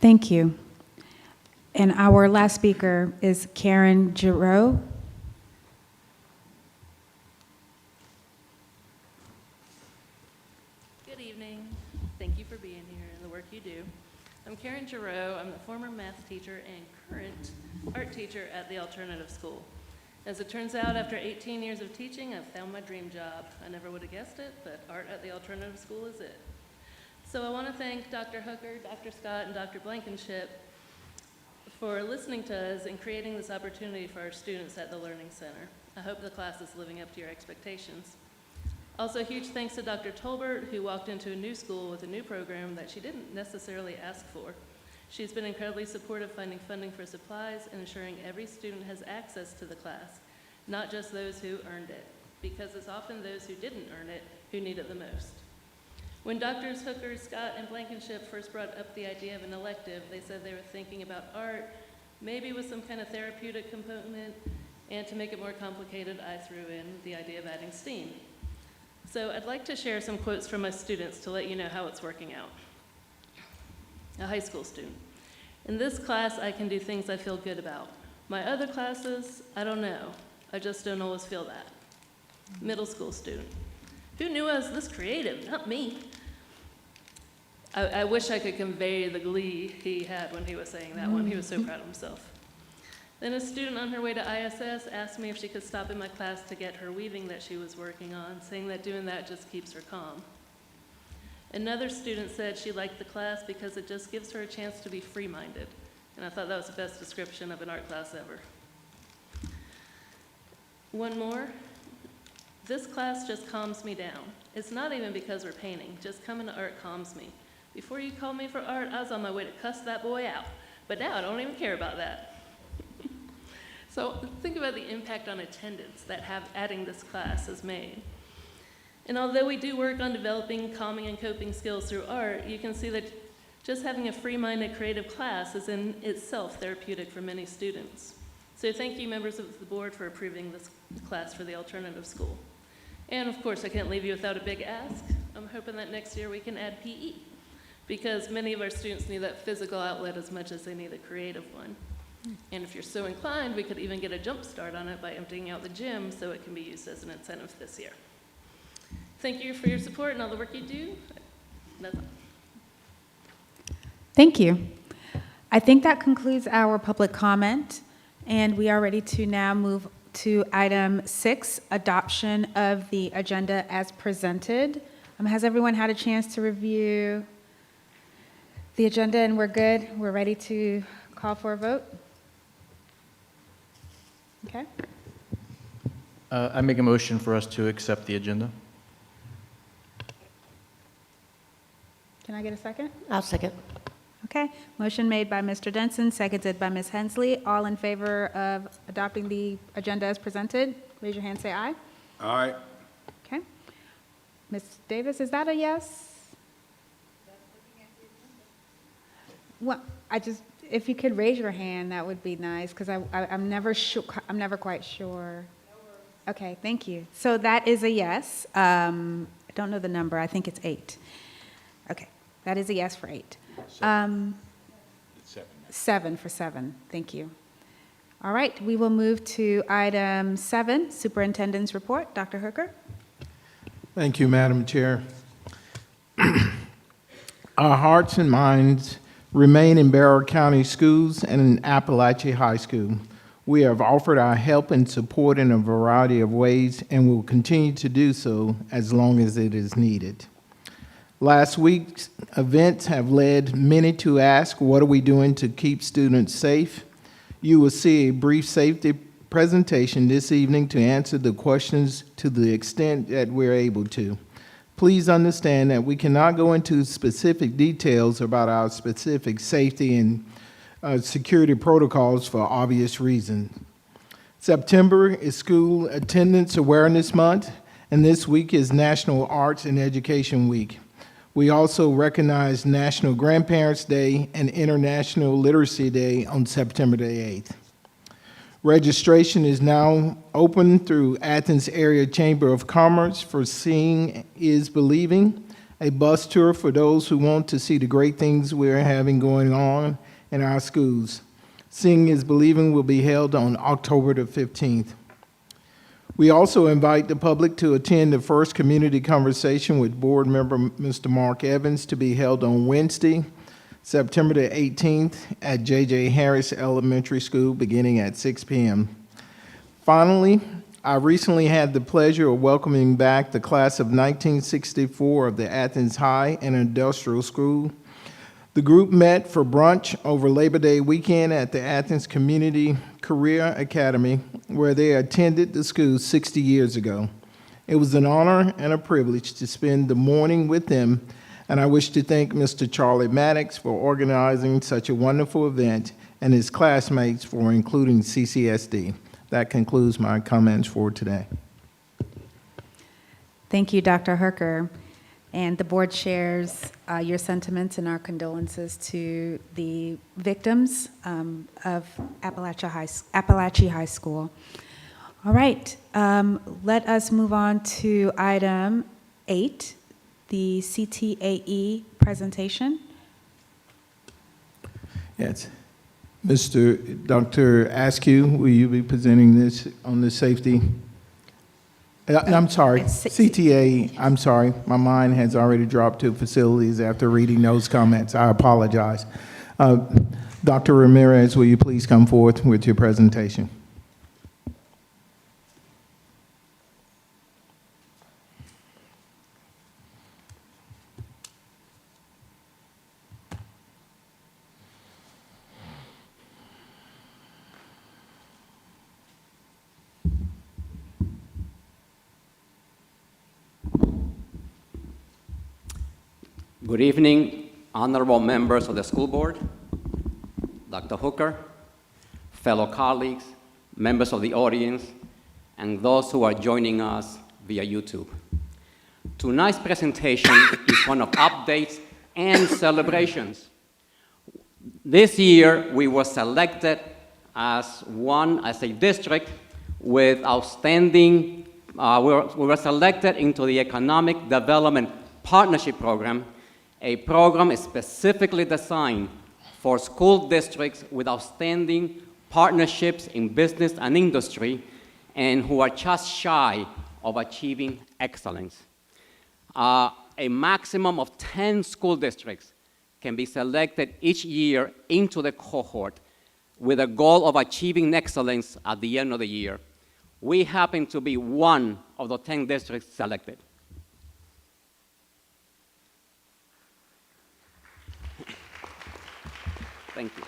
Thank you. And our last speaker is Karen Giroux. Good evening. Thank you for being here and the work you do. I'm Karen Giroux. I'm the former math teacher and current art teacher at the alternative school. As it turns out, after 18 years of teaching, I've found my dream job. I never would have guessed it, but art at the alternative school is it. So I want to thank Dr. Hooker, Dr. Scott, and Dr. Blankenship for listening to us and creating this opportunity for our students at the Learning Center. I hope the class is living up to your expectations. Also, a huge thanks to Dr. Tolbert, who walked into a new school with a new program that she didn't necessarily ask for. She's been incredibly supportive finding funding for supplies and ensuring every student has access to the class, not just those who earned it, because it's often those who didn't earn it who need it the most. When Drs. Hooker, Scott, and Blankenship first brought up the idea of an elective, they said they were thinking about art, maybe with some kind of therapeutic component, and to make it more complicated, I threw in the idea of adding STEAM. So I'd like to share some quotes from my students to let you know how it's working out. A high school student. In this class, I can do things I feel good about. My other classes, I don't know. I just don't always feel that. Middle school student. Who knew I was this creative? Not me. I wish I could convey the glee he had when he was saying that one. He was so proud of himself. Then a student on her way to ISS asked me if she could stop in my class to get her weaving that she was working on, saying that doing that just keeps her calm. Another student said she liked the class because it just gives her a chance to be free-minded. And I thought that was the best description of an art class ever. One more. This class just calms me down. It's not even because we're painting. Just coming to art calms me. Before you called me for art, I was on my way to cuss that boy out. But now I don't even care about that. So think about the impact on attendance that adding this class has made. And although we do work on developing calming and coping skills through art, you can see that just having a free-minded creative class is in itself therapeutic for many students. So thank you, members of the board, for approving this class for the alternative school. And of course, I can't leave you without a big ask. I'm hoping that next year we can add PE, because many of our students need that physical outlet as much as they need a creative one. And if you're so inclined, we could even get a jump start on it by emptying out the gym so it can be used as an incentive this year. Thank you for your support and all the work you do. That's all. Thank you. I think that concludes our public comment, and we are ready to now move to item 6, adoption of the agenda as presented. Has everyone had a chance to review the agenda and we're good? We're ready to call for a vote? Okay. I make a motion for us to accept the agenda. Can I get a second? I'll second. Okay, motion made by Mr. Denson, seconded by Ms. Hensley. All in favor of adopting the agenda as presented, raise your hand, say aye. Aye. Okay. Ms. Davis, is that a yes? Well, if you could raise your hand, that would be nice, because I'm never quite sure. Okay, thank you. So that is a yes. I don't know the number, I think it's 8. Okay, that is a yes for 8. 7 for 7, thank you. All right, we will move to item 7, Superintendent's Report. Dr. Hooker? Thank you, Madam Chair. Our hearts and minds remain in Barrow County Schools and in Appalachia High School. We have offered our help and support in a variety of ways and will continue to do so as long as it is needed. Last week's events have led many to ask, what are we doing to keep students safe? You will see a brief safety presentation this evening to answer the questions to the extent that we're able to. Please understand that we cannot go into specific details about our specific safety and security protocols for obvious reasons. September is School Attendance Awareness Month, and this week is National Arts and Education Week. We also recognize National Grandparents' Day and International Literacy Day on September the 8th. Registration is now open through Athens Area Chamber of Commerce for Seeing is Believing, a bus tour for those who want to see the great things we're having going on in our schools. Seeing is Believing will be held on October the 15th. We also invite the public to attend the first community conversation with board member Mr. Mark Evans to be held on Wednesday, September the 18th at J.J. Harris Elementary School beginning at 6 p.m. Finally, I recently had the pleasure of welcoming back the class of 1964 of the Athens High and Industrial School. The group met for brunch over Labor Day weekend at the Athens Community Career Academy, where they attended the school 60 years ago. It was an honor and a privilege to spend the morning with them, and I wish to thank Mr. Charlie Maddox for organizing such a wonderful event and his classmates for including CCSD. That concludes my comments for today. Thank you, Dr. Herker. And the board shares your sentiments and our condolences to the victims of Appalachia High School. All right, let us move on to item 8, the CTAE presentation. Yes. Dr. Askew, will you be presenting this on the safety? I'm sorry, CTA, I'm sorry. My mind has already dropped to facilities after reading those comments. I apologize. Dr. Ramirez, will you please come forth with your presentation? Good evening, honorable members of the school board, Dr. Hooker, fellow colleagues, members of the audience, and those who are joining us via YouTube. Tonight's presentation is one of updates and celebrations. This year, we were selected as a district with outstanding, we were selected into the Economic Development Partnership Program, a program specifically designed for school districts with outstanding partnerships in business and industry and who are just shy of achieving excellence. A maximum of 10 school districts can be selected each year into the cohort with a goal of achieving excellence at the end of the year. We happen to be one of the 10 districts selected. Thank you.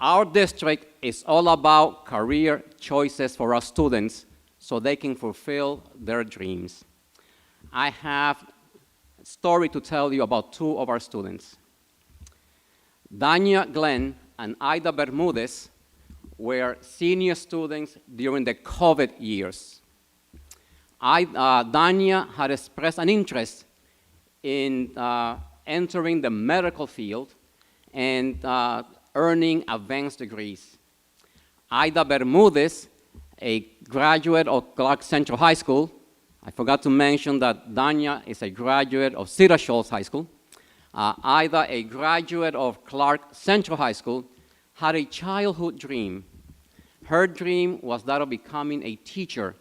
Our district is all about career choices for our students so they can fulfill their dreams. I have a story to tell you about two of our students. Dania Glenn and Ida Bermudez were senior students during the COVID years. Dania had expressed an interest in entering the medical field and earning advanced degrees. Ida Bermudez, a graduate of Clark Central High School. I forgot to mention that Dania is a graduate of Cedar Shoals High School. Ida, a graduate of Clark Central High School, had a childhood dream. Her dream was that of becoming a teacher,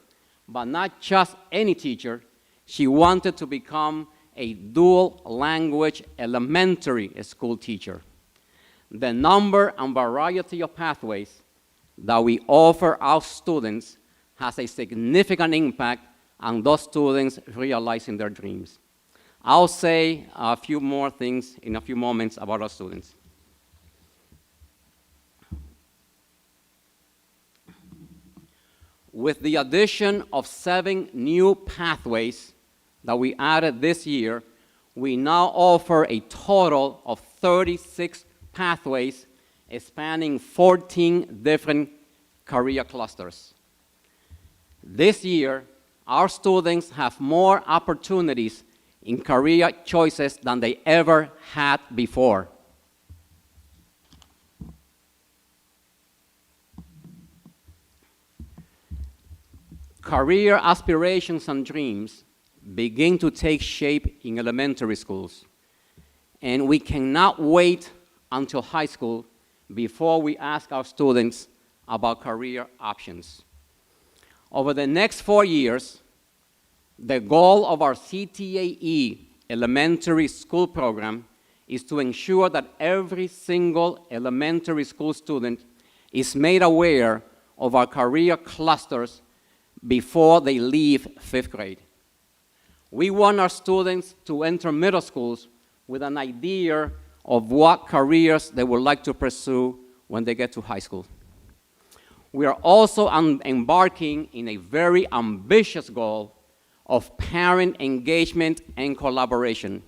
but not just any teacher. She wanted to become a dual language elementary school teacher. The number and variety of pathways that we offer our students has a significant impact on those students realizing their dreams. I'll say a few more things in a few moments about our students. With the addition of 7 new pathways that we added this year, we now offer a total of 36 pathways spanning 14 different career clusters. This year, our students have more opportunities in career choices than they ever had before. Career aspirations and dreams begin to take shape in elementary schools, and we cannot wait until high school before we ask our students about career options. Over the next 4 years, the goal of our CTAE elementary school program is to ensure that every single elementary school student is made aware of our career clusters before they leave 5th grade. We want our students to enter middle schools with an idea of what careers they would like to pursue when they get to high school. We are also embarking in a very ambitious goal of parent engagement and collaboration.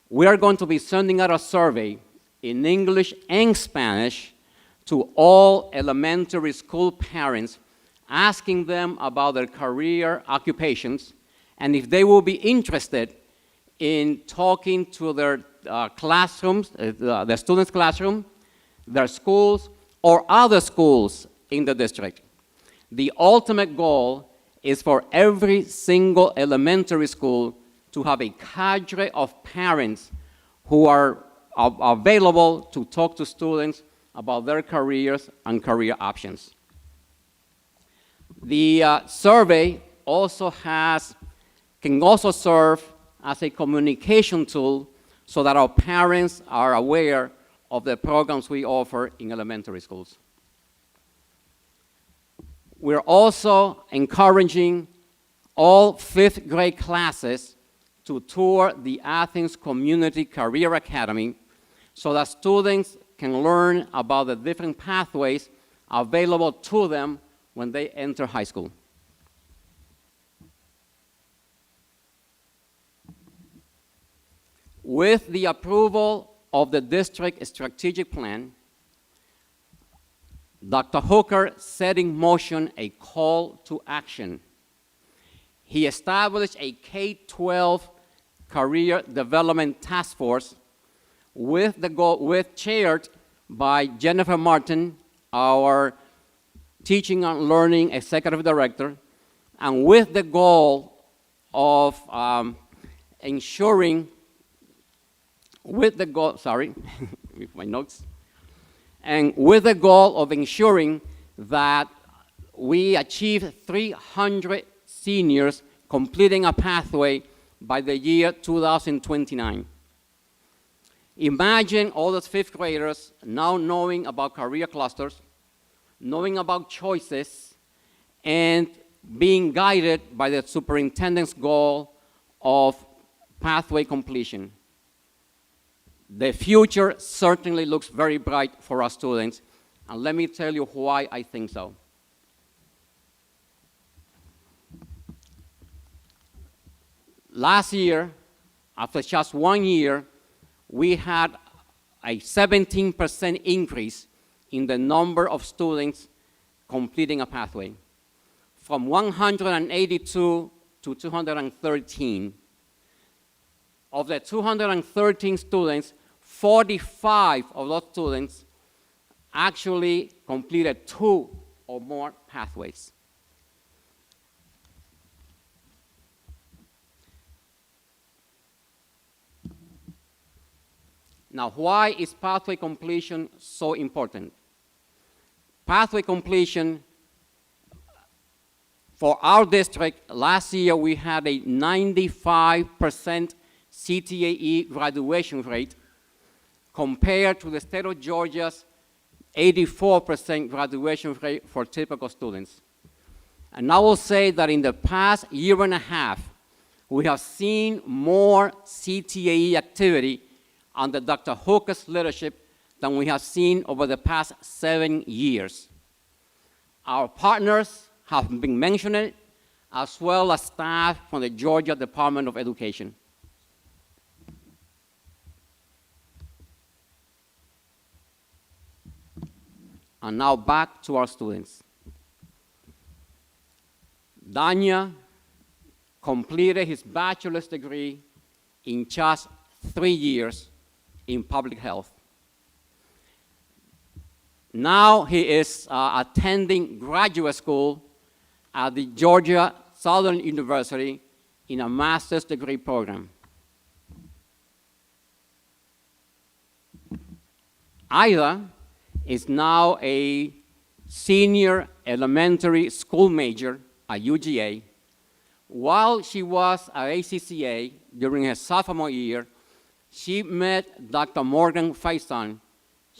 We are going to be sending out a survey in English and Spanish to all elementary school parents, asking them about their career occupations and if they will be interested in talking to their classrooms, the students' classroom, their schools, or other schools in the district. The ultimate goal is for every single elementary school to have a cadre of parents who are available to talk to students about their careers and career options. The survey also can also serve as a communication tool so that our parents are aware of the programs we offer in elementary schools. We're also encouraging all 5th grade classes to tour the Athens Community Career Academy so that students can learn about the different pathways available to them when they enter high school. With the approval of the district strategic plan, Dr. Hooker set in motion a call to action. He established a K-12 career development task force chaired by Jennifer Martin, our teaching and learning executive director, and with the goal of ensuring with the goal of ensuring that we achieve 300 seniors completing a pathway by the year 2029. Imagine all those 5th graders now knowing about career clusters, knowing about choices, and being guided by the superintendent's goal of pathway completion. The future certainly looks very bright for our students, and let me tell you why I think so. Last year, after just 1 year, we had a 17% increase in the number of students completing a pathway, from 182 to 213. Of the 213 students, 45 of those students actually completed 2 or more pathways. Now, why is pathway completion so important? Pathway completion, for our district, last year we had a 95% CTAE graduation rate compared to the state of Georgia's 84% graduation rate for typical students. And I will say that in the past year and a half, we have seen more CTAE activity under Dr. Hooker's leadership than we have seen over the past 7 years. Our partners have been mentioned, as well as staff from the Georgia Department of Education. And now back to our students. Danya completed his bachelor's degree in just 3 years in public health. Now he is attending graduate school at the Georgia Southern University in a master's degree program. Ida is now a senior elementary school major at UGA. While she was at ACCA during her sophomore year, she met Dr. Morgan Faison,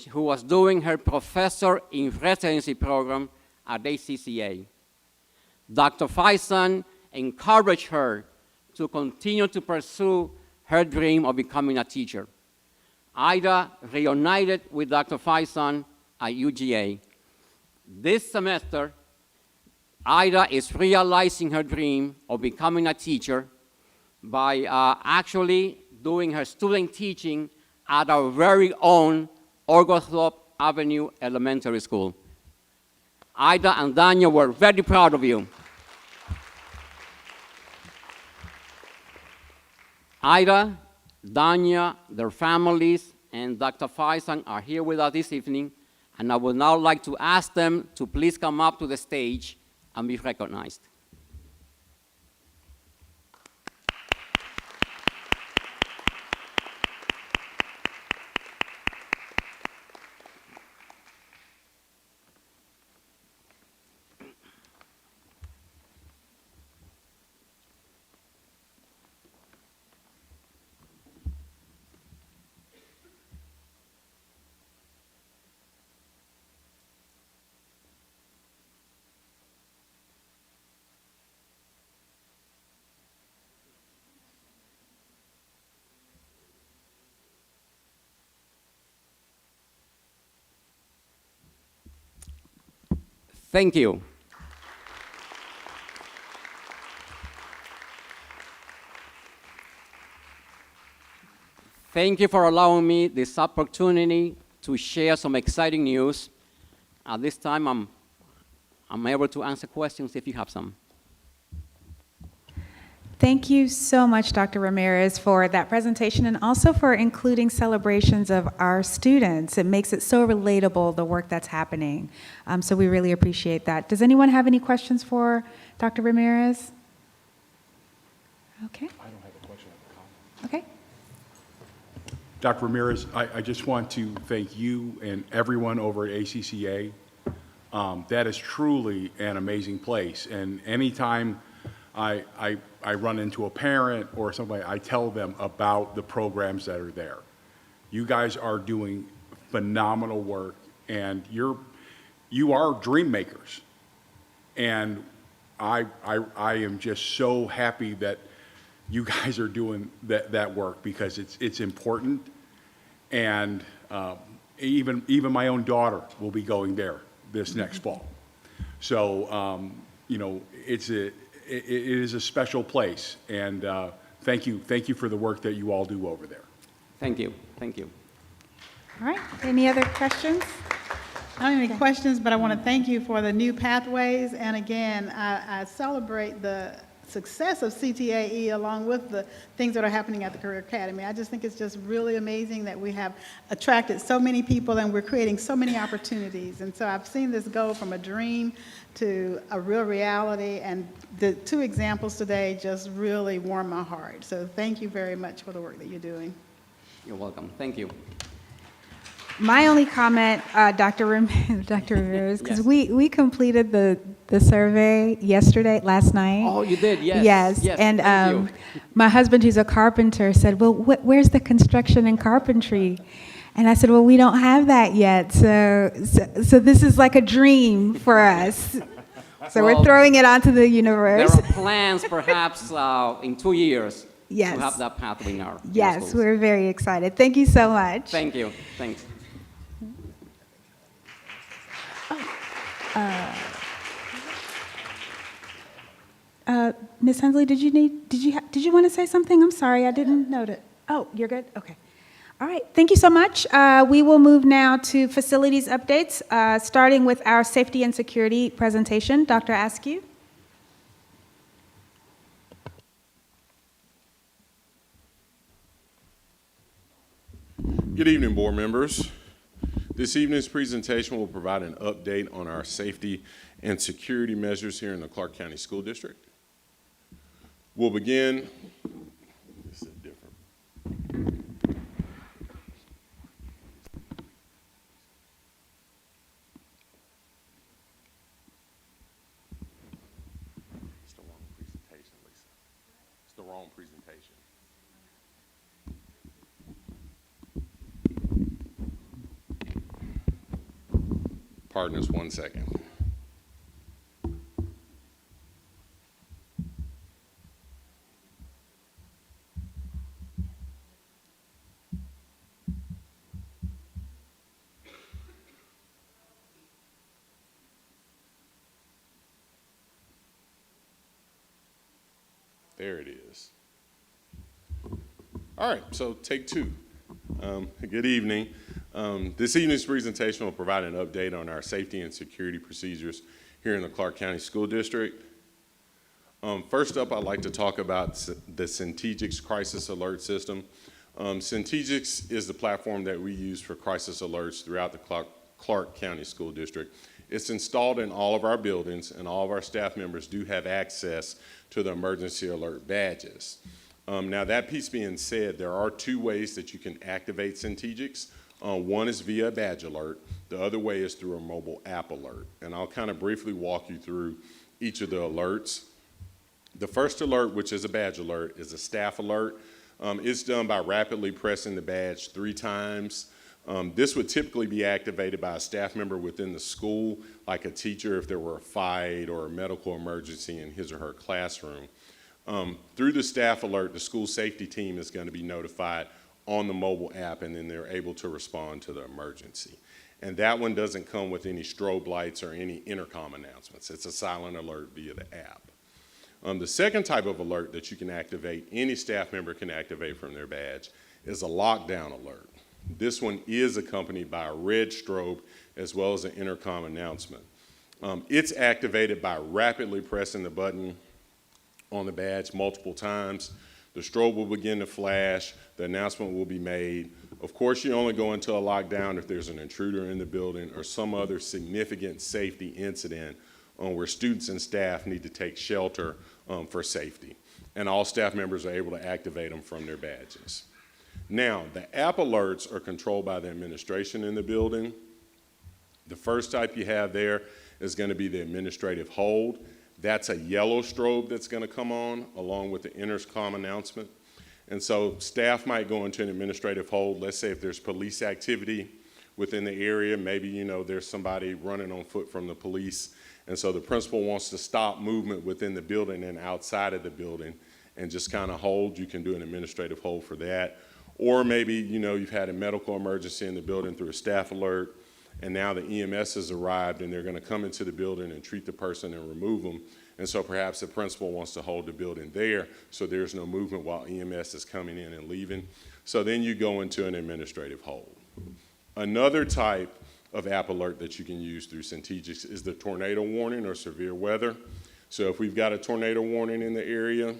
who was doing her professor in residency program at ACCA. Dr. Faison encouraged her to continue to pursue her dream of becoming a teacher. Ida reunited with Dr. Faison at UGA. This semester, Ida is realizing her dream of becoming a teacher by actually doing her student teaching at our very own Oglethorpe Avenue Elementary School. Ida and Danya were very proud of you. Ida, Danya, their families, and Dr. Faison are here with us this evening, and I would now like to ask them to please come up to the stage and be recognized. Thank you. Thank you for allowing me this opportunity to share some exciting news. At this time, I'm able to answer questions if you have some. Thank you so much, Dr. Ramirez, for that presentation and also for including celebrations of our students. It makes it so relatable, the work that's happening. So we really appreciate that. Does anyone have any questions for Dr. Ramirez? Okay. I don't have a question, I have a comment. Okay. Dr. Ramirez, I just want to thank you and everyone over at ACCA. That is truly an amazing place. And anytime I run into a parent or somebody, I tell them about the programs that are there. You guys are doing phenomenal work, and you are dream makers. And I am just so happy that you guys are doing that work, because it's important. And even my own daughter will be going there this next fall. So you know, it is a special place, and thank you for the work that you all do over there. Thank you. Thank you. All right. Any other questions? I don't have any questions, but I want to thank you for the new pathways. And again, I celebrate the success of CTAE along with the things that are happening at the Career Academy. I just think it's just really amazing that we have attracted so many people and we're creating so many opportunities. And so I've seen this go from a dream to a real reality, and the two examples today just really warm my heart. So thank you very much for the work that you're doing. You're welcome. Thank you. My only comment, Dr. Ramirez, because Yes. we completed the survey last night. Oh, you did? Yes. Yes. Yes. And Thank you. my husband, who's a carpenter, said, well, where's the construction and carpentry? And I said, well, we don't have that yet. So this is like a dream for us. So Well, we're throwing it onto the There universe. are plans, perhaps, in 2 years Yes. to have that pathway in our Yes, schools. we're very excited. Thank you so much. Thank you. Thanks. Ms. Hensley, did you want to say something? I'm sorry, I didn't note it. Oh, you're good? Okay. All right, thank you so much. We will move now to facilities updates, starting with our safety and security presentation. Dr. Askew. Good evening, board members. This evening's presentation will provide an update on our safety and security measures here in the Clark County School District. We'll begin. This is different. It's the wrong presentation, Lisa. It's the wrong presentation. Pardon us 1 second. There it is. All right, so take two. Good evening. This evening's presentation will provide an update on our safety and security procedures here in the Clark County School District. First up, I'd like to talk about the Centegix Crisis Alert System. Centegix is the platform that we use for crisis alerts throughout the Clark County School District. It's installed in all of our buildings, and all of our staff members do have access to the emergency alert badges. Now, that piece being said, there are two ways that you can activate Centegix. One is via a badge alert. The other way is through a mobile app alert. And I'll kind of briefly walk you through each of the alerts. The first alert, which is a badge alert, is a staff alert. It's done by rapidly pressing the badge 3 times. This would typically be activated by a staff member within the school, like a teacher if there were a fight or a medical emergency in his or her classroom. Through the staff alert, the school safety team is going to be notified on the mobile app, and then they're able to respond to the emergency. And that one doesn't come with any strobe lights or any intercom announcements. It's a silent alert via the app. The second type of alert that you can activate, any staff member can activate from their badge, is a lockdown alert. This one is accompanied by a red strobe as well as an intercom announcement. It's activated by rapidly pressing the button on the badge multiple times. The strobe will begin to flash, the announcement will be made. Of course, you only go into a lockdown if there's an intruder in the building or some other significant safety incident where students and staff need to take shelter for safety. And all staff members are able to activate them from their badges. Now, the app alerts are controlled by the administration in the building. The first type you have there is going to be the administrative hold. That's a yellow strobe that's going to come on along with the intercom announcement. And so staff might go into an administrative hold. Let's say if there's police activity within the area, maybe there's somebody running on foot from the police, and so the principal wants to stop movement within the building and outside of the building and just kind of hold. You can do an administrative hold for that. Or maybe you've had a medical emergency in the building through a staff alert, and now the EMS has arrived and they're going to come into the building and treat the person and remove them. And so perhaps the principal wants to hold the building there so there's no movement while EMS is coming in and leaving. So then you go into an administrative hold. Another type of app alert that you can use through Centegix is the tornado warning or severe weather. So if we've got a tornado warning in the area,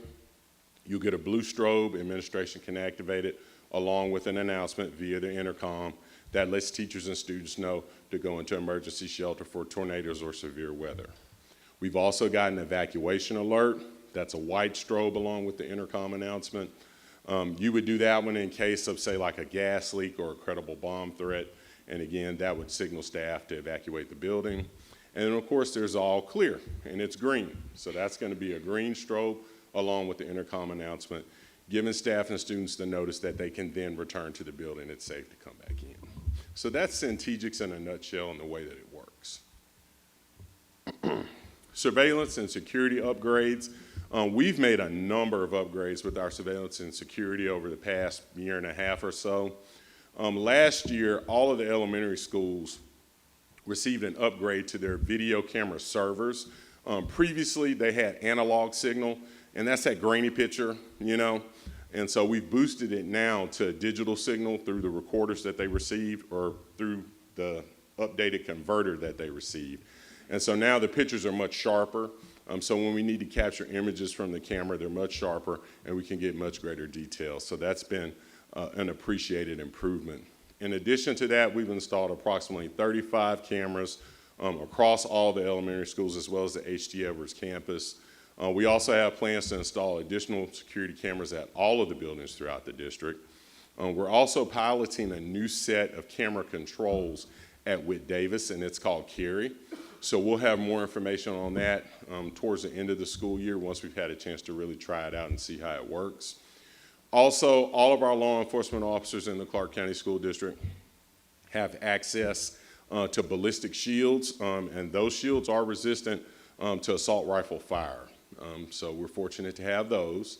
you'll get a blue strobe, administration can activate it along with an announcement via the intercom that lets teachers and students know to go into emergency shelter for tornadoes or severe weather. We've also got an evacuation alert. That's a white strobe along with the intercom announcement. You would do that one in case of, say, like a gas leak or a credible bomb threat. And again, that would signal staff to evacuate the building. And then, of course, there's all clear, and it's green. So that's going to be a green strobe along with the intercom announcement, giving staff and students the notice that they can then return to the building. It's safe to come back in. So that's Centegix in a nutshell and the way that it works. Surveillance and security upgrades. We've made a number of upgrades with our surveillance and security over the past year and a half or so. Last year, all of the elementary schools received an upgrade to their video camera servers. Previously, they had analog signal, and that's that grainy picture, and so we've boosted it now to digital signal through the recorders that they received or through the updated converter that they received. And so now the pictures are much sharper. So when we need to capture images from the camera, they're much sharper and we can get much greater detail. So that's been an appreciated improvement. In addition to that, we've installed approximately 35 cameras across all the elementary schools as well as the H.T. Edwards campus. We also have plans to install additional security cameras at all of the buildings throughout the district. We're also piloting a new set of camera controls at Whit Davis, and it's called Carry. So we'll have more information on that towards the end of the school year once we've had a chance to really try it out and see how it works. Also, all of our law enforcement officers in the Clark County School District have access to ballistic shields, and those shields are resistant to assault rifle fire. So we're fortunate to have those.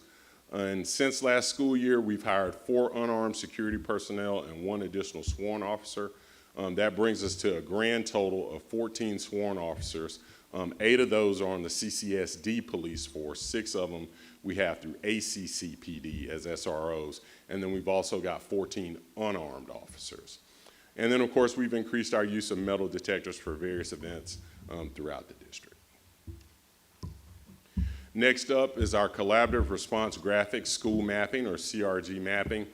And since last school year, we've hired 4 unarmed security personnel and 1 additional sworn officer. That brings us to a grand total of 14 sworn officers 8 of those are on the CCSD police force. 6 of them we have through ACCPD as SROs. And then we've also got 14 unarmed officers. And then, of course, we've increased our use of metal detectors for various events throughout the district. Next up is our Collaborative Response Graphics School Mapping, or CRG mapping.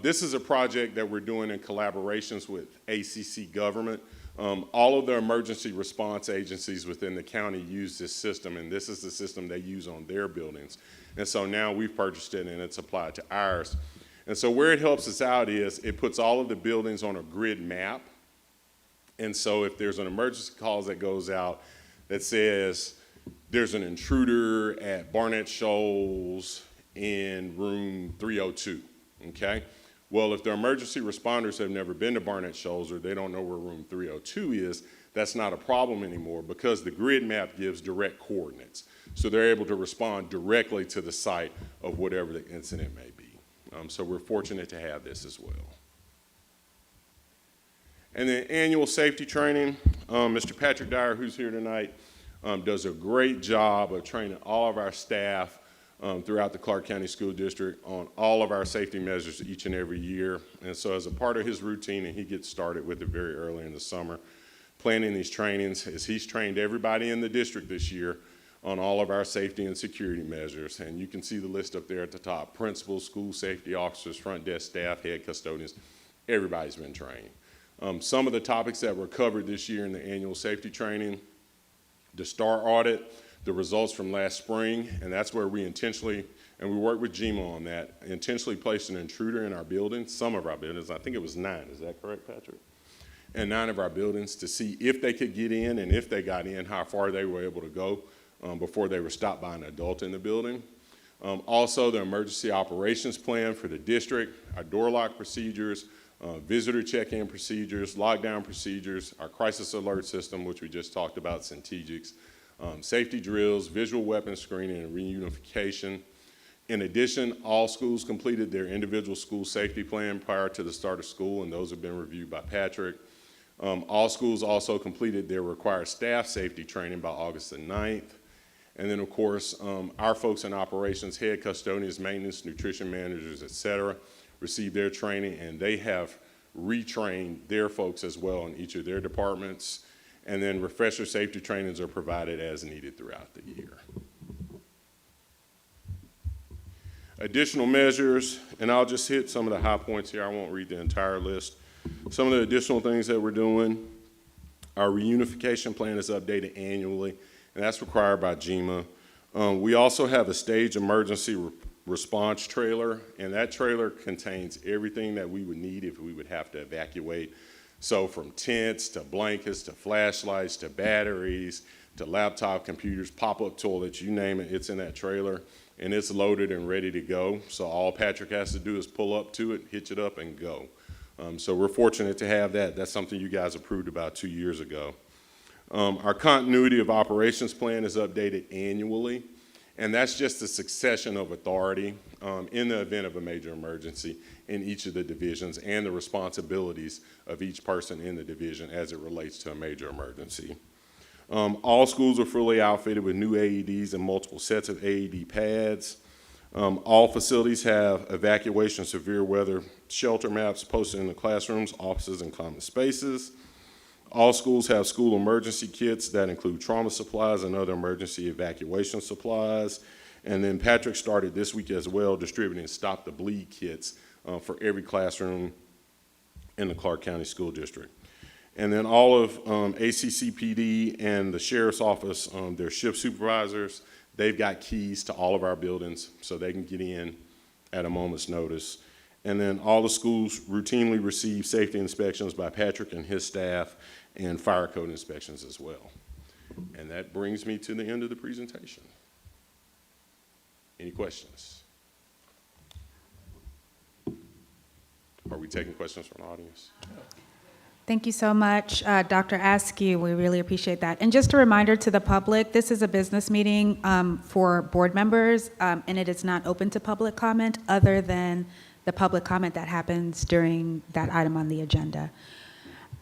This is a project that we're doing in collaborations with ACC government. All of the emergency response agencies within the county use this system, and this is the system they use on their buildings. And so now we've purchased it and it's applied to ours. And so where it helps us out is it puts all of the buildings on a grid map. And so if there's an emergency call that goes out that says there's an intruder at Barnett Shoals in room 302, okay? Well, if the emergency responders have never been to Barnett Shoals or they don't know where room 302 is, that's not a problem anymore because the grid map gives direct coordinates. So they're able to respond directly to the site of whatever the incident may be. So we're fortunate to have this as well. And then annual safety training. Mr. Patrick Dyer, who's here tonight, does a great job of training all of our staff throughout the Clark County School District on all of our safety measures each and every year. And so as a part of his routine, and he gets started with it very early in the summer, planning these trainings, is he's trained everybody in the district this year on all of our safety and security measures. And you can see the list up there at the top: principals, school safety officers, front desk staff, head custodians. Everybody's been trained. Some of the topics that were covered this year in the annual safety training: the STAR audit, the results from last spring, and that's where we intentionally, and we worked with GMA on that, intentionally placed an intruder in our buildings, some of our buildings. I think it was 9, is that correct, Patrick? And 9 of our buildings, to see if they could get in, and if they got in, how far they were able to go before they were stopped by an adult in the building. Also, the emergency operations plan for the district, our door lock procedures, visitor check-in procedures, lockdown procedures, our crisis alert system, which we just talked about, Centegics, safety drills, visual weapon screening, and reunification. In addition, all schools completed their individual school safety plan prior to the start of school, and those have been reviewed by Patrick. All schools also completed their required staff safety training by August the 9th. And then, of course, our folks in operations, head custodians, maintenance, nutrition managers, et cetera, received their training, and they have retrained their folks as well in each of their departments. And then refresher safety trainings are provided as needed throughout the year. Additional measures, and I'll just hit some of the high points here. I won't read the entire list. Some of the additional things that we're doing: our reunification plan is updated annually, and that's required by GMA. We also have a staged emergency response trailer, and that trailer contains everything that we would need if we would have to evacuate. So from tents to blankets to flashlights to batteries to laptop computers, pop-up toilets, you name it, it's in that trailer, and it's loaded and ready to go. So all Patrick has to do is pull up to it, hitch it up, and go. So we're fortunate to have that. That's something you guys approved about 2 years ago. Our continuity of operations plan is updated annually, and that's just a succession of authority in the event of a major emergency in each of the divisions and the responsibilities of each person in the division as it relates to a major emergency. All schools are fully outfitted with new AEDs and multiple sets of AED pads. All facilities have evacuation severe weather shelter maps posted in the classrooms, offices, and common spaces. All schools have school emergency kits that include trauma supplies and other emergency evacuation supplies. And then Patrick started this week as well distributing Stop the Bleed kits for every classroom in the Clark County School District. And then all of ACCPD and the Sheriff's Office, their shift supervisors, they've got keys to all of our buildings so they can get in at a moment's notice. And then all the schools routinely receive safety inspections by Patrick and his staff, and fire code inspections as well. And that brings me to the end of the presentation. Any questions? Are we taking questions from the audience? Thank you so much, Dr. Askew. We really appreciate that. And just a reminder to the public, this is a business meeting for board members, and it is not open to public comment other than the public comment that happens during that item on the agenda.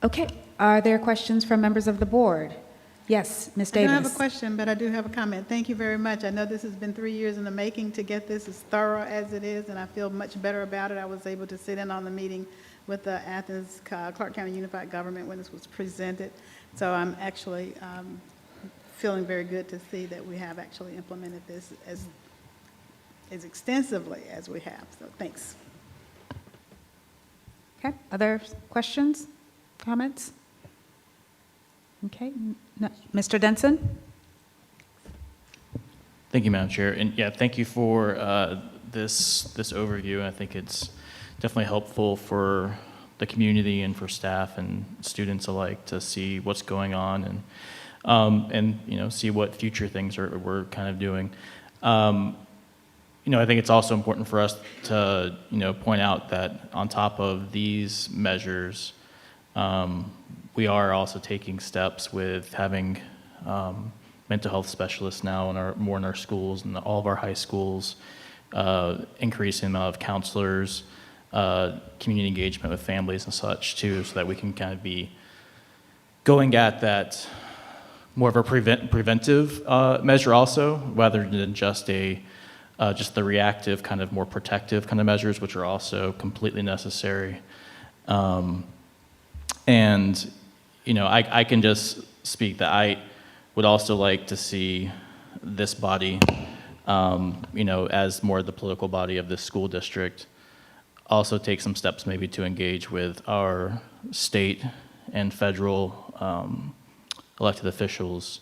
Okay, are there questions from members of the board? Yes, Ms. I don't have Davis. a question, but I do have a comment. Thank you very much. I know this has been 3 years in the making to get this as thorough as it is, and I feel much better about it. I was able to sit in on the meeting with the Athens, Clark County Unified Government when this was presented. So I'm actually feeling very good to see that we have actually implemented this as extensively as we have. So thanks. Okay, other questions, comments? Okay, no, Mr. Denson? Thank you, Madam Chair. And yeah, thank you for this overview. I think it's definitely helpful for the community and for staff and students alike to see what's going on and you know, see what future things we're kind of doing. You know, I think it's also important for us to, you know, point out that on top of these measures, we are also taking steps with having mental health specialists now more in our schools and all of our high schools, increasing the amount of counselors, community engagement with families and such too, so that we can kind of be going at that more of a preventive measure also, rather than just just the reactive kind of more protective kind of measures, which are also completely necessary. And, you know, I can just speak that I would also like to see this body, you know, as more the political body of this school district, also take some steps maybe to engage with our state and federal elected officials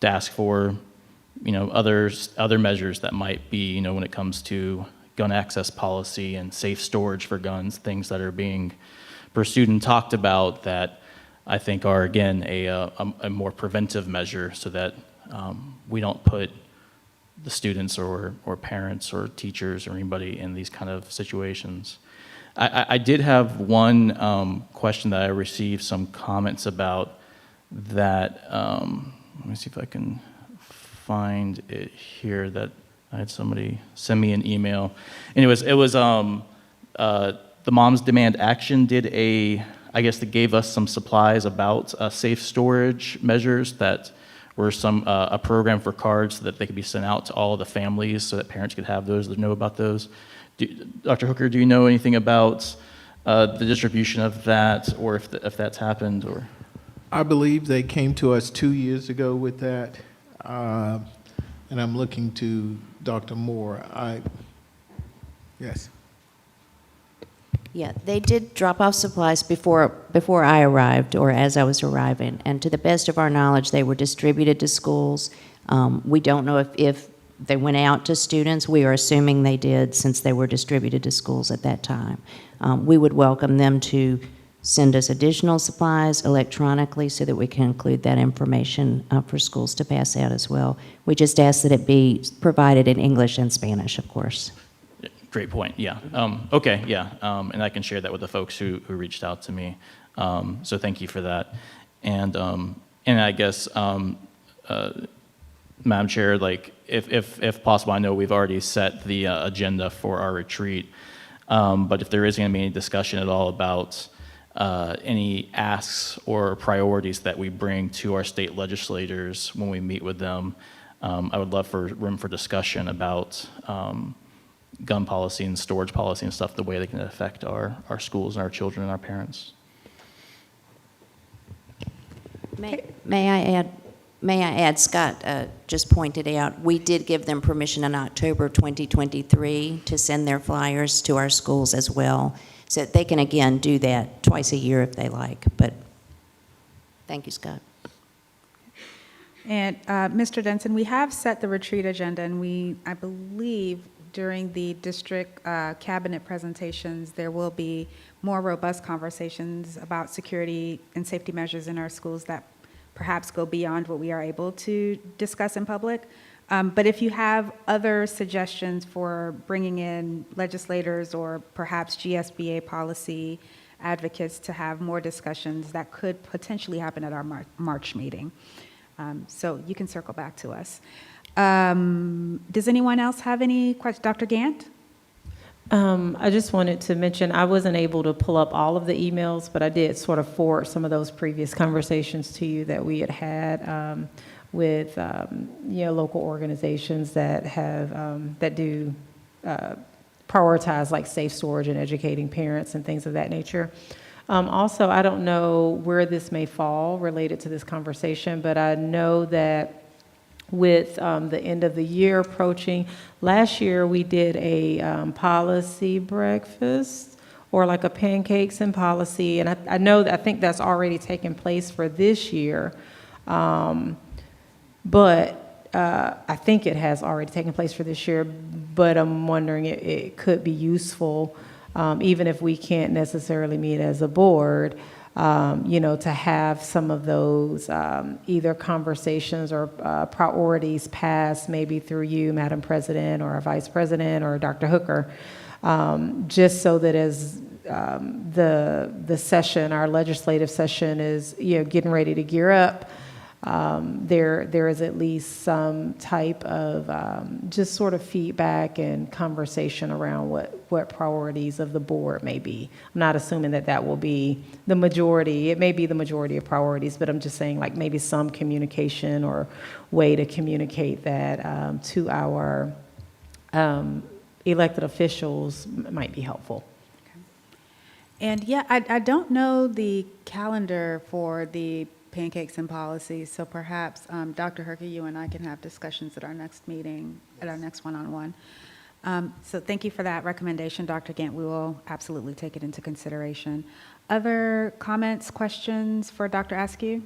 to ask for, you know, other measures that might be, you know, when it comes to gun access policy and safe storage for guns, things that are being pursued and talked about that I think are, again, a more preventive measure so that we don't put the students or parents or teachers or anybody in these kind of situations. I did have one question that I received some comments about that, let me see if I can find it here, that I had somebody send me an email. Anyways, it was the Moms Demand Action did I guess they gave us some supplies about safe storage measures that were a program for cards so that they could be sent out to all of the families so that parents could have those, that know about those. Dr. Hooker, do you know anything about the distribution of that, or if that's happened? Or I believe they came to us 2 years ago with that, and I'm looking to Dr. Moore. Yes. Yeah, they did drop off supplies before I arrived, or as I was arriving, and to the best of our knowledge, they were distributed to schools. We don't know if they went out to students. We are assuming they did, since they were distributed to schools at that time. We would welcome them to send us additional supplies electronically so that we can include that information for schools to pass out as well. We just ask that it be provided in English and Spanish, of course. Great point, yeah. Okay, yeah, and I can share that with the folks who reached out to me. So thank you for that. And I guess, Madam Chair, like if possible, I know we've already set the agenda for our retreat, but if there is going to be any discussion at all about any asks or priorities that we bring to our state legislators when we meet with them, I would love for room for discussion about gun policy and storage policy and stuff, the way they can affect our schools and our children and our parents. May I add, Scott just pointed out, we did give them permission in October 2023 to send their flyers to our schools as well. So they can, again, do that twice a year if they like. But thank you, Scott. And Mr. Denson, we have set the retreat agenda, and I believe during the district cabinet presentations, there will be more robust conversations about security and safety measures in our schools that perhaps go beyond what we are able to discuss in public. But if you have other suggestions for bringing in legislators or perhaps GSBA policy advocates to have more discussions, that could potentially happen at our March meeting. So you can circle back to us. Does anyone else have any questions? Dr. Gant? I just wanted to mention, I wasn't able to pull up all of the emails, but I did sort of forward some of those previous conversations to you that we had with, local organizations that have, that do prioritize like safe storage and educating parents and things of that nature. Also, I don't know where this may fall related to this conversation, but I know that with the end of the year approaching, last year we did a policy breakfast or like a pancakes and policy, and I know that I think that's already taken place for this year, but I think it has already taken place for this year, but I'm wondering it could be useful, even if we can't necessarily meet as a board, to have some of those either conversations or priorities passed maybe through you, Madam President, or our Vice President, or Dr. Hooker, just so that as the session, our legislative session is getting ready to gear up, there is at least some type of just sort of feedback and conversation around what priorities of the board may be. I'm not assuming that will be the majority. It may be the majority of priorities, but I'm just saying like maybe some communication or way to communicate that to our elected officials might be helpful. And yeah, I don't know the calendar for the pancakes and policies, so perhaps Dr. Herky, you and I can have discussions at our next meeting, at our next one-on-one. So thank you for that recommendation, Dr. Gant. We will absolutely take it into consideration. Other comments, questions for Dr. Askew?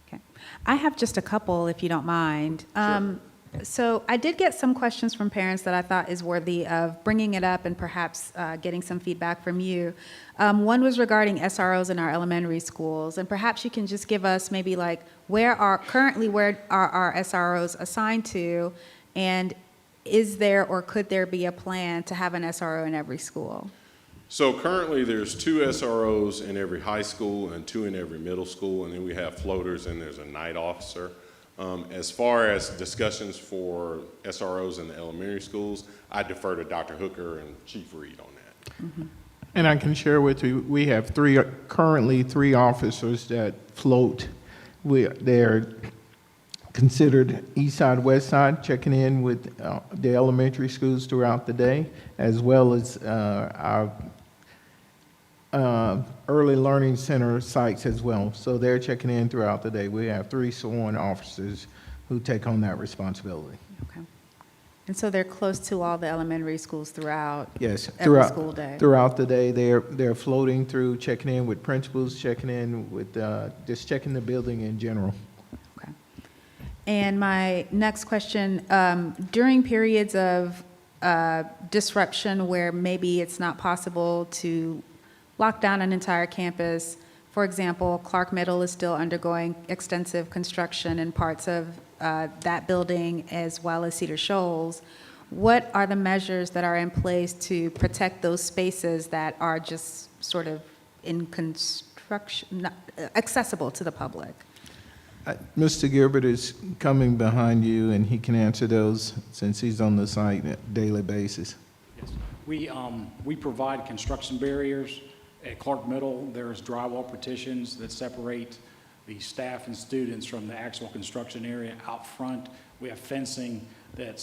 Okay. I have just a couple, if you don't mind. Sure. So I did get some questions from parents that I thought is worthy of bringing it up and perhaps getting some feedback from you. One was regarding SROs in our elementary schools, and perhaps you can just give us maybe like where are our SROs assigned to, and is there or could there be a plan to have an SRO in every school? So currently there's 2 SROs in every high school and 2 in every middle school, and then we have floaters and there's a night officer. As far as discussions for SROs in the elementary schools, I defer to Dr. Hooker and Chief Reed on that. Mm-hmm. And I can share with you, we have currently three officers that float. They're considered east side, west side, checking in with the elementary schools throughout the day, as well as our early learning center sites as well. So they're checking in throughout the day. We have 3 sworn officers who take on that responsibility. Okay. And so they're close to all the elementary schools throughout Yes, every school day? Throughout the day, they're floating through, checking in with principals, checking in with, just checking the building in general. Okay. And my next question, during periods of disruption where maybe it's not possible to lock down an entire campus, for example, Clark Middle is still undergoing extensive construction in parts of that building as well as Cedar Shoals. What are the measures that are in place to protect those spaces that are just sort of in construction, not accessible to the public? Mr. Gilbert is coming behind you, and he can answer those since he's on the site on a daily basis. Yes. We provide construction barriers. At Clark Middle, there's drywall partitions that separate the staff and students from the actual construction area. Out front, we have fencing that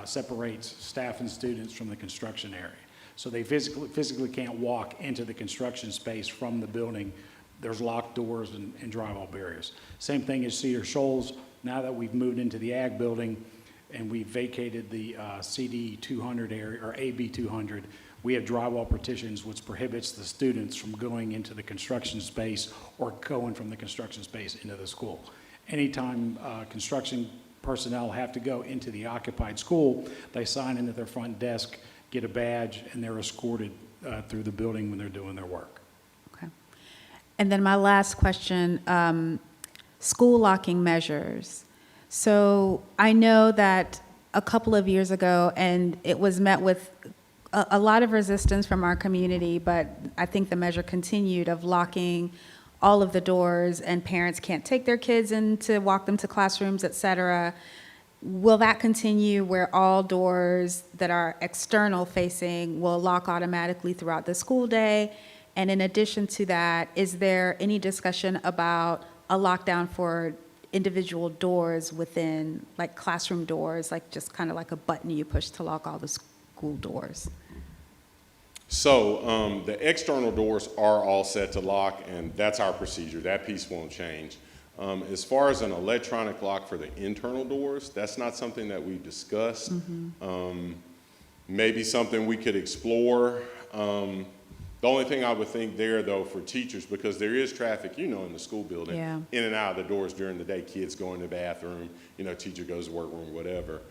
separates staff and students from the construction area. So they physically can't walk into the construction space from the building. There's locked doors and drywall barriers. Same thing as Cedar Shoals. Now that we've moved into the ag building and we've vacated the CD 200 area, or AB 200, we have drywall partitions, which prohibits the students from going into the construction space or going from the construction space into the school. Anytime construction personnel have to go into the occupied school, they sign in at their front desk, get a badge, and they're escorted through the building when they're doing their work. Okay. And then my last question, school locking measures. So I know that a couple of years ago, and it was met with a lot of resistance from our community, but I think the measure continued of locking all of the doors, and parents can't take their kids in to walk them to classrooms, et cetera. will that continue where all doors that are external facing will lock automatically throughout the school day? And in addition to that, is there any discussion about a lockdown for individual doors within, like classroom doors, like just kind of like a button you push to lock all the school doors? So the external doors are all set to lock, and that's our procedure. That piece won't change. As far as an electronic lock for the internal doors, that's not something that we've discussed. Maybe something we could explore. The only thing I would think there, though, for teachers, because there is traffic, you know, in the school building, in and out of the doors during the day, kids going to the bathroom, you know, teacher goes to workroom, whatever.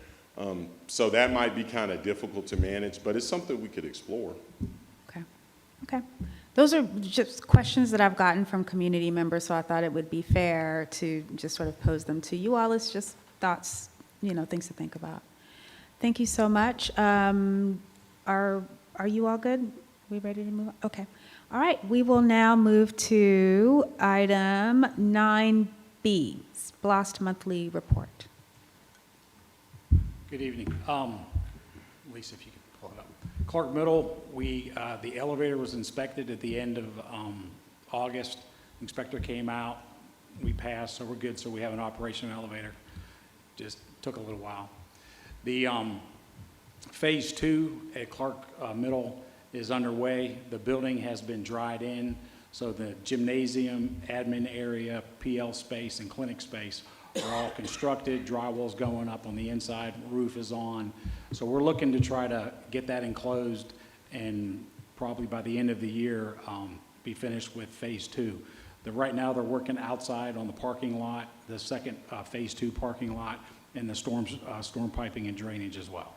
So that might be kind of difficult to manage, but it's something we could explore. Okay. Those are just questions that I've gotten from community members, so I thought it would be fair to just sort of pose them to you all. It's just thoughts, you know, things to think about. Thank you so much. Are you all good? We ready to move on? Okay. All right. We will now move to item 9B, SPLOST monthly report. Good evening. Lisa, if you could pull it up. Clark Middle, the elevator was inspected at the end of August. Inspector came out, we passed, so we're good. So we have an operational elevator. Just took a little while. The phase 2 at Clark Middle is underway. The building has been dried in, so the gymnasium, admin area, PL space, and clinic space are all constructed. Drywall's going up on the inside, roof is on. So we're looking to try to get that enclosed and probably by the end of the year be finished with phase 2. Right now they're working outside on the parking lot, the second phase 2 parking lot, and the storm piping and drainage as well.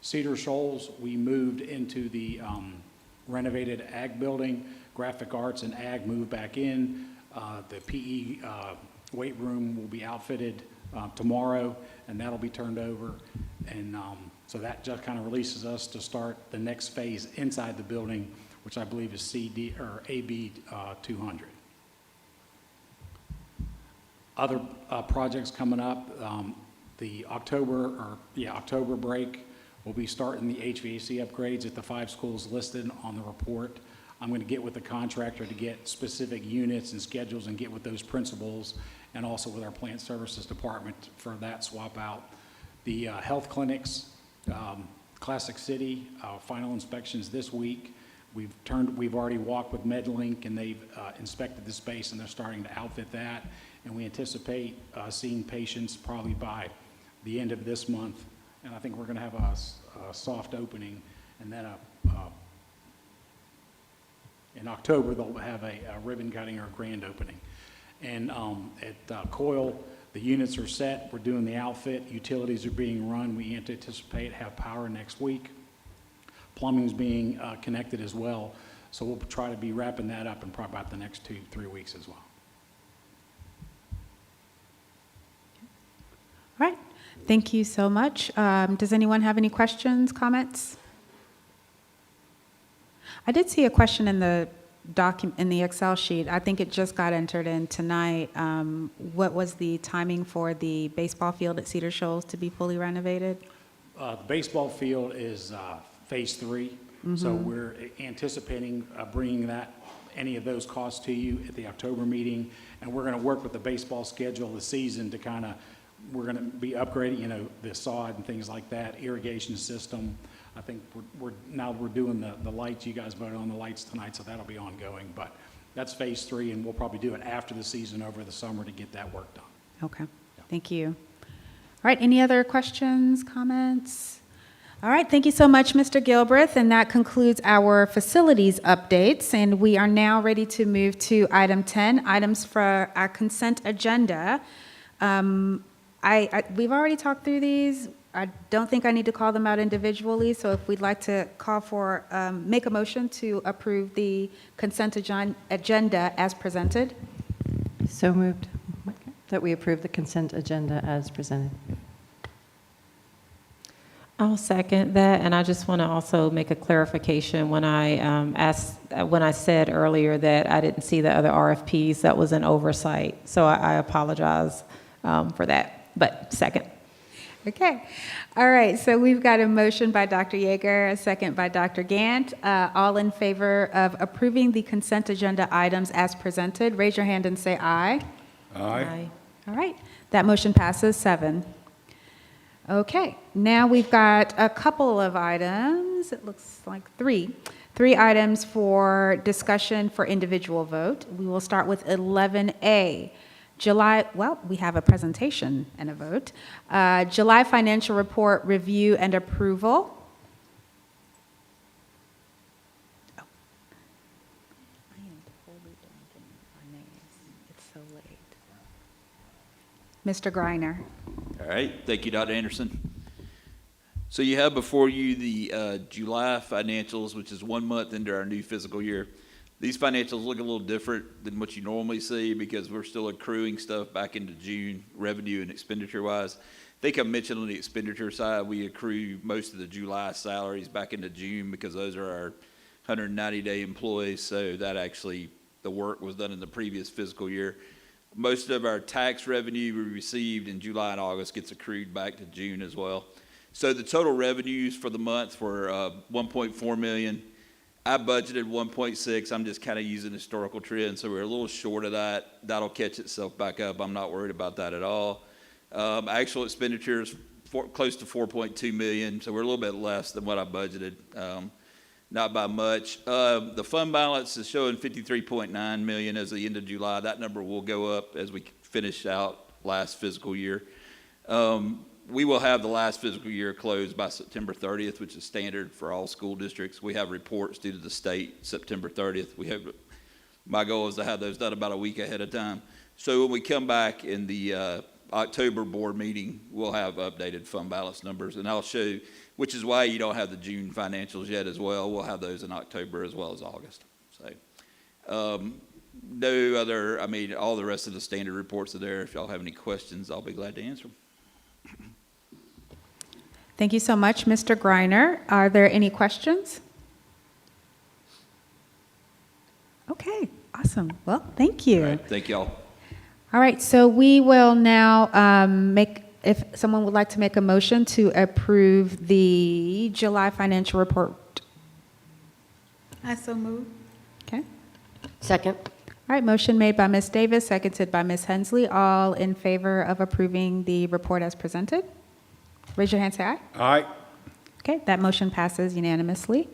Cedar Shoals, we moved into the renovated ag building. Graphic arts and ag moved back in. The PE weight room will be outfitted tomorrow, and that'll be turned over. And so that just kind of releases us to start the next phase inside the building, which I believe is AB 200. Other projects coming up, the October break, we'll be starting the HVAC upgrades at the 5 schools listed on the report. I'm going to get with the contractor to get specific units and schedules and get with those principals and also with our plant services department for that swap out. The health clinics, Classic City, final inspections this week. We've already walked with MedLink and they've inspected the space and they're starting to outfit that. And we anticipate seeing patients probably by the end of this month. And I think we're going to have a soft opening, and then in October they'll have a ribbon cutting or a grand opening. And at Coyle, the units are set. We're doing the outfit. Utilities are being run. We anticipate have power next week. Plumbing's being connected as well. So we'll try to be wrapping that up in probably about the next 2-3 weeks as well. All right. Thank you so much. Does anyone have any questions, comments? I did see a question in the Excel sheet. I think it just got entered in tonight. What was the timing for the baseball field at Cedar Shoals to be fully renovated? The baseball field is phase 3, so we're anticipating bringing any of those costs to you at the October meeting, and we're going to work with the baseball schedule of the season to we're going to be upgrading, the sod and things like that, irrigation system. I think we're doing the lights. You guys voted on the lights tonight, so that'll be ongoing. But that's phase 3, and we'll probably do it after the season over the summer to get that work done. Okay. Thank you. All right. Any other questions, comments? All right. Thank you so much, Mr. Gilbreth. And that concludes our facilities updates. And we are now ready to move to item 10, items for our consent agenda. We've already talked through these. I don't think I need to call them out individually, so if we'd like to make a motion to approve the consent agenda as presented. So moved. That we approve the consent agenda as presented. I'll second that, and I just want to also make a clarification. When I said earlier that I didn't see the other RFPs, that was an oversight, so I apologize for that, but second. Okay. All right, so we've got a motion by Dr. Yeager, a second by Dr. Gant. All in favor of approving the consent agenda items as presented, raise your hand and say aye. Aye. All right, that motion passes 7. Okay, now we've got a couple of items, it looks like 3 items for discussion for individual vote. We will start with 11A. We have a presentation and a vote. July financial report review and approval. Oh. I am totally blanking on names. It's so late. Mr. Greiner. All right, thank you, Dr. Anderson. So you have before you the July financials, which is 1 month into our new fiscal year. These financials look a little different than what you normally see because we're still accruing stuff back into June, revenue and expenditure-wise. I think I mentioned on the expenditure side, we accrue most of the July salaries back into June because those are our 190-day employees, so that actually, the work was done in the previous fiscal year. Most of our tax revenue we received in July and August gets accrued back to June as well. So the total revenues for the month were $1.4 million. I budgeted 1.6. I'm just kind of using historical trends, so we're a little short of that. That'll catch itself back up. I'm not worried about that at all. Actual expenditures close to 4.2 million, so we're a little bit less than what I budgeted, not by much. The fund balance is showing 53.9 million as of the end of July. That number will go up as we finish out last fiscal year. We will have the last fiscal year closed by September 30th, which is standard for all school districts. We have reports due to the state September 30th. My goal is to have those done about a week ahead of time. So when we come back in the October board meeting, we'll have updated fund balance numbers, and I'll show, which is why you don't have the June financials yet as well. We'll have those in October as well as August. So no other, all the rest of the standard reports are there. If y'all have any questions, I'll be glad to answer them. Thank you so much, Mr. Greiner. Are there any questions? Okay, awesome. Well, thank you. All right, thank y'all. All right, so we will now if someone would like to make a motion to approve the July financial report. I so move. Okay. Second. All right, motion made by Ms. Davis, seconded by Ms. Hensley. All in favor of approving the report as presented? Raise your hand, say aye. Aye. Okay, that motion passes unanimously.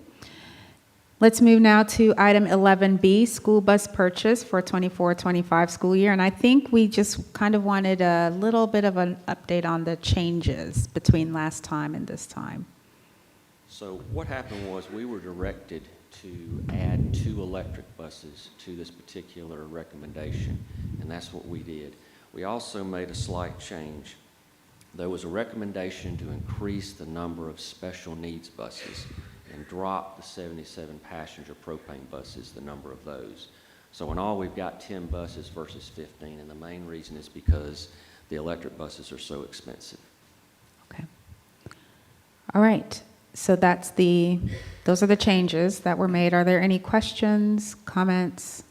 Let's move now to item 11B, school bus purchase for 24-25 school year. And I think we just kind of wanted a little bit of an update on the changes between last time and this time. So what happened was we were directed to add 2 electric buses to this particular recommendation, and that's what we did. We also made a slight change. There was a recommendation to increase the number of special needs buses and drop the 77 passenger propane buses, the number of those. So in all, we've got 10 buses versus 15, and the main reason is because the electric buses are so expensive. Okay. All right. So those are the changes that were made. Are there any questions, comments?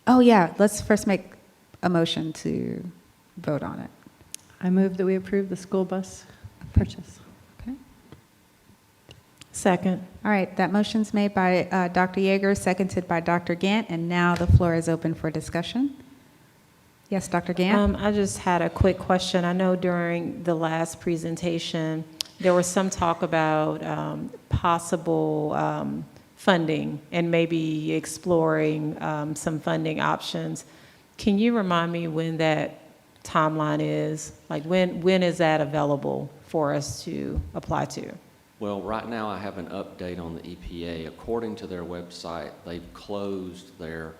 Oh, yeah. Let's first make a motion to vote on it. I move that we approve the school bus purchase. Okay. Second. All right. That motion's made by Dr. Yeager, seconded by Dr. Gant, and now the floor is open for discussion. Yes, Dr. Gant? I just had a quick question. I know during the last presentation, there was some talk about possible funding and maybe exploring some funding options. Can you remind me when that timeline is? Like when is that available for us to apply to? Well, right now I have an update on the EPA. According to their website, they've closed their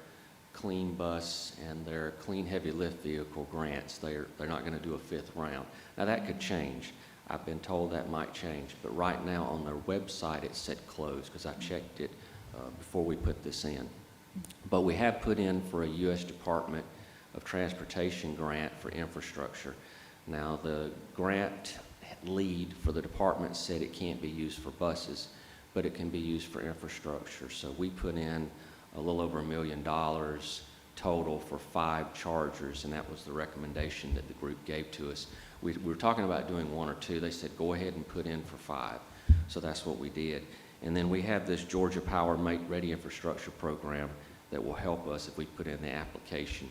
clean bus and their clean heavy lift vehicle grants. They're not going to do a 5th round. Now that could change. I've been told that might change, but right now on their website it said closed because I checked it before we put this in. But we have put in for a U.S. Department of Transportation grant for infrastructure. Now the grant lead for the department said it can't be used for buses, but it can be used for infrastructure. So we put in a little over $1 million total for 5 chargers, and that was the recommendation that the group gave to us. We were talking about doing 1 or 2. They said, go ahead and put in for 5. So that's what we did. And then we have this Georgia Power Make Ready Infrastructure program that will help us if we put in the application.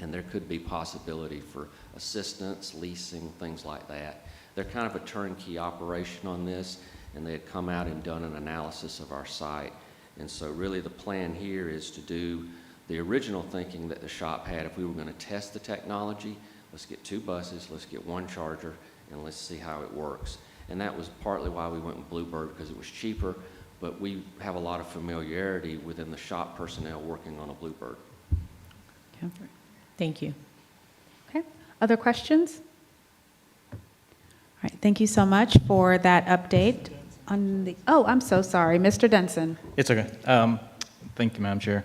And there could be possibility for assistance, leasing, things like that. They're kind of a turnkey operation on this, and they had come out and done an analysis of our site. And so really the plan here is to do the original thinking that the shop had. If we were going to test the technology, let's get 2 buses, let's get 1 charger, and let's see how it works. And that was partly why we went with Bluebird, because it was cheaper, but we have a lot of familiarity within the shop personnel working on a Bluebird. Okay. Thank you. Okay, other questions? All right, thank you so much for that update on the, oh, I'm so sorry, Mr. Denson. It's okay. Thank you, Madam Chair.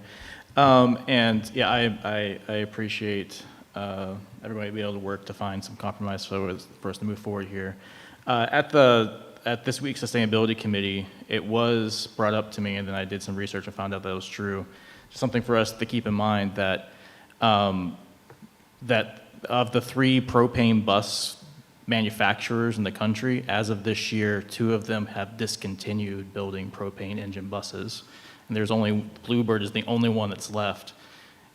And yeah, I appreciate everybody being able to work to find some compromise for us to move forward here. At this week's Sustainability Committee, it was brought up to me, and then I did some research and found out that it was true. Something for us to keep in mind that that of the 3 propane bus manufacturers in the country, as of this year, 2 of them have discontinued building propane engine buses. And there's only, Bluebird is the only one that's left.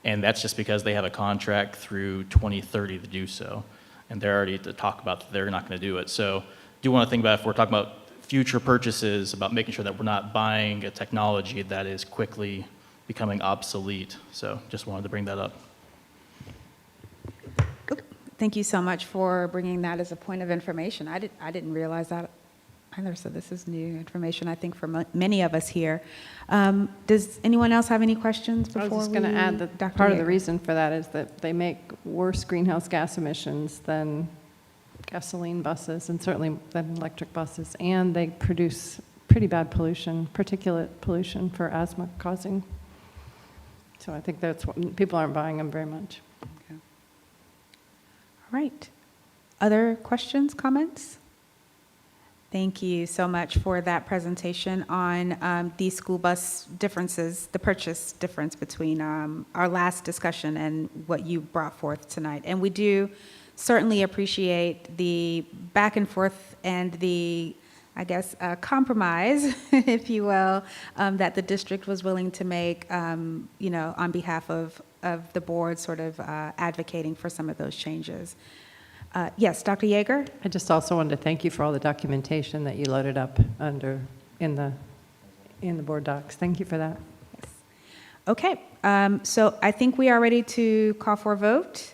And that's just because they have a contract through 2030 to do so. And they're already to talk about that they're not going to do it. So do want to think about, if we're talking about future purchases, about making sure that we're not buying a technology that is quickly becoming obsolete. So just wanted to bring that up. Thank you so much for bringing that as a point of information. I didn't realize that either, so this is new information, I think, for many of us here. Does anyone else have any questions before we? I was just going to add that Dr. part of the Yeager? reason for that is that they make worse greenhouse gas emissions than gasoline buses, and certainly than electric buses, and they produce pretty bad pollution, particulate pollution for asthma causing. So I think that's what, people aren't buying them very much. All right. Other questions, comments? Thank you so much for that presentation on the school bus differences, the purchase difference between our last discussion and what you brought forth tonight. And we do certainly appreciate the back and forth and the, I guess, compromise, if you will, that the district was willing to make, you know, on behalf of the board, sort of advocating for some of those changes. Yes, Dr. Yeager? I just also wanted to thank you for all the documentation that you loaded up in the board docs. Thank you for that. Yes. Okay, so I think we are ready to call for a vote.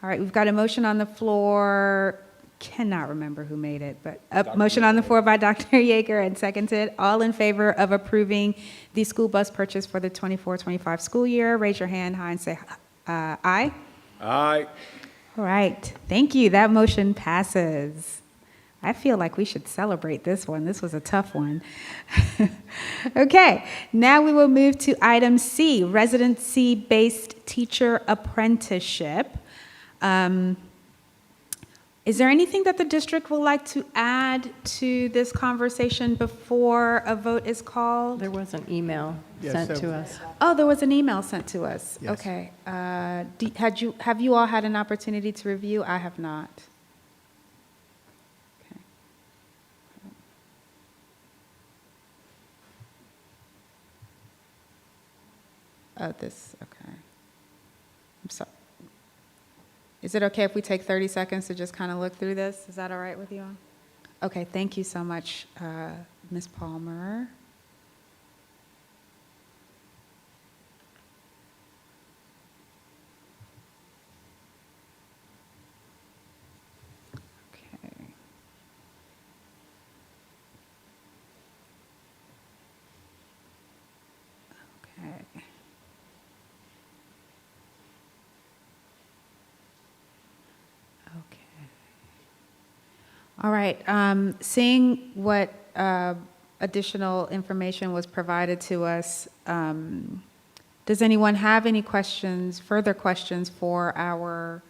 All right, we've got a motion on the floor. Cannot remember who made it, but a motion on the floor by Dr. Yeager and seconded. All in favor of approving the school bus purchase for the 24-25 school year, raise your hand high and say aye. Aye. All right, thank you. That motion passes. I feel like we should celebrate this one. This was a tough one. Okay, now we will move to item C, residency-based teacher apprenticeship. Is there anything that the district would like to add to this conversation before a vote is called? There was an email sent to us. Oh, there was an email sent to us. Yes. Okay. Have you all had an opportunity to review? I have not. Okay. Oh, this, okay. I'm sorry. Is it okay if we take 30 seconds to just kind of look through this? Is that all right with you all? Okay, thank you so much, Ms. Palmer. Okay. Okay. All right, seeing what additional information was provided to us, does anyone have any questions, further questions for our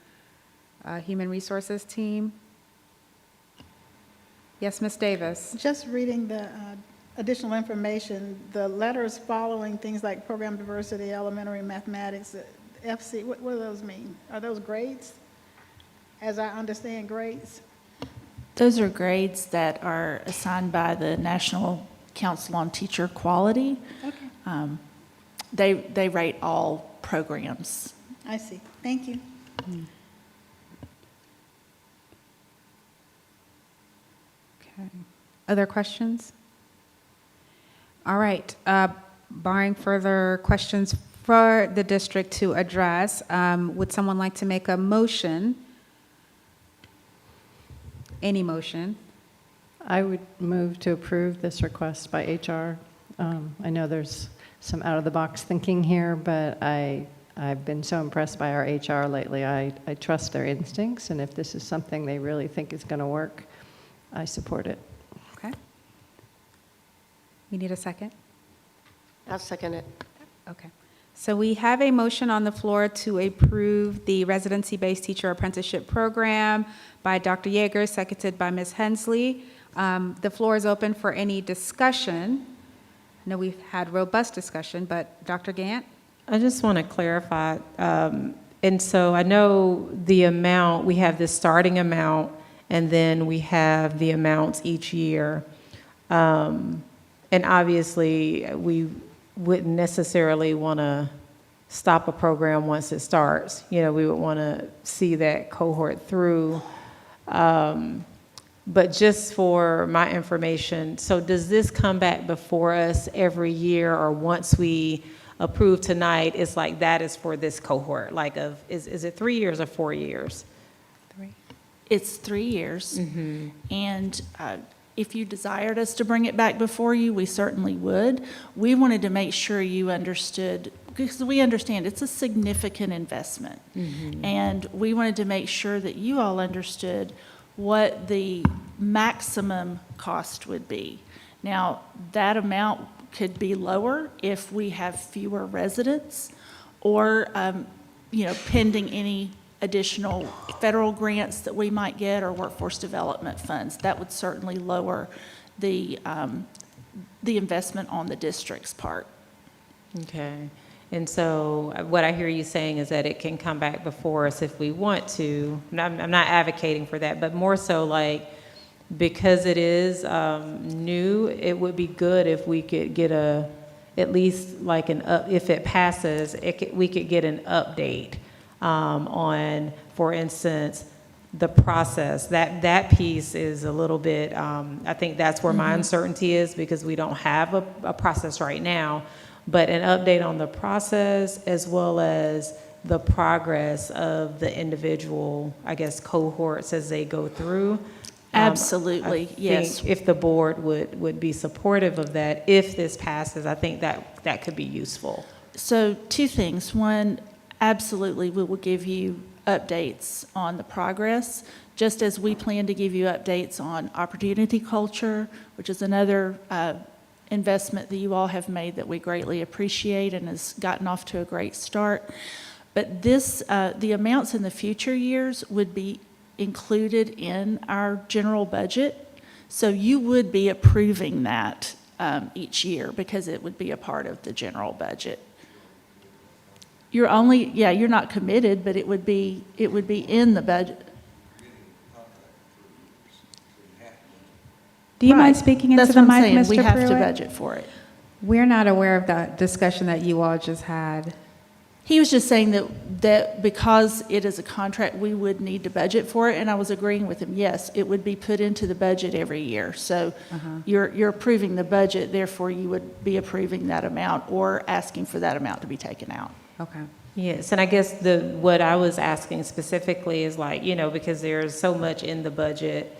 Human Resources team? Yes, Ms. Davis. Just reading the additional information, the letters following things like program diversity, elementary mathematics, FC, what do those mean? Are those grades? as I understand grades? Those are grades that are assigned by the National Council on Teacher Quality. Okay, They rate all programs. I see. Thank you. Okay. Other questions? All right. Barring further questions for the district to address, would someone like to make a motion? Any motion? I would move to approve this request by HR. I know there's some out-of-the-box thinking here, but I've been so impressed by our HR lately. I trust their instincts, and if this is something they really think is going to work, I support it. Okay. We need a second? I'll second it. Okay. So we have a motion on the floor to approve the residency-based teacher apprenticeship program by Dr. Yeager, seconded by Ms. Hensley. The floor is open for any discussion. I know we've had robust discussion, but Dr. Gant? I just want to clarify. And so I know the amount, we have this starting amount, and then we have the amounts each year. And obviously, we wouldn't necessarily want to stop a program once it starts. You know, we would want to see that cohort through. But just for my information, so does this come back before us every year, or once we approve tonight, it's like that is for this cohort? Like, is it 3 years or 4 years? It's 3 years. And if you desired us to bring it back before you, we certainly would. We wanted to make sure you understood, because we understand it's a significant investment. And we wanted to make sure that you all understood what the maximum cost would be. Now, that amount could be lower if we have fewer residents, or pending any additional federal grants that we might get, or workforce development funds. That would certainly lower the investment on the district's part. Okay. And so what I hear you saying is that it can come back before us if we want to. I'm not advocating for that, but more so like, because it is new, it would be good if we could get at least like if it passes, we could get an update on, for instance, the process. That piece is a little bit, I think that's where my uncertainty is, because we don't have a process right now. But an update on the process, as well as the progress of the individual, I guess, cohorts as they go through. Absolutely, I yes. think if the board would be supportive of that, if this passes, I think that could be useful. So 2 things. One, absolutely, we will give you updates on the progress, just as we plan to give you updates on opportunity culture, which is another investment that you all have made that we greatly appreciate and has gotten off to a great start. But this, the amounts in the future years would be included in our general budget. So you would be approving that each year, because it would be a part of the general budget. You're not committed, but it would be in the budget. Do you mind speaking into the mic, Mr. Pruitt? We have to budget for it. We're not aware of that discussion that you all just had. He was just saying that because it is a contract, we would need to budget for it, and I was agreeing with him. Yes, it would be put into the budget every year. So you're approving the budget, therefore you would be approving that amount or asking for that amount to be taken out. Okay. Yes, and I guess what I was asking specifically is like, because there's so much in the budget,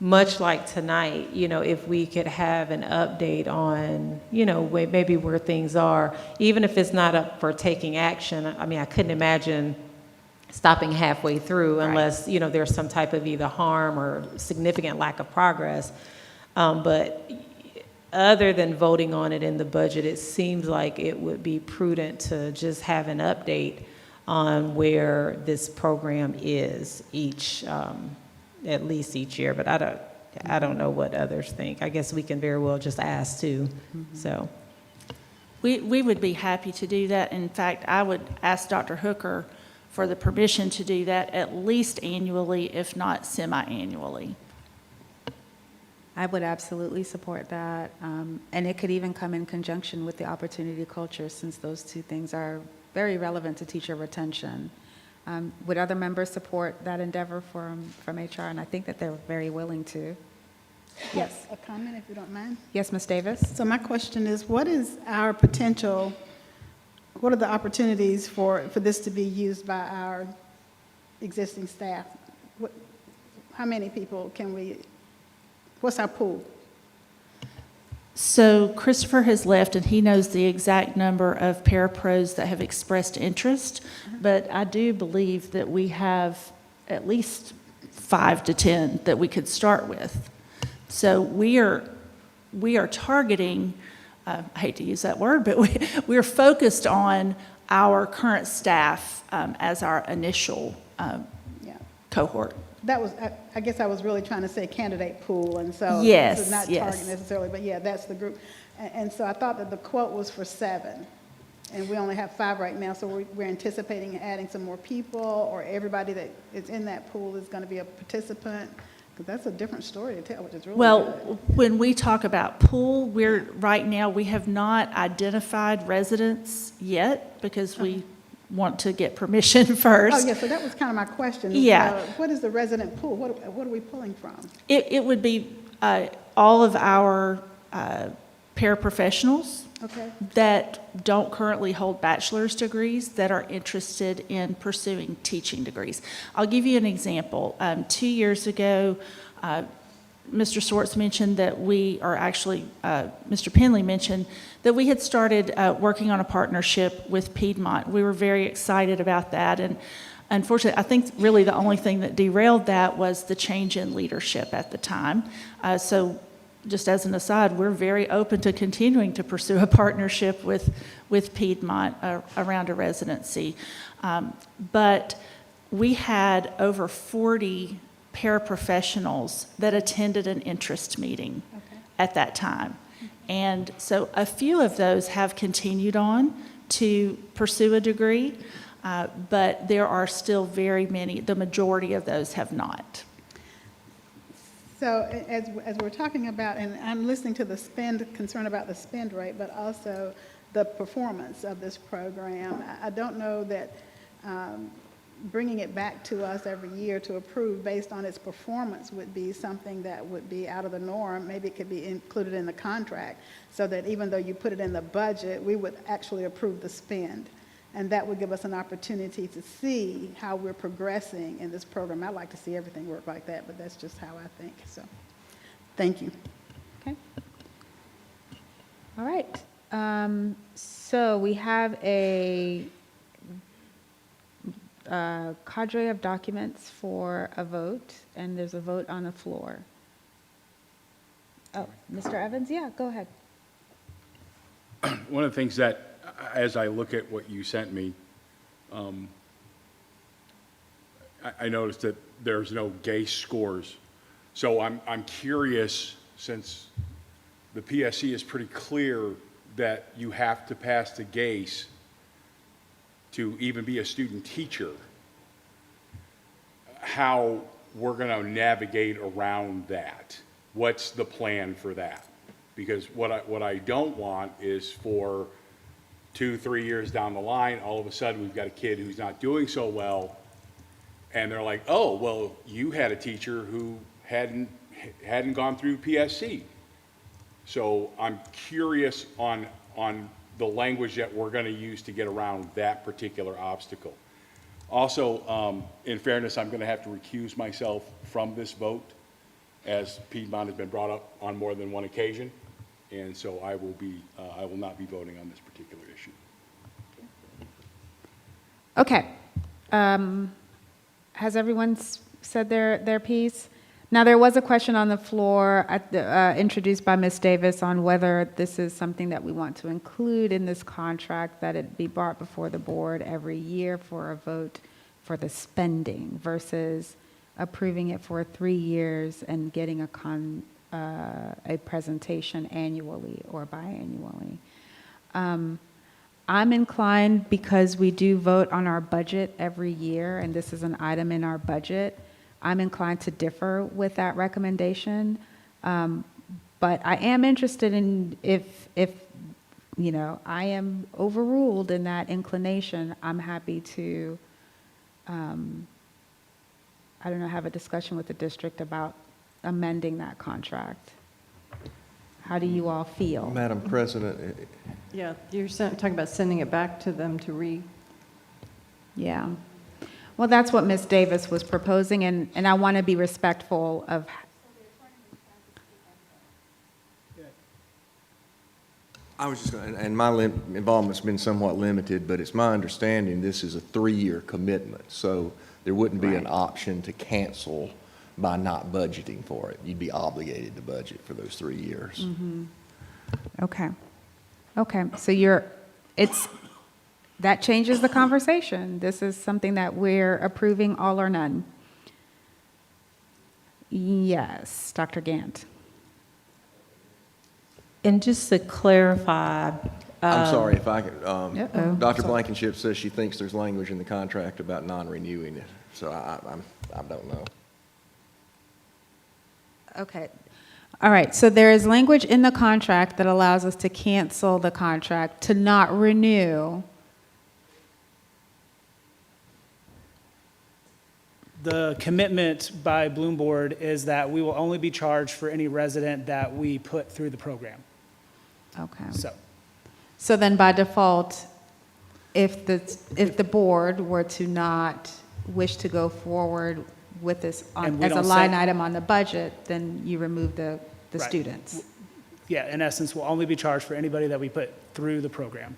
much like tonight, if we could have an update on, maybe where things are, even if it's not up for taking action. I mean, I couldn't imagine stopping halfway through unless, there's some type of either harm or significant lack of progress. But other than voting on it in the budget, it seems like it would be prudent to just have an update on where this program is at least each year, but I don't know what others think. I guess we can very well just ask too. So we would be happy to do that. In fact, I would ask Dr. Hooker for the permission to do that at least annually, if not semi-annually. I would absolutely support that. And it could even come in conjunction with the opportunity culture, since those two things are very relevant to teacher retention. Would other members support that endeavor from HR? And I think that they're very willing to. Yes. A comment, if you don't mind. Yes, Ms. Davis? So my question is, what is our potential, what are the opportunities for this to be used by our existing staff? How many people can we, what's our pool? So Christopher has left, and he knows the exact number of parapros that have expressed interest, but I do believe that we have at least 5 to 10 that we could start with. So we are targeting, I hate to use that word, but we're focused on our current staff as our initial cohort. That was, I guess I was really trying to say candidate pool, and so Yes, this is not yes. target necessarily, but yeah, that's the group. And so I thought that the quote was for 7, and we only have 5 right now, so we're anticipating adding some more people, or everybody that is in that pool is going to be a participant, because that's a different story to tell, which is really Well, good. when we talk about pool, right now, we have not identified residents yet, because we want to get permission first. Oh, yeah, so that was kind of my question. Yeah. What is the resident pool? What are we pulling from? It would be all of our paraprofessionals Okay. that don't currently hold bachelor's degrees that are interested in pursuing teaching degrees. I'll give you an example. 2 years ago, Mr. Swartz mentioned that Mr. Penley mentioned that we had started working on a partnership with Piedmont. We were very excited about that, and unfortunately, I think really the only thing that derailed that was the change in leadership at the time. So just as an aside, we're very open to continuing to pursue a partnership with Piedmont around a residency. But we had over 40 paraprofessionals that attended an interest meeting at that time. And so a few of those have continued on to pursue a degree, but there are still very many, the majority of those have not. So as we're talking about, and I'm listening to the spend, concern about the spend rate, but also the performance of this program, I don't know that bringing it back to us every year to approve based on its performance would be something that would be out of the norm. Maybe it could be included in the contract, so that even though you put it in the budget, we would actually approve the spend. And that would give us an opportunity to see how we're progressing in this program. I'd like to see everything work like that, but that's just how I think. So, thank you. Okay. All right. So we have a cadre of documents for a vote, and there's a vote on the floor. Oh, Mr. Evans, yeah, go ahead. One of the things that, as I look at what you sent me, I noticed that there's no GACE scores. So I'm curious, since the PSC is pretty clear that you have to pass the GACE to even be a student teacher, how we're going to navigate around that. What's the plan for that? Because what I don't want is for 2-3 years down the line, all of a sudden we've got a kid who's not doing so well, and they're like, oh, well, you had a teacher who hadn't gone through PSC. So I'm curious on the language that we're going to use to get around that particular obstacle. Also, in fairness, I'm going to have to recuse myself from this vote, as Piedmont has been brought up on more than one occasion, and so I will not be voting on this particular issue. Okay. Has everyone said their piece? Now, there was a question on the floor introduced by Ms. Davis on whether this is something that we want to include in this contract, that it be brought before the board every year for a vote for the spending versus approving it for 3 years and getting a presentation annually or biannually. I'm inclined, because we do vote on our budget every year, and this is an item in our budget, I'm inclined to differ with that recommendation. But I am interested in, if I am overruled in that inclination, I'm happy to, have a discussion with the district about amending that contract. How do you all feel? Madam President, Yeah, you're talking about sending it back to them to Yeah. Well, that's what Ms. Davis was proposing, and I want to be respectful of. I was just going, and my involvement's been somewhat limited, but it's my understanding this is a 3-year commitment, so there wouldn't be an option to cancel by not budgeting for it. You'd be obligated to budget for those 3 years. Mm-hmm. Okay. So that changes the conversation. This is something that we're approving, all or none. Yes, Dr. Gant. And just to clarify. I'm sorry if I could, Uh-oh. Dr. Blankenship says she thinks there's language in the contract about non-renewing it, so I don't know. Okay. All right, so there is language in the contract that allows us to cancel the contract, to not renew. The commitment by Bloom Board is that we will only be charged for any resident that we put through the program. Okay. So then by default, if the board were to not wish to go forward with this And we as a don't line say- item on the budget, then you remove the Right. students. Yeah, in essence, we'll only be charged for anybody that we put through the program.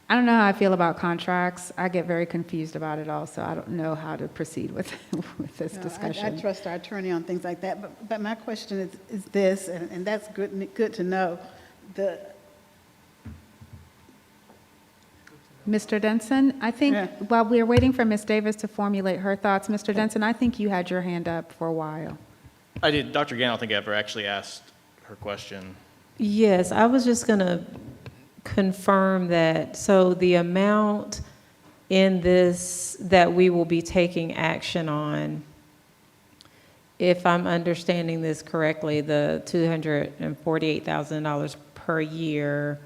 I don't know how I feel about contracts. I get very confused about it all, so I don't know how to proceed with this No, discussion. I trust our attorney on things like that, but my question is this, and that's good to know. Mr. Denson, I think while we're waiting for Ms. Davis to formulate her thoughts, Mr. Denson, I think you had your hand up for a while. I did. Dr. Gann, I don't think I ever actually asked her question. Yes, I was just going to confirm that. So the amount in this that we will be taking action on, if I'm understanding this correctly, the $248,000 per year,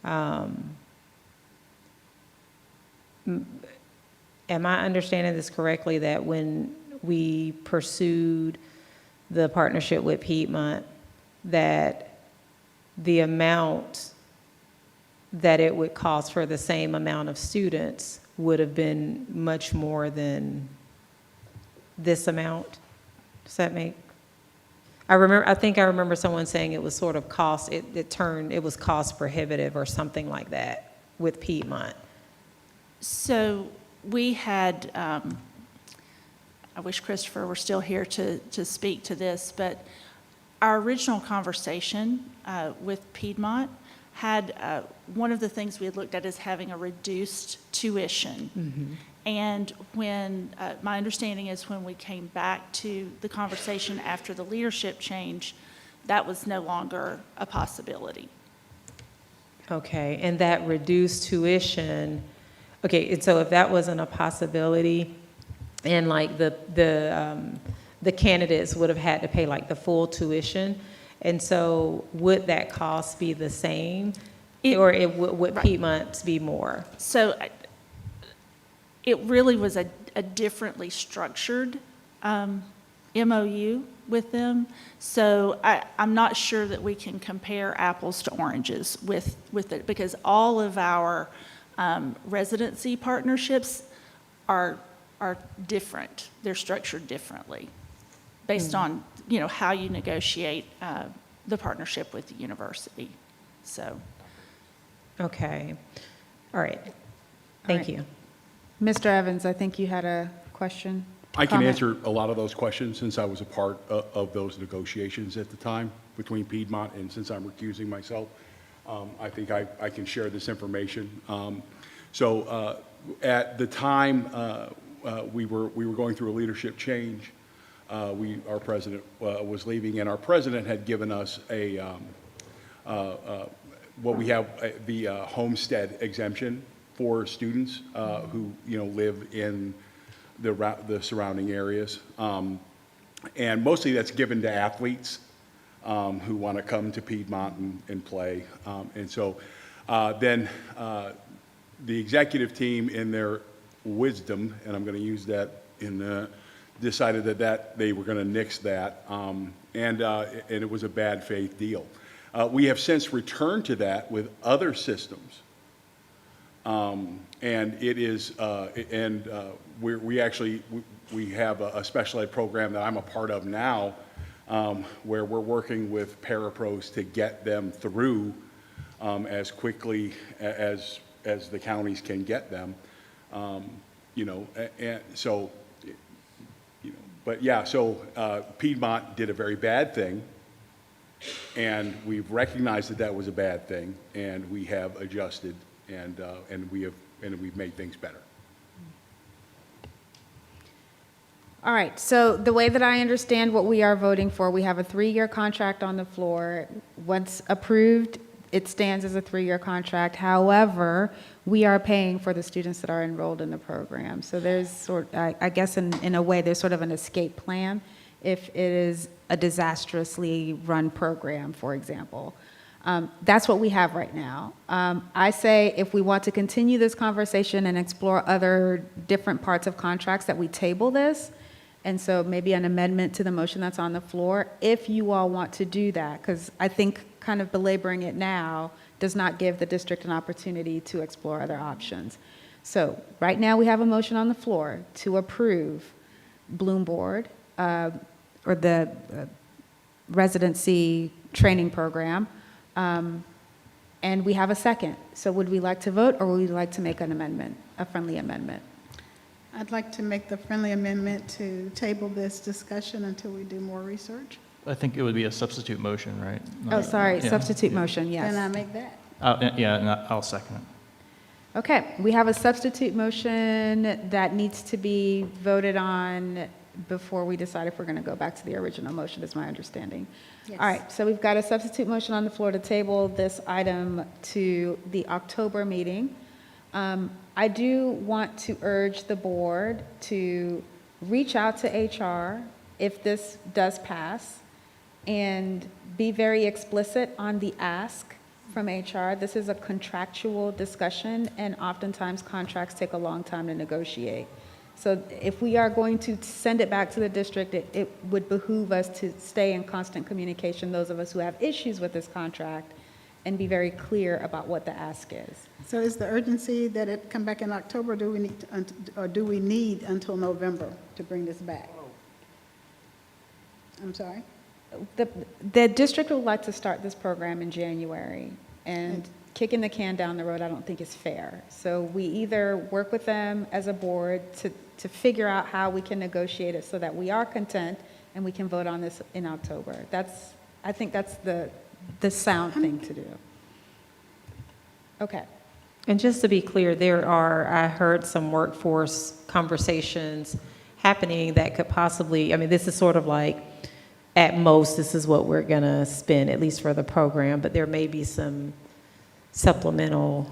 am I understanding this correctly, that when we pursued the partnership with Piedmont, that the amount that it would cost for the same amount of students would have been much more than this amount? Does that make? I think I remember someone saying it was sort of it was cost prohibitive or something like that with Piedmont. So we had, I wish Christopher were still here to speak to this, but our original conversation with Piedmont had one of the things we had looked at is having a reduced tuition. Mm-hmm. And when, my understanding is when we came back to the conversation after the leadership change, that was no longer a possibility. Okay, and that reduced tuition, okay, and so if that wasn't a possibility, and like the candidates would have had to pay like the full tuition, and so would that cost be the same, or would Piedmont's be more? So it really was a differently structured MOU with them. So I'm not sure that we can compare apples to oranges with it, because all of our residency partnerships are different. They're structured differently based on, how you negotiate the partnership with the university. So. Okay. All right. Thank you. Mr. Evans, I think you had a question. I can comment? answer a lot of those questions since I was a part of those negotiations at the time between Piedmont, and since I'm recusing myself, I think I can share this information. So at the time we were going through a leadership change, our president was leaving, and our president had given us what we have, the homestead exemption for students who, live in the surrounding areas. And mostly that's given to athletes who want to come to Piedmont and play. And so then the executive team, in their wisdom, and I'm going to use that decided that they were going to nix that, and it was a bad faith deal. We have since returned to that with other systems, and it is, we have a special ed program that I'm a part of now, where we're working with parapros to get them through as quickly as the counties can get them, and so. But yeah, so Piedmont did a very bad thing, and we've recognized that was a bad thing, and we have adjusted, and we've made things better. All right, so the way that I understand what we are voting for, we have a 3-year contract on the floor. Once approved, it stands as a 3-year contract. However, we are paying for the students that are enrolled in the program. So there's I guess in a way, there's sort of an escape plan if it is a disastrously run program, for example. That's what we have right now. I say if we want to continue this conversation and explore other different parts of contracts, that we table this. And so maybe an amendment to the motion that's on the floor, if you all want to do that, because I think kind of belaboring it now does not give the district an opportunity to explore other options. So right now we have a motion on the floor to approve Bloom Board, or the residency training program, and we have a second. So would we like to vote, or would we like to make an amendment, a friendly amendment? I'd like to make the friendly amendment to table this discussion until we do more research. I think it would be a substitute motion, right? Oh, sorry, Yeah. substitute motion, yes. Can I make that? Yeah, and I'll second it. Okay, we have a substitute motion that needs to be voted on before we decide if we're going to go back to the original motion, is my understanding. Yes. All right, so we've got a substitute motion on the floor to table this item to the October meeting. I do want to urge the board to reach out to HR if this does pass and be very explicit on the ask from HR. This is a contractual discussion, and oftentimes contracts take a long time to negotiate. So if we are going to send it back to the district, it would behoove us to stay in constant communication, those of us who have issues with this contract, and be very clear about what the ask is. So is the urgency that it come back in October, or do we need until November to bring this back? I'm sorry? The district would like to start this program in January, and kicking the can down the road I don't think is fair. So we either work with them as a board to figure out how we can negotiate it so that we are content and we can vote on this in October. I think that's the sound thing to do. Okay. And just to be clear, I heard some workforce conversations happening that could possibly, this is sort of like, at most, this is what we're going to spend, at least for the program, but there may be some supplemental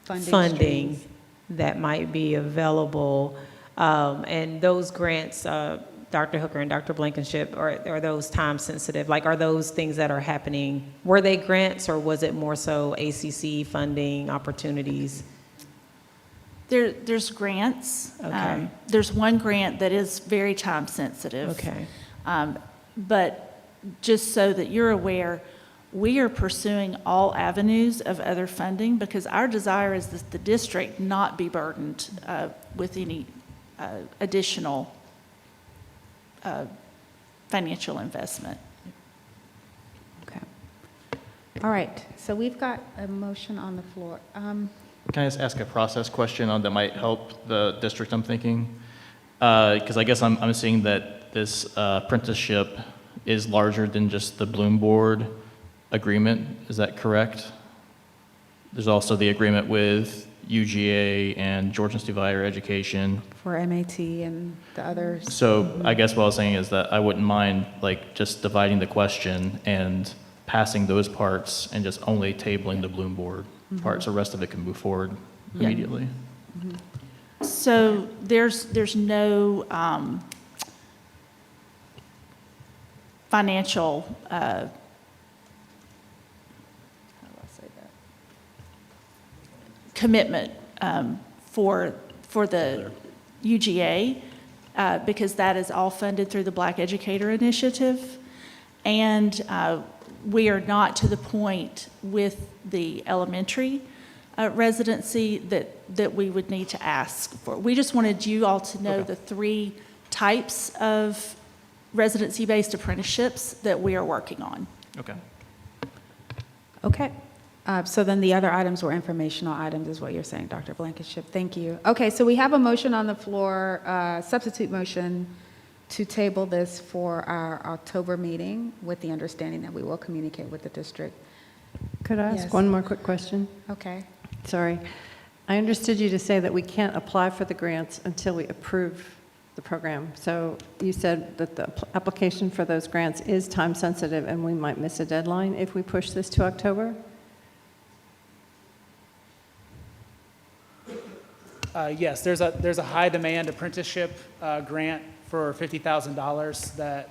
funding streams that might be available. And those grants, Dr. Hooker and Dr. Blankenship, are those time sensitive? Like, are those things that are happening, were they grants, or was it more so ACC funding opportunities? There's grants. Okay. There's one grant that is very time sensitive. Okay. But just so that you're aware, we are pursuing all avenues of other funding because our desire is that the district not be burdened with any additional financial investment. Okay. All right, so we've got a motion on the floor. Can I just ask a process question that might help the district, I'm thinking? Because I guess I'm seeing that this apprenticeship is larger than just the Bloom Board agreement. Is that correct? There's also the agreement with UGA and Georgia Institute of Higher Education. For MAT and the others. So I guess what I was saying is that I wouldn't mind just dividing the question and passing those parts and just only tabling the Bloom Board parts. The rest of it can move forward immediately. So there's no financial, how do I say that? Commitment for the UGA, because that is all funded through the Black Educator Initiative. And we are not to the point with the elementary residency that we would need to ask for. We just wanted you all to know the 3 types of residency-based apprenticeships that we are working on. Okay. Okay. So then the other items were informational items, is what you're saying, Dr. Blankenship. Thank you. Okay, so we have a motion on the floor, substitute motion to table this for our October meeting with the understanding that we will communicate with the district. Could I ask Yes. one more quick question? Okay. Sorry. I understood you to say that we can't apply for the grants until we approve the program. So you said that the application for those grants is time sensitive and we might miss a deadline if we push this to October? Yes, there's a high demand apprenticeship grant for $50,000 that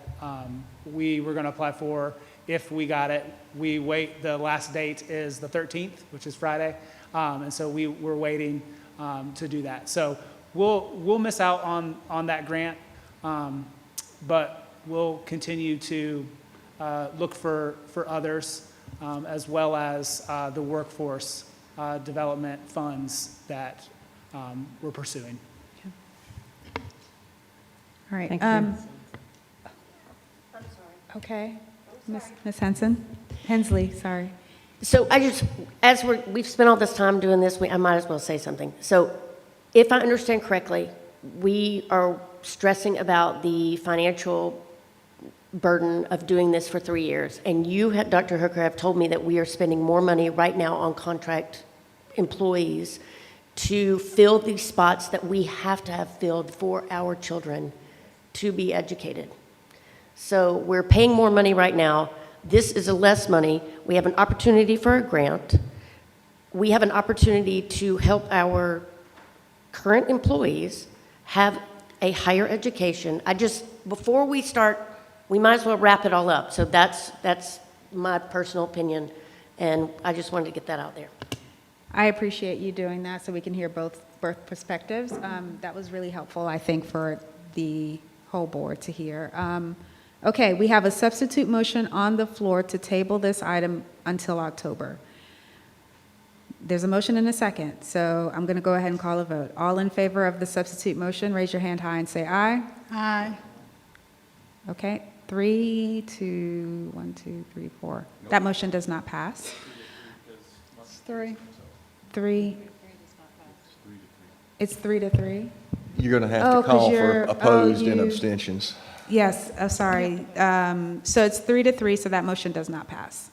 we were going to apply for if we got it. We wait, the last date is the 13th, which is Friday, and so we're waiting to do that. So we'll miss out on that grant, but we'll continue to look for others, as well as the workforce development funds that we're pursuing. All right. Thank you. Okay. Ms. Hensley, sorry. So as we've spent all this time doing this, I might as well say something. So if I understand correctly, we are stressing about the financial burden of doing this for 3 years. And you, Dr. Hooker, have told me that we are spending more money right now on contract employees to fill these spots that we have to have filled for our children to be educated. So we're paying more money right now. This is less money. We have an opportunity for a grant. We have an opportunity to help our current employees have a higher education. Before we start, we might as well wrap it all up. So that's my personal opinion, and I just wanted to get that out there. I appreciate you doing that so we can hear both perspectives. That was really helpful, I think, for the whole board to hear. Okay, we have a substitute motion on the floor to table this item until October. There's a motion and a second, so I'm going to go ahead and call a vote. All in favor of the substitute motion, raise your hand high and say aye. Aye. Okay, 3 to 1, 2, 3, 4. That motion does not pass. It's 3. 3. It's 3 to 3. You're going to have Oh, to 'cause call for you're- opposed and you- abstentions. Yes, sorry. So it's 3 to 3, so that motion does not pass.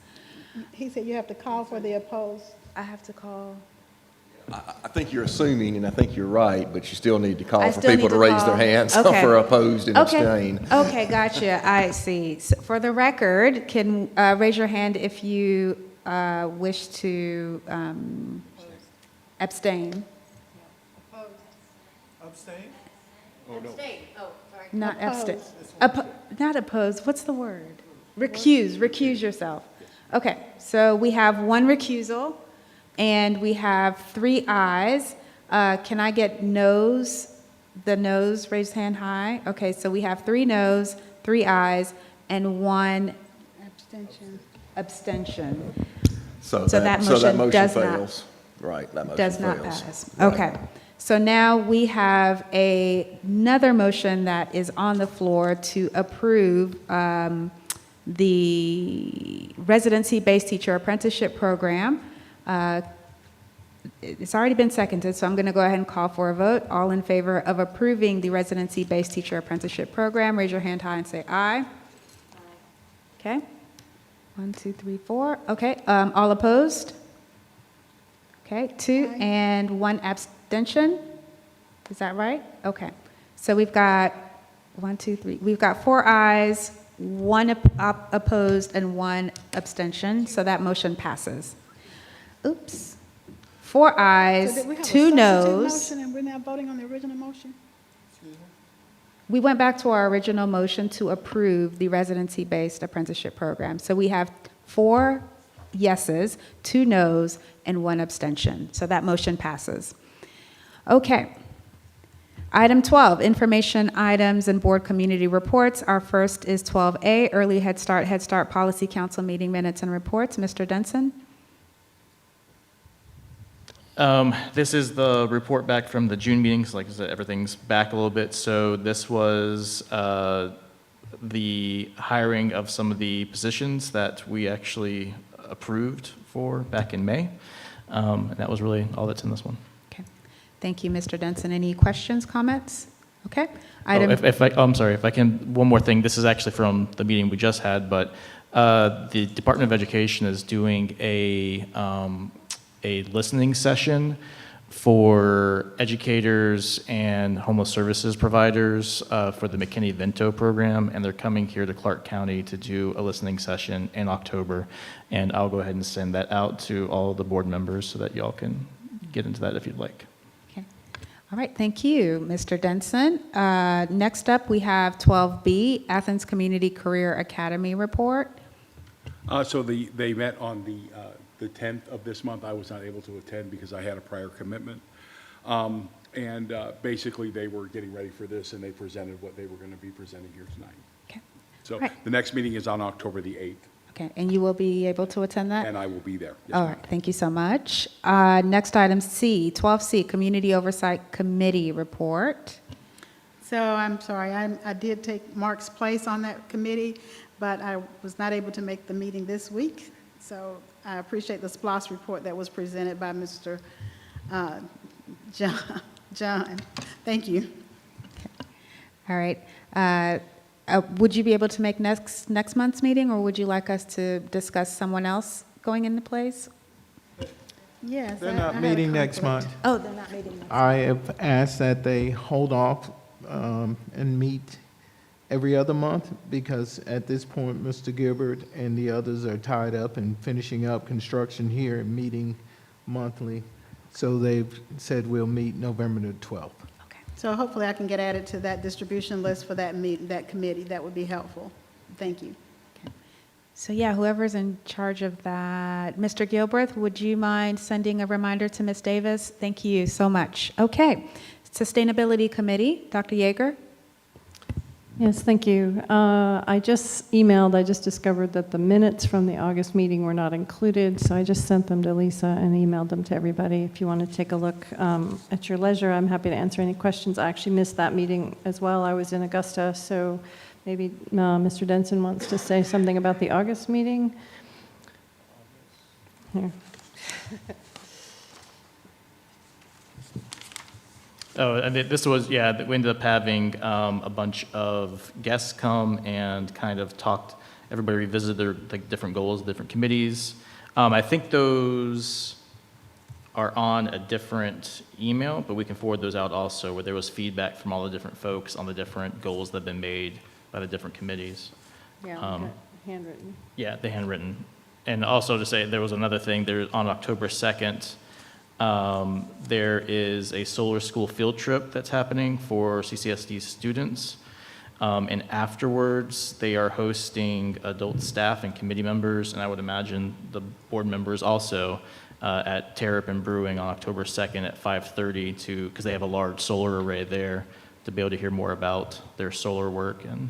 He said you have to call for the opposed. I have to call. I think you're assuming, and I think you're right, but you still need to call I for still people need to to raise their call. hands Okay. for opposed and abstain. Okay, gotcha. I see. So for the record, can raise your hand if you wish to abstain. Abstain? Abstain. Oh, sorry. Not abstain. Not oppose. What's the word? Recuse. Recuse yourself. Okay. So we have 1 recusal, and we have 3 ayes. Can I get noes? The noes, raise hand high. Okay. So we have 3 noes, 3 ayes, and 1 abstention. So that motion does not- fails. Right, that motion Does fails. not pass. Right. Okay. So now we have another motion that is on the floor to approve the residency-based teacher apprenticeship program. It's already been seconded, so I'm going to go ahead and call for a vote. All in favor of approving the residency-based teacher apprenticeship program, raise your hand high and say aye. Okay. 1, 2, 3, 4. Okay. All opposed? Okay, 2 and 1 abstention. Is that right? Okay. So we've got 1, 2, 3. We've got 4 ayes, 1 opposed, and 1 abstention, so that motion passes. Oops. 4 ayes, 2 noes. Motion, and we're now voting on the original motion? We went back to our original motion to approve the residency-based apprenticeship program. So we have 4 yeses, 2 noes, and 1 abstention. So that motion passes. Okay. Item 12, information items and board community reports. Our first is 12A, Early Head Start Policy Council meeting minutes and reports. Mr. Denson? This is the report back from the June meetings. Like I said, everything's back a little bit. So this was the hiring of some of the positions that we actually approved for back in May. And that was really all that's in this one. Okay. Thank you, Mr. Denson. Any questions, comments? Okay. I'm sorry, if I can, one more thing. This is actually from the meeting we just had, but the Department of Education is doing a listening session for educators and homeless services providers for the McKinney-Vento program, and they're coming here to Clark County to do a listening session in October, and I'll go ahead and send that out to all the board members so that y'all can get into that if you'd like. Okay. All right, thank you, Mr. Denson. Next up, we have 12B, Athens Community Career Academy report. So they met on the 10th of this month. I was not able to attend because I had a prior commitment. And basically, they were getting ready for this, and they presented what they were going to be presenting here tonight. Okay. So Right. the next meeting is on October the 8th, Okay, and you will be able to attend that? and I will be there. Yes, All ma'am. right, thank you so much. Next item C, 12C, Community Oversight Committee report. So I'm sorry, I did take Mark's place on that committee, but I was not able to make the meeting this week. So I appreciate the SPLOST report that was presented by Mr. John. Thank you. All right. Would you be able to make next month's meeting, or would you like us to discuss someone else going into place? Yes. They're I not had a meeting next conflict. month. Oh, they're not meeting next. I have asked that they hold off and meet every other month, because at this point, Mr. Gilbert and the others are tied up and finishing up construction here and meeting monthly. So they've said we'll meet November the 12th. So hopefully I can get added to that distribution list for that committee. That would be helpful. Thank you. So yeah, whoever's in charge of that. Mr. Gilbert, would you mind sending a reminder to Ms. Davis? Thank you so much. Okay. Sustainability Committee, Dr. Yeager. Yes, thank you. I just discovered that the minutes from the August meeting were not included, so I just sent them to Lisa and emailed them to everybody. If you want to take a look at your leisure, I'm happy to answer any questions. I actually missed that meeting as well. I was in Augusta, so maybe Mr. Denson wants to say something about the August meeting. Here. Oh, and this was, yeah, we ended up having a bunch of guests come and kind of talked, everybody revisited their different goals, different committees. I think those are on a different email, but we can forward those out also, where there was feedback from all the different folks on the different goals that have been made by the different committees. Yeah, handwritten. Yeah, the handwritten. And also to say, there was another thing, there on October 2nd, there is a solar school field trip that's happening for CCSD students. And afterwards, they are hosting adult staff and committee members, and I would imagine the board members also, at Terrapin Brewing on October 2nd at 5:30 because they have a large solar array there, to be able to hear more about their solar work and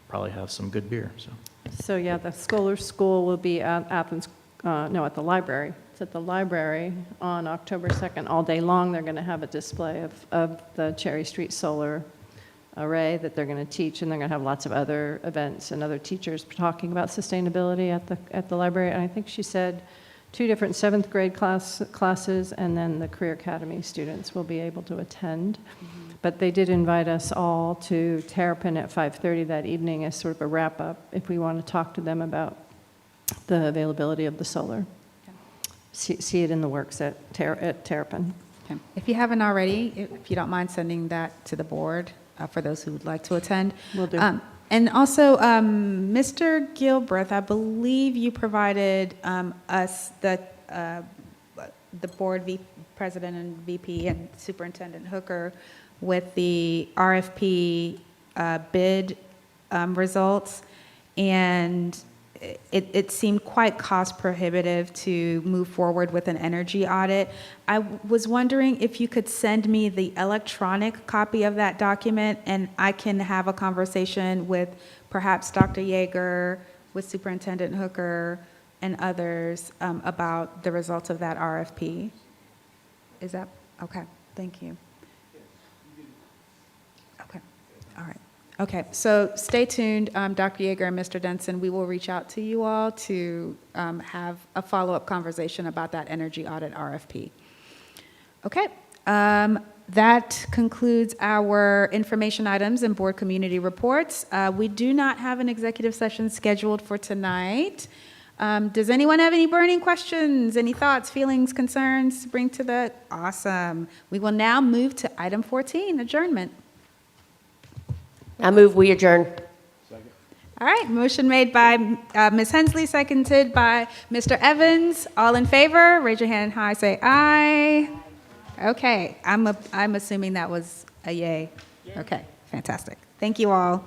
probably have some good beer. So yeah, the solar school will be at Athens, at the library. It's at the library on October 2nd all day long. They're going to have a display of the Cherry Street solar array that they're going to teach, and they're going to have lots of other events and other teachers talking about sustainability at the library. And I think she said 2 different 7th grade classes, and then the Career Academy students will be able to attend. Mm-hmm. But they did invite us all to Terrapin at 5:30 that evening as sort of a wrap-up if we want to talk to them about the availability of the solar. See it in the works at Terrapin. Okay. If you haven't already, if you don't mind sending that to the board for those who would like to attend. Will do. And also, Mr. Gilbreth, I believe you provided us, the board president and VP and Superintendent Hooker, with the RFP bid results, and it seemed quite cost prohibitive to move forward with an energy audit. I was wondering if you could send me the electronic copy of that document, and I can have a conversation with perhaps Dr. Yeager, with Superintendent Hooker, and others about the results of that RFP. Is that, okay, thank you. Okay, all right. Okay, so stay tuned, Dr. Yeager and Mr. Denson. We will reach out to you all to have a follow-up conversation about that energy audit RFP. Okay, that concludes our information items and board community reports. We do not have an executive session scheduled for tonight. Does anyone have any burning questions, any thoughts, feelings, concerns to bring to the, awesome. We will now move to item 14, adjournment. I move we adjourn. All right, motion made by Ms. Hensley, seconded by Mr. Evans. All in favor, raise your hand high, say aye. Okay, I'm assuming that was a yay. Okay, fantastic. Thank you all.